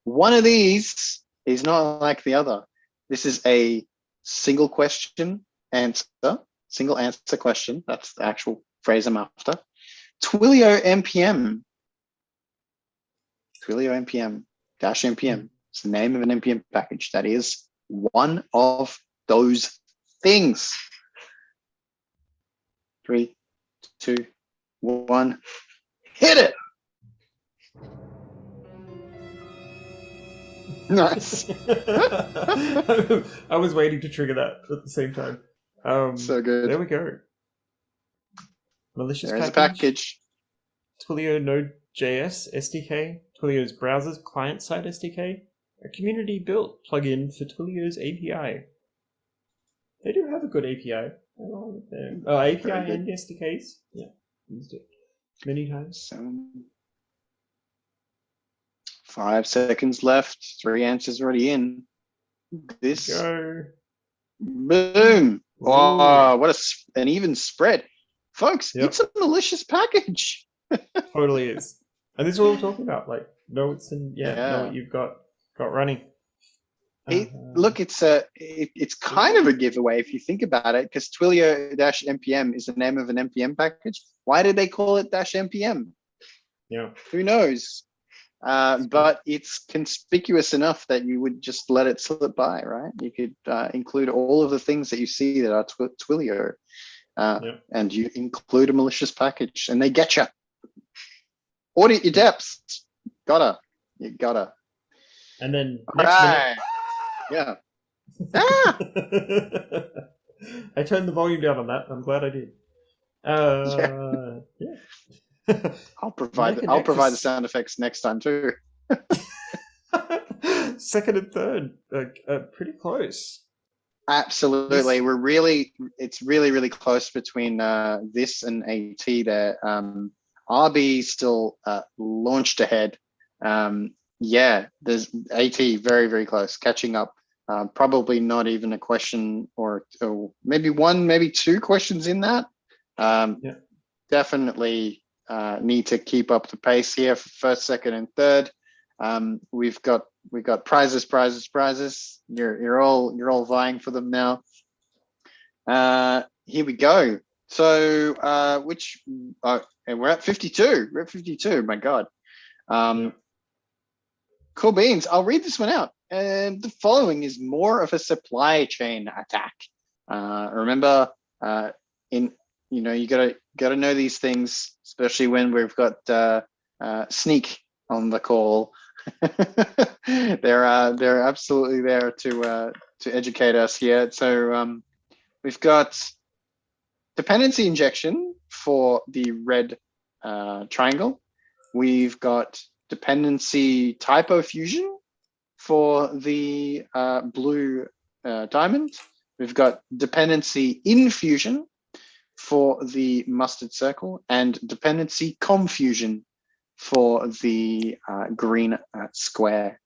One of these is not like the other. This is a single answer question. That's the actual phrase I'm after. Twilio NPM. Twilio NPM -npm. It's the name of an NPM package. That is one of those things. 3, 2, 1. Hit it. Nice. I was waiting to trigger that at the same time. So good. There we go. Malicious package. Twilio Node.js SDK. Twilio's browser's client-side SDK. A community-built plugin for Twilio's API. They do have a good API. API and SDKs. Yeah, used it many times. 5 seconds left. 3 answers already in. This. Go. Boom. Oh, what an even spread. Folks, Yep. It's a malicious package. Totally is. And this is what we're talking about, like notes and know what you've got running. Look, it's kind of a giveaway if you think about it, because Twilio-npm is the name of an npm package. Why did they call it -npm? Yeah. Who knows? But it's conspicuous enough that you would just let it slip by, right? You could include all of the things that you see that are Twilio, and you include a malicious package, and they get you. Audit your depths. You gotta. And then next minute. Yeah. I turned the volume down on that. I'm glad I did. I'll provide the sound effects next time too. Second and third, pretty close. Absolutely, it's really close between this and AT there. RB still launched ahead. There's AT very close, catching up. Probably not even a question or maybe one, maybe two questions in that. Definitely need to keep up the pace here for first, second, and third. We've got prizes. You're all vying for them now. Here we go. So and we're at 52. We're at 52. My God. Cool beans. I'll read this one out. And the following is more of a supply chain attack. Remember, you gotta know these things, especially when we've got Snyk on the call. They're absolutely there to educate us here. So we've got dependency injection for the red triangle. We've got dependency typo fusion for the blue diamond. We've got dependency infusion for the mustard circle, and dependency confusion for the green square.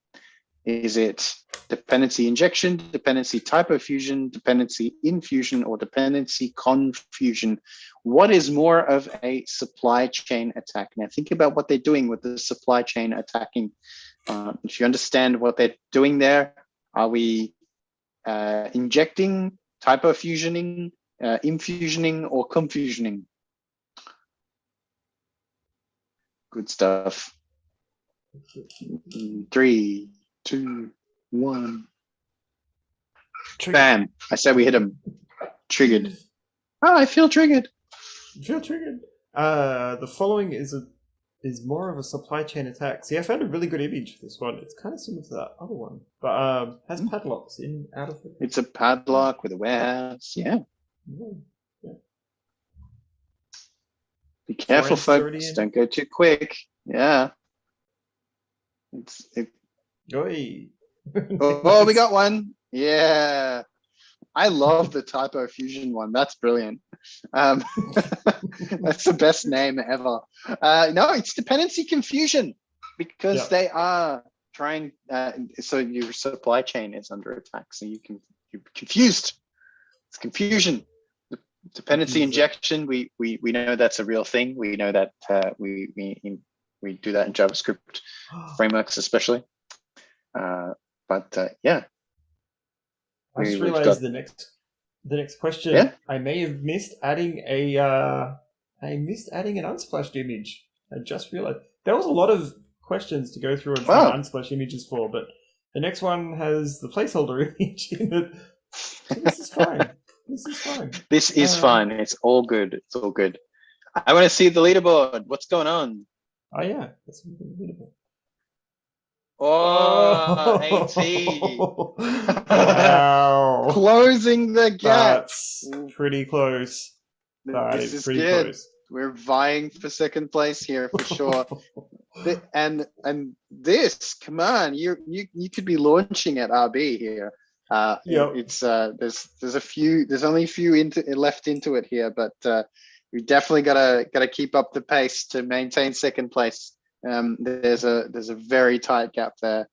Is it dependency injection, dependency typo fusion, dependency infusion, or dependency confusion? What is more of a supply chain attack? Now think about what they're doing with the supply chain attacking. If you understand what they're doing there, are we injecting, typo fusioning, infusioning, or confusioning? Good stuff. 3, 2, 1. Bam! I said we hit him. Triggered. Oh, I feel triggered. You feel triggered. The following is more of a supply chain attack. See, I found a really good image for this one. It's kind of similar to that other one, but has padlocks out of it. It's a padlock with a warehouse. Yeah. Be careful, folks. Don't go too quick. Yeah. Oi. Oh, we got one. Yeah. I love the typo fusion one. That's brilliant. That's the best name ever. No, it's dependency confusion, because they are trying. So your supply chain is under attack. So you're confused. It's confusion. Dependency injection. We know that's a real thing. We know that we do that in JavaScript frameworks, especially. I just realized the next question. Yeah? I may have missed adding an unsplashed image. I just realized there was a lot of questions to go through and find unsplash images for, but the next one has the placeholder image in it. So this is fine. This is fine. It's all good. It's all good. I want to see the leaderboard. What's going on? Oh yeah, that's the leaderboard. Oh, AT. Wow. Closing the gap. That's pretty close. This is pretty good. Close. We're vying for second place here for sure. and this, come on, you could be launching at RB here. It's there's only a few left into it here, but we definitely gotta keep up the pace to maintain second place. There's a very tight gap there.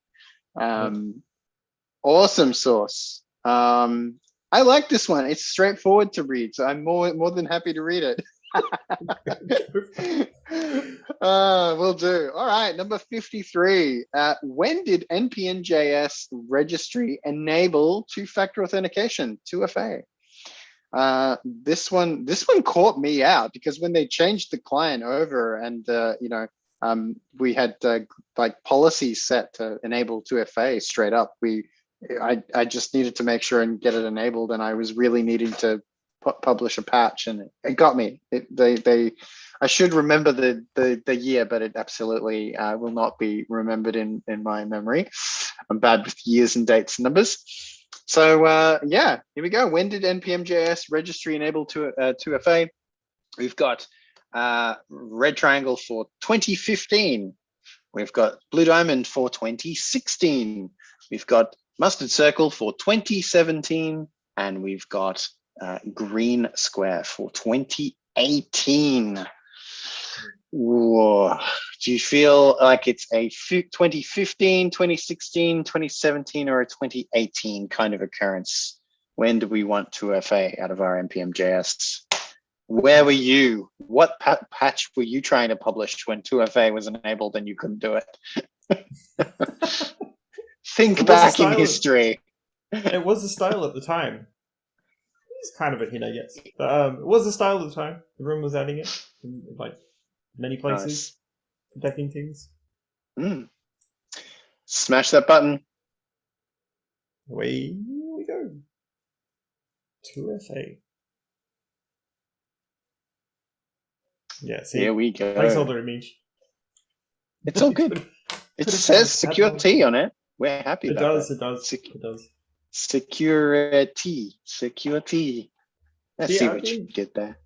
Awesome sauce. I like this one. It's straightforward to read, so I'm more than happy to read it. Will do. All right, number 53. When did npm.js registry enable two-factor authentication, 2FA? This one caught me out because when they changed the client over and we had like policies set to enable 2FA straight up. I just needed to make sure and get it enabled, and I was really needing to publish a patch, and it got me. I should remember the year, but it absolutely will not be remembered in my memory. I'm bad with years and dates and numbers. So yeah, here we go. When did npm.js registry enable 2FA? We've got red triangle for 2015. We've got blue diamond for 2016. We've got mustard circle for 2017, and we've got green square for 2018. Whoa. Do you feel like it's a 2015, 2016, 2017, or a 2018 kind of occurrence? When do we want 2FA out of our npm.js? Where were you? What patch were you trying to publish when 2FA was enabled and you couldn't do it? Think back in history. It was the style at the time. It's kind of a hint, I guess. But, it was the style at the time. Everyone was adding it in like many places, protecting things. Smash that button. Away we go. 2FA. Yeah, see, here we go. Placeholder image. It's all good. It says secure T on it. We're happy about it. It does. Security. Let's see what you did there.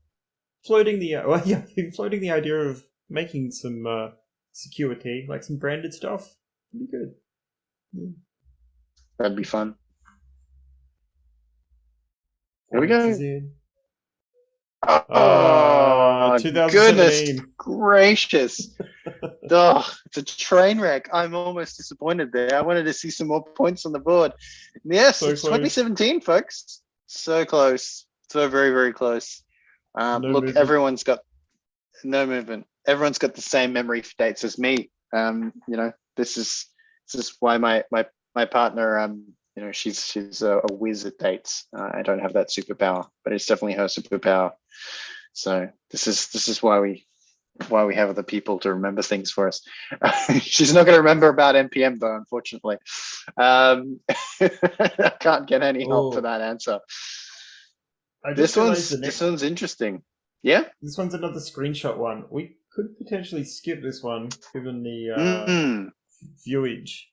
Floating the idea of making some security, like some branded stuff. Would be good. Yeah. That'd be fun. Here we go. Oh, 2017. Goodness gracious. It's a train wreck. I'm almost disappointed there. I wanted to see some more points on the board. Yes, so it's 2017, folks. So close. So very, very close. Movement. Everyone's got no movement. Everyone's got the same memory dates as me. This is why my partner, she's a whiz at dates. I don't have that superpower, but it's definitely her superpower. So this is why we have other people to remember things for us. She's not going to remember about npm though, unfortunately. I can't get any help for that answer. This one's interesting. Yeah, this one's another screenshot one. We could potentially skip this one given the viewage.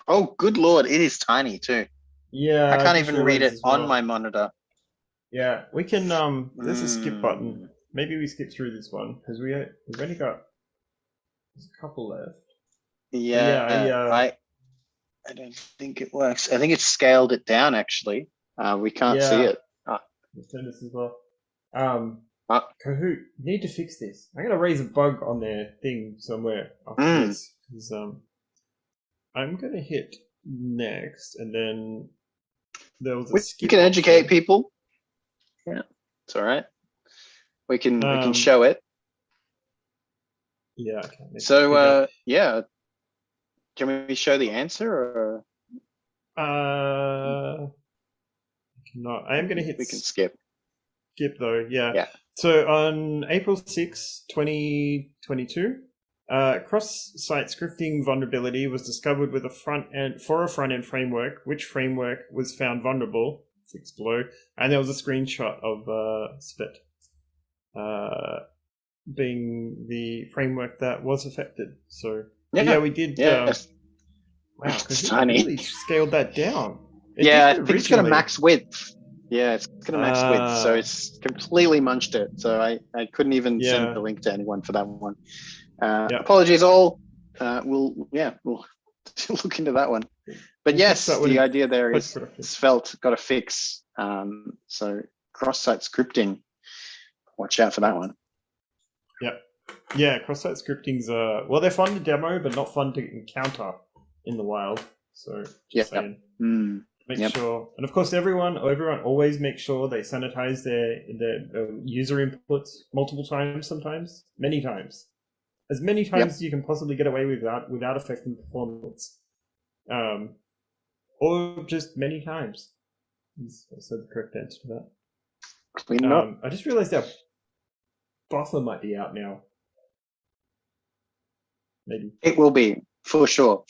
Oh, good lord! It is tiny too. Yeah, I can't even read it on my monitor. Yeah, we can. There's a skip button. Maybe we skip through this one because we've only got a couple left. Yeah, I don't think it works. I think it's scaled it down actually. We can't see it. Let's turn this as well. Kahoot, you need to fix this. I'm gonna raise a bug on their thing somewhere after this because I'm gonna hit next, and then there was a skip. We can educate people. Yeah, it's all right. We can show it. Yeah. Okay. So yeah, can we show the answer or? No, I am going to hit. We can skip. Skip though, yeah. So on April 6, 2022, cross-site scripting vulnerability was discovered with a front-end framework. Which framework was found vulnerable? 6 below, and there was a screenshot of Spit being the framework that was affected. So yeah, we did. Yeah. Wow, it's tiny. Really scaled that down. I think it's got a max width. Yeah, it's got a max width, so it's completely munched it. So I couldn't even send the link to anyone for that one. Apologies all. We'll look into that one. But yes, the idea there is Svelte got a fix. So cross-site scripting. Watch out for that one. Yeah, cross-site scripting's they're fun to demo, but not fun to encounter in the wild. So Make sure, and of course, everyone always make sure they sanitize their user inputs multiple times, sometimes many times, as many times as you can possibly get away with without affecting performance, or just many times. I said the correct answer to that. Clean it up. I just realized our buffer might be out now. Maybe it will be for sure.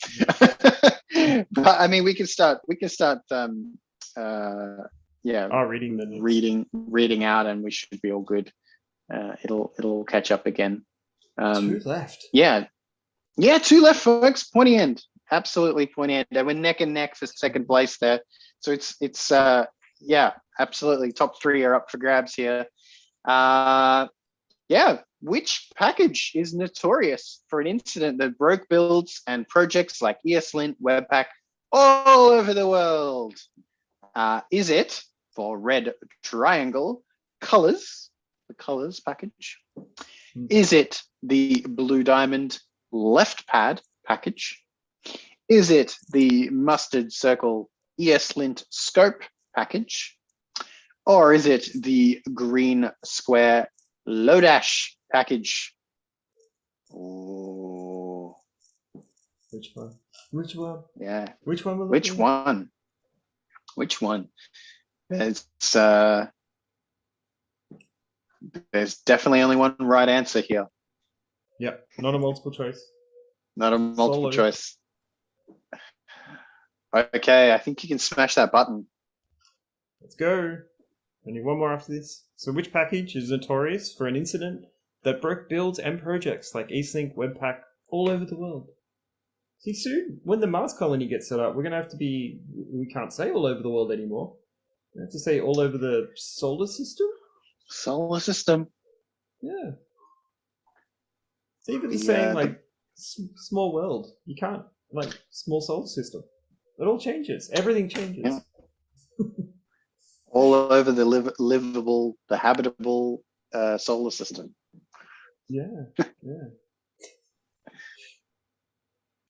But I mean, we can start. Reading out, and we should be all good. It'll catch up again. 2 left. Yeah, 2 left, folks. Pointy end, absolutely pointy end. We're neck and neck for second place there. So it's absolutely. Top 3 are up for grabs here. Which package is notorious for an incident that broke builds and projects like ESLint, Webpack all over the world? Is it, for red triangle, colors, the colors package? Is it the blue diamond left pad package? Is it the mustard circle ESLint scope package? Or is it the green square Lodash package? Oh, which one? Yeah, which one? Which one? There's definitely only one right answer here. Yep, not a multiple choice. Not a multiple choice. Okay, I think you can smash that button. Let's go. Only one more after this. So which package is notorious for an incident that broke builds and projects like ESLint, Webpack all over the world? See, soon, when the Mars colony gets set up, we're going to have to be... We can't say all over the world anymore. We have to say all over the solar system? Solar system. Yeah. It's even saying, like, small world. You can't, like, small solar system. It all changes. Everything changes. Yeah. All over the livable, the habitable solar system. Yeah.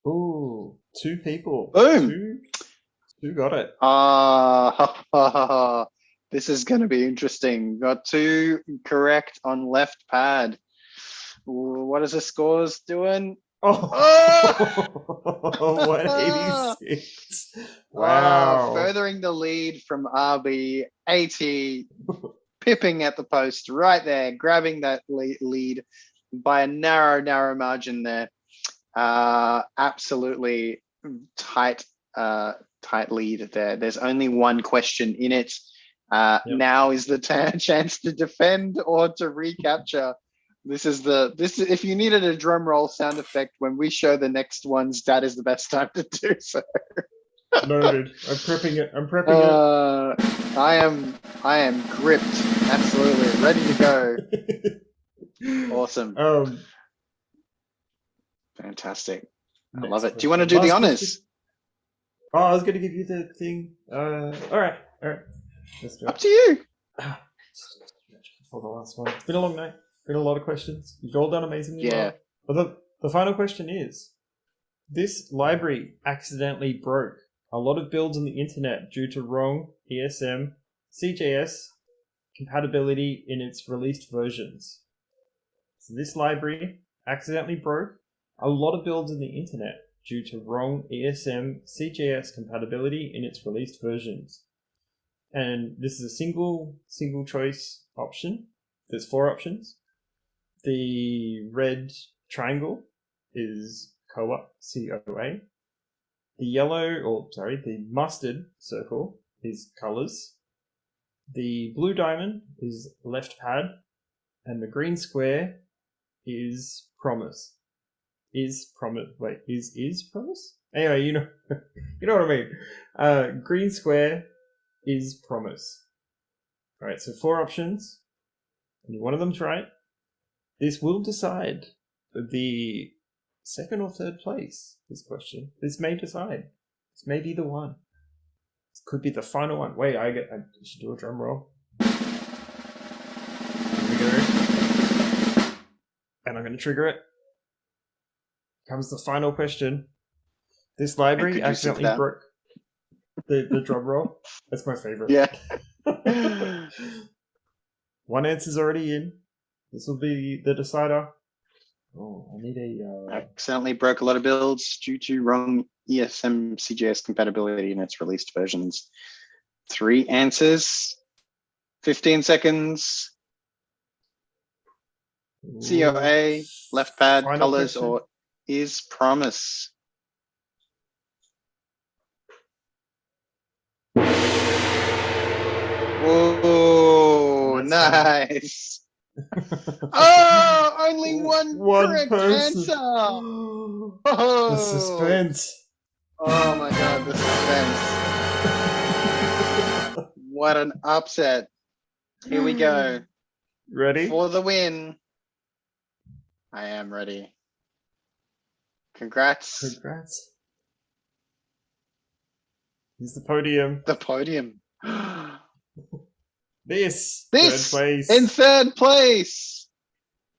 Ooh, 2 people. Boom. Two got it. This is going to be interesting. Got 2 correct on left pad. What is the scores doing? 186. Wow. Furthering the lead from RB, AT, pipping at the post right there, grabbing that lead by a narrow margin there. Absolutely tight lead there. There's only one question in it. Now is the chance to defend or to recapture. This is if you needed a drum roll sound effect when we show the next ones, that is the best time to do so. Noted. I'm prepping it. I am gripped. Absolutely ready to go. Awesome. Fantastic. I love it. Do you want to do the honors? I was going to give you the thing. All right. Let's do it. Up to you. For the last one. It's been a long night. Been a lot of questions. You've all done amazingly well. But the final question is, this library accidentally broke a lot of builds on the internet due to wrong ESM CJS compatibility in its released versions. So this library accidentally broke a lot of builds on the internet due to wrong ESM CJS compatibility in its released versions. And this is a single choice option. There's 4 options. The red triangle is COA, COA. The mustard circle is colors. The blue diamond is left pad. And the green square is promise. Is promise. Wait, is promise? Anyway, you know what I mean. Green square is promise. Alright, so 4 options. Only one of them's right. This will decide the second or third place, this question. This may decide. This may be the one. This could be the final one. Wait, I should do a drum roll. Here we go. And I'm going to trigger it. Comes the final question. This library accidentally broke. The drum roll. That's my favorite. Yeah. One answer's already in. This will be the decider. Oh, I need a... Accidentally broke a lot of builds due to wrong ESM CJS compatibility in its released versions. 3 answers, 15 seconds. COA, left pad, Final colors, question. or is promise? Oh, nice. Oh, only one correct person. answer. Oh, Oh. the suspense. Oh my God, the suspense. What an upset. Here we go. Ready? For the win. I am ready. Congrats. Congrats. Here's the podium. The podium. This third place. In third place.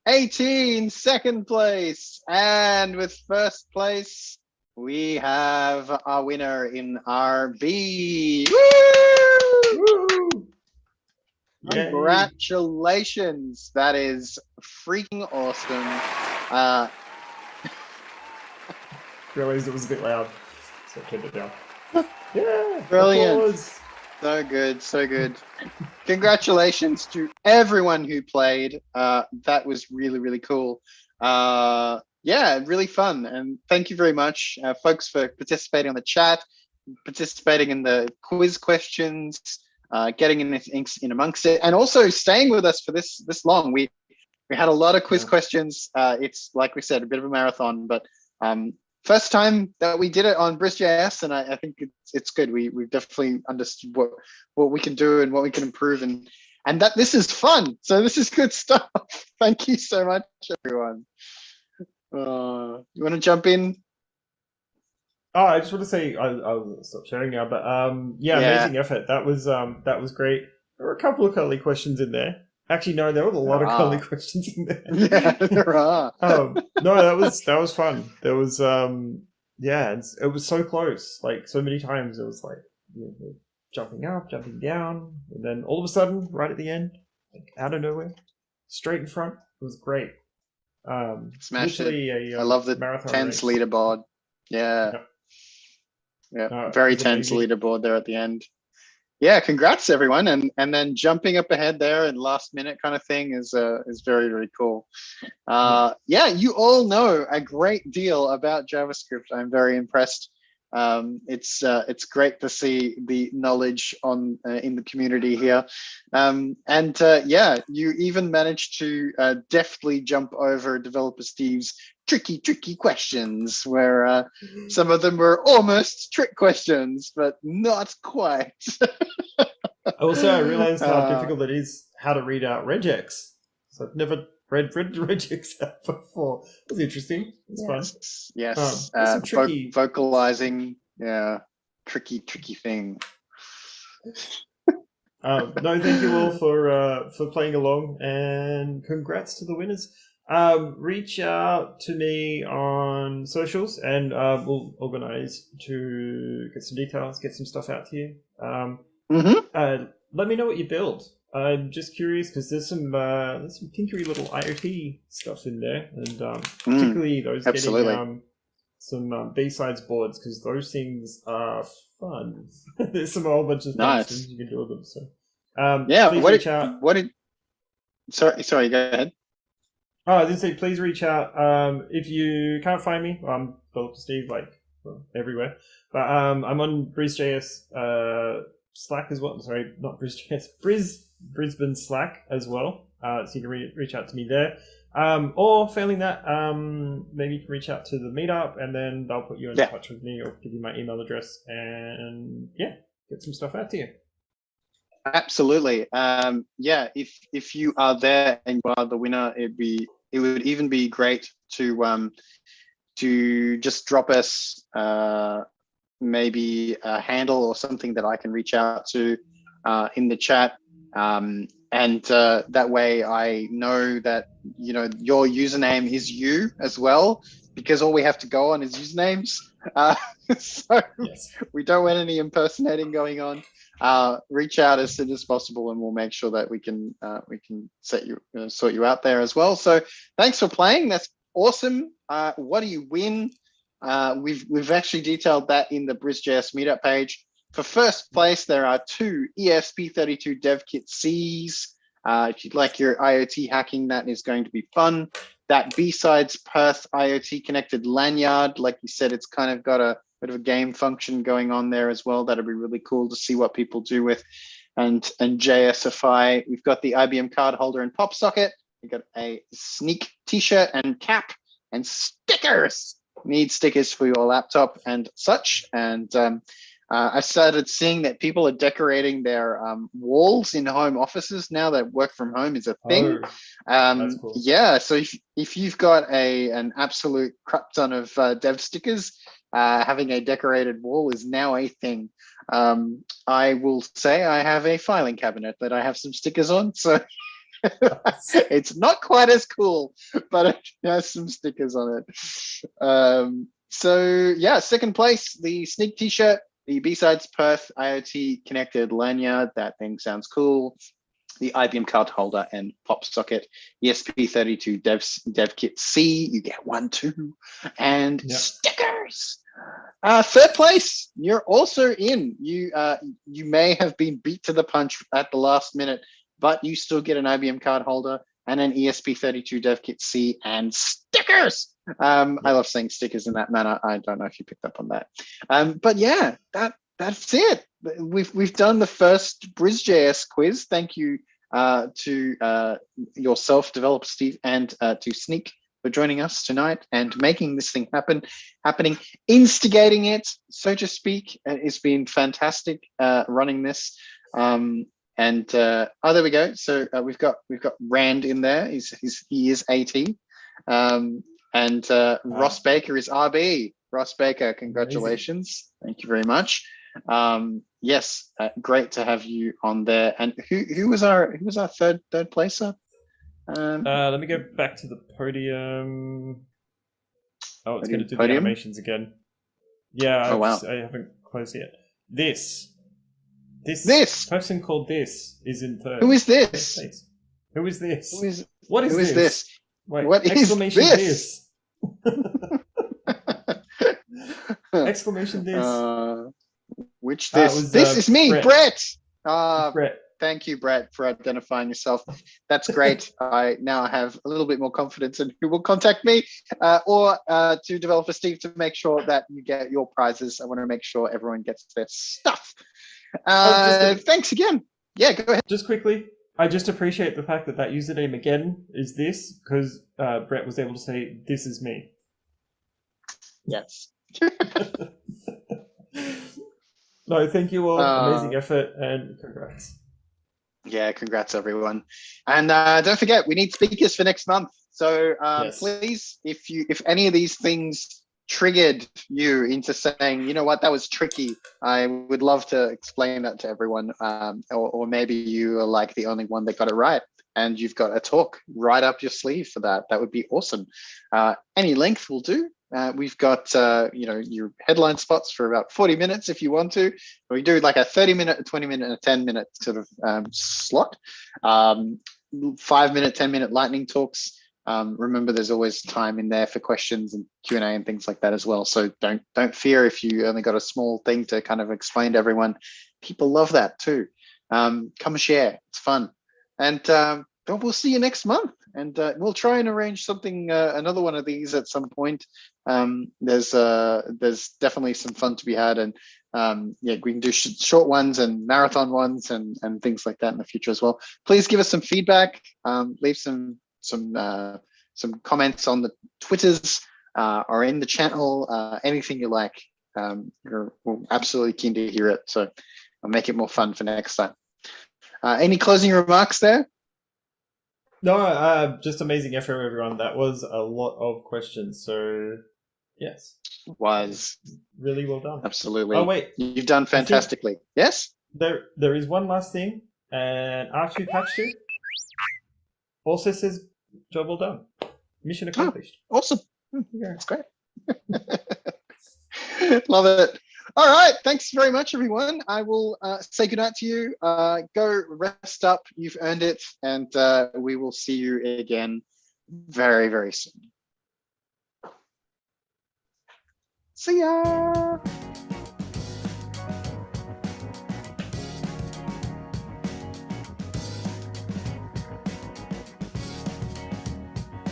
18, second place. And with first place, we have our winner in RB. Woo! Woo! Congratulations. That is freaking awesome. Realized it was a bit loud, so I turned it down. Yeah, brilliant. Applause. So good, so good. Congratulations to everyone who played. That was really, really cool. Yeah, really fun. And thank you very much, folks, for participating on the chat, participating in the quiz questions, getting in amongst it, and also staying with us for this long. We had a lot of quiz questions. It's, like we said, a bit of a marathon, but first time that we did it on BrisJS, and I think it's good. We've definitely understood what we can do and what we can improve, and that this is fun. So this is good stuff. Thank you so much, everyone. You want to jump in? Oh, I just want to say I'll stop sharing now. But yeah, amazing effort. That was great. There were a couple of cuddly questions in there. Actually, no, there were a lot of cuddly questions in there. Yeah, there are. No, that was fun. There was yeah, it was so close. Like so many times, it was like jumping up, jumping down, and then all of a sudden, right at the end, like out of nowhere, straight in front. It was great. Smashed it. I love the tense leaderboard. Yeah. Yeah. Very tense leaderboard there at the end. Yeah, congrats everyone, and then jumping up ahead there and last minute kind of thing is very, very cool. Yeah, you all know a great deal about JavaScript. I'm very impressed. It's great to see the knowledge on in the community here, and yeah, you even managed to deftly jump over Developersteve's tricky questions, where some of them were almost trick questions, but not quite. Also, I realized how difficult it is how to read out regex. So I've never read regex out before. It was interesting. It's fun. Yes. Tricky... vocalizing. Yeah. Tricky thing. No, thank you all for playing along, and congrats to the winners. Reach out to me on socials, and we'll organize to get some details, get some stuff out to you. Let me know what you build. I'm just curious because there's some tinkery little IoT stuff in there, and particularly those getting some BSides boards, because those things are fun. There's a whole bunch of things you can do with them. So yeah, please reach out. Sorry, go ahead. Oh, I didn't say please reach out. If you can't find me, I'm Developersteve, everywhere. But I'm on BrisJS Slack as well. Sorry, not BrisJS, Brisbane Slack as well. So you can reach out to me there. Or failing that, maybe you can reach out to the meetup, and then they'll put you in touch with me or give you my email address, and yeah, get some stuff out to you. Absolutely. Yeah, if you are there and you are the winner, it would even be great to just drop us maybe a handle or something that I can reach out to in the chat, and that way I know that your username is you as well, because all we have to go on is usernames. So Yes. we don't want any impersonating going on. Reach out as soon as possible, and we'll make sure that we can sort you out there as well. So thanks for playing. That's awesome. What do you win? We've actually detailed that in the BrisJS meetup page. For first place, there are 2 ESP32 Dev Kit Cs. If you'd like your IoT hacking, that is going to be fun. That BSides Perth IOT connected Lanyard, like you said, it's kind of got a bit of a game function going on there as well. That'll be really cool to see what people do with. And JSify, we've got the IBM Card holder and pop socket. We've got a Snyk T-Shirt and cap and stickers. Need stickers for your laptop and such. And I started seeing that people are decorating their walls in home offices now that work from home is a thing. That's cool. Yeah, so if you've got an absolute crap ton of dev stickers, having a decorated wall is now a thing. I will say I have a filing cabinet that I have some stickers on, so it's not quite as cool, but it has some stickers on it. So yeah, second place, the Snyk T-Shirt, the BSides Perth IoT connected Lanyard. That thing sounds cool. The IBM Card holder and pop socket, ESP32 Dev Kit C. You get 1, 2, and stickers. Third place, you're also in. You may have been beat to the punch at the last minute, but you still get an IBM Card holder and an ESP32 Dev Kit C and stickers. I love saying stickers in that manner. I don't know if you picked up on that. But yeah, that's it. We've done the first BrisJS quiz. Thank you to yourself, Developersteve, and to Snyk for joining us tonight and making this thing happening, instigating it, so to speak. It's been fantastic running this. And there we go. So we've got Rand in there. He is AT. And Ross Baker is RB. Ross Baker, congratulations. Amazing. Thank you very much. Yes, great to have you on there. And who was our third placer? Let me go back to the podium. Oh, it's going to do the podium? animations again. Yeah, oh, wow. I haven't closed yet. This person called this is in third. Who is this? Who is this? What is this? Wait, what exclamation is this? Exclamation this. Which this? This is me, Brett. Brett. Thank you, Brett, for identifying yourself. That's great. I now have a little bit more confidence in who will contact me or to Developersteve to make sure that you get your prizes. I want to make sure everyone gets their stuff. Thanks again. Yeah, go ahead. Just quickly, I just appreciate the fact that username again is this, because Brett was able to say, "This is me." Yes. No, thank you all. Amazing effort and congrats. Yeah, congrats everyone. And don't forget, we need speakers for next month. So Yes. Please, if any of these things triggered you into saying, you know what, that was tricky, I would love to explain that to everyone. Or maybe you are like the only one that got it right and you've got a talk right up your sleeve for that. That would be awesome. Any length will do. We've got your headline spots for about 40 minutes if you want to. We do like a 30-minute, a 20-minute, and a 10-minute sort of slot. 5-minute, 10-minute lightning talks. Remember, there's always time in there for questions and Q&A and things like that as well. So don't fear if you only got a small thing to kind of explain to everyone. People love that too. Come share. It's fun. And we'll see you next month. And we'll try and arrange something, another one of these at some point. There's definitely some fun to be had, and we can do short ones and marathon ones and things like that in the future as well. Please give us some feedback. Leave some comments on the Twitters or in the channel. Anything you like. We're absolutely keen to hear it. So I'll make it more fun for next time. Any closing remarks there? No, just amazing effort, everyone. That was a lot of questions. So, yes. Was really well done. Absolutely. Oh, wait. You've done fantastically. Yes? There is one last thing. And R2 also says, job well done. Mission accomplished. Awesome. That's great. Love it. All right. Thanks very much, everyone. I will say goodnight to you. Go rest up. You've earned it. And we will see you again very, very soon. See ya.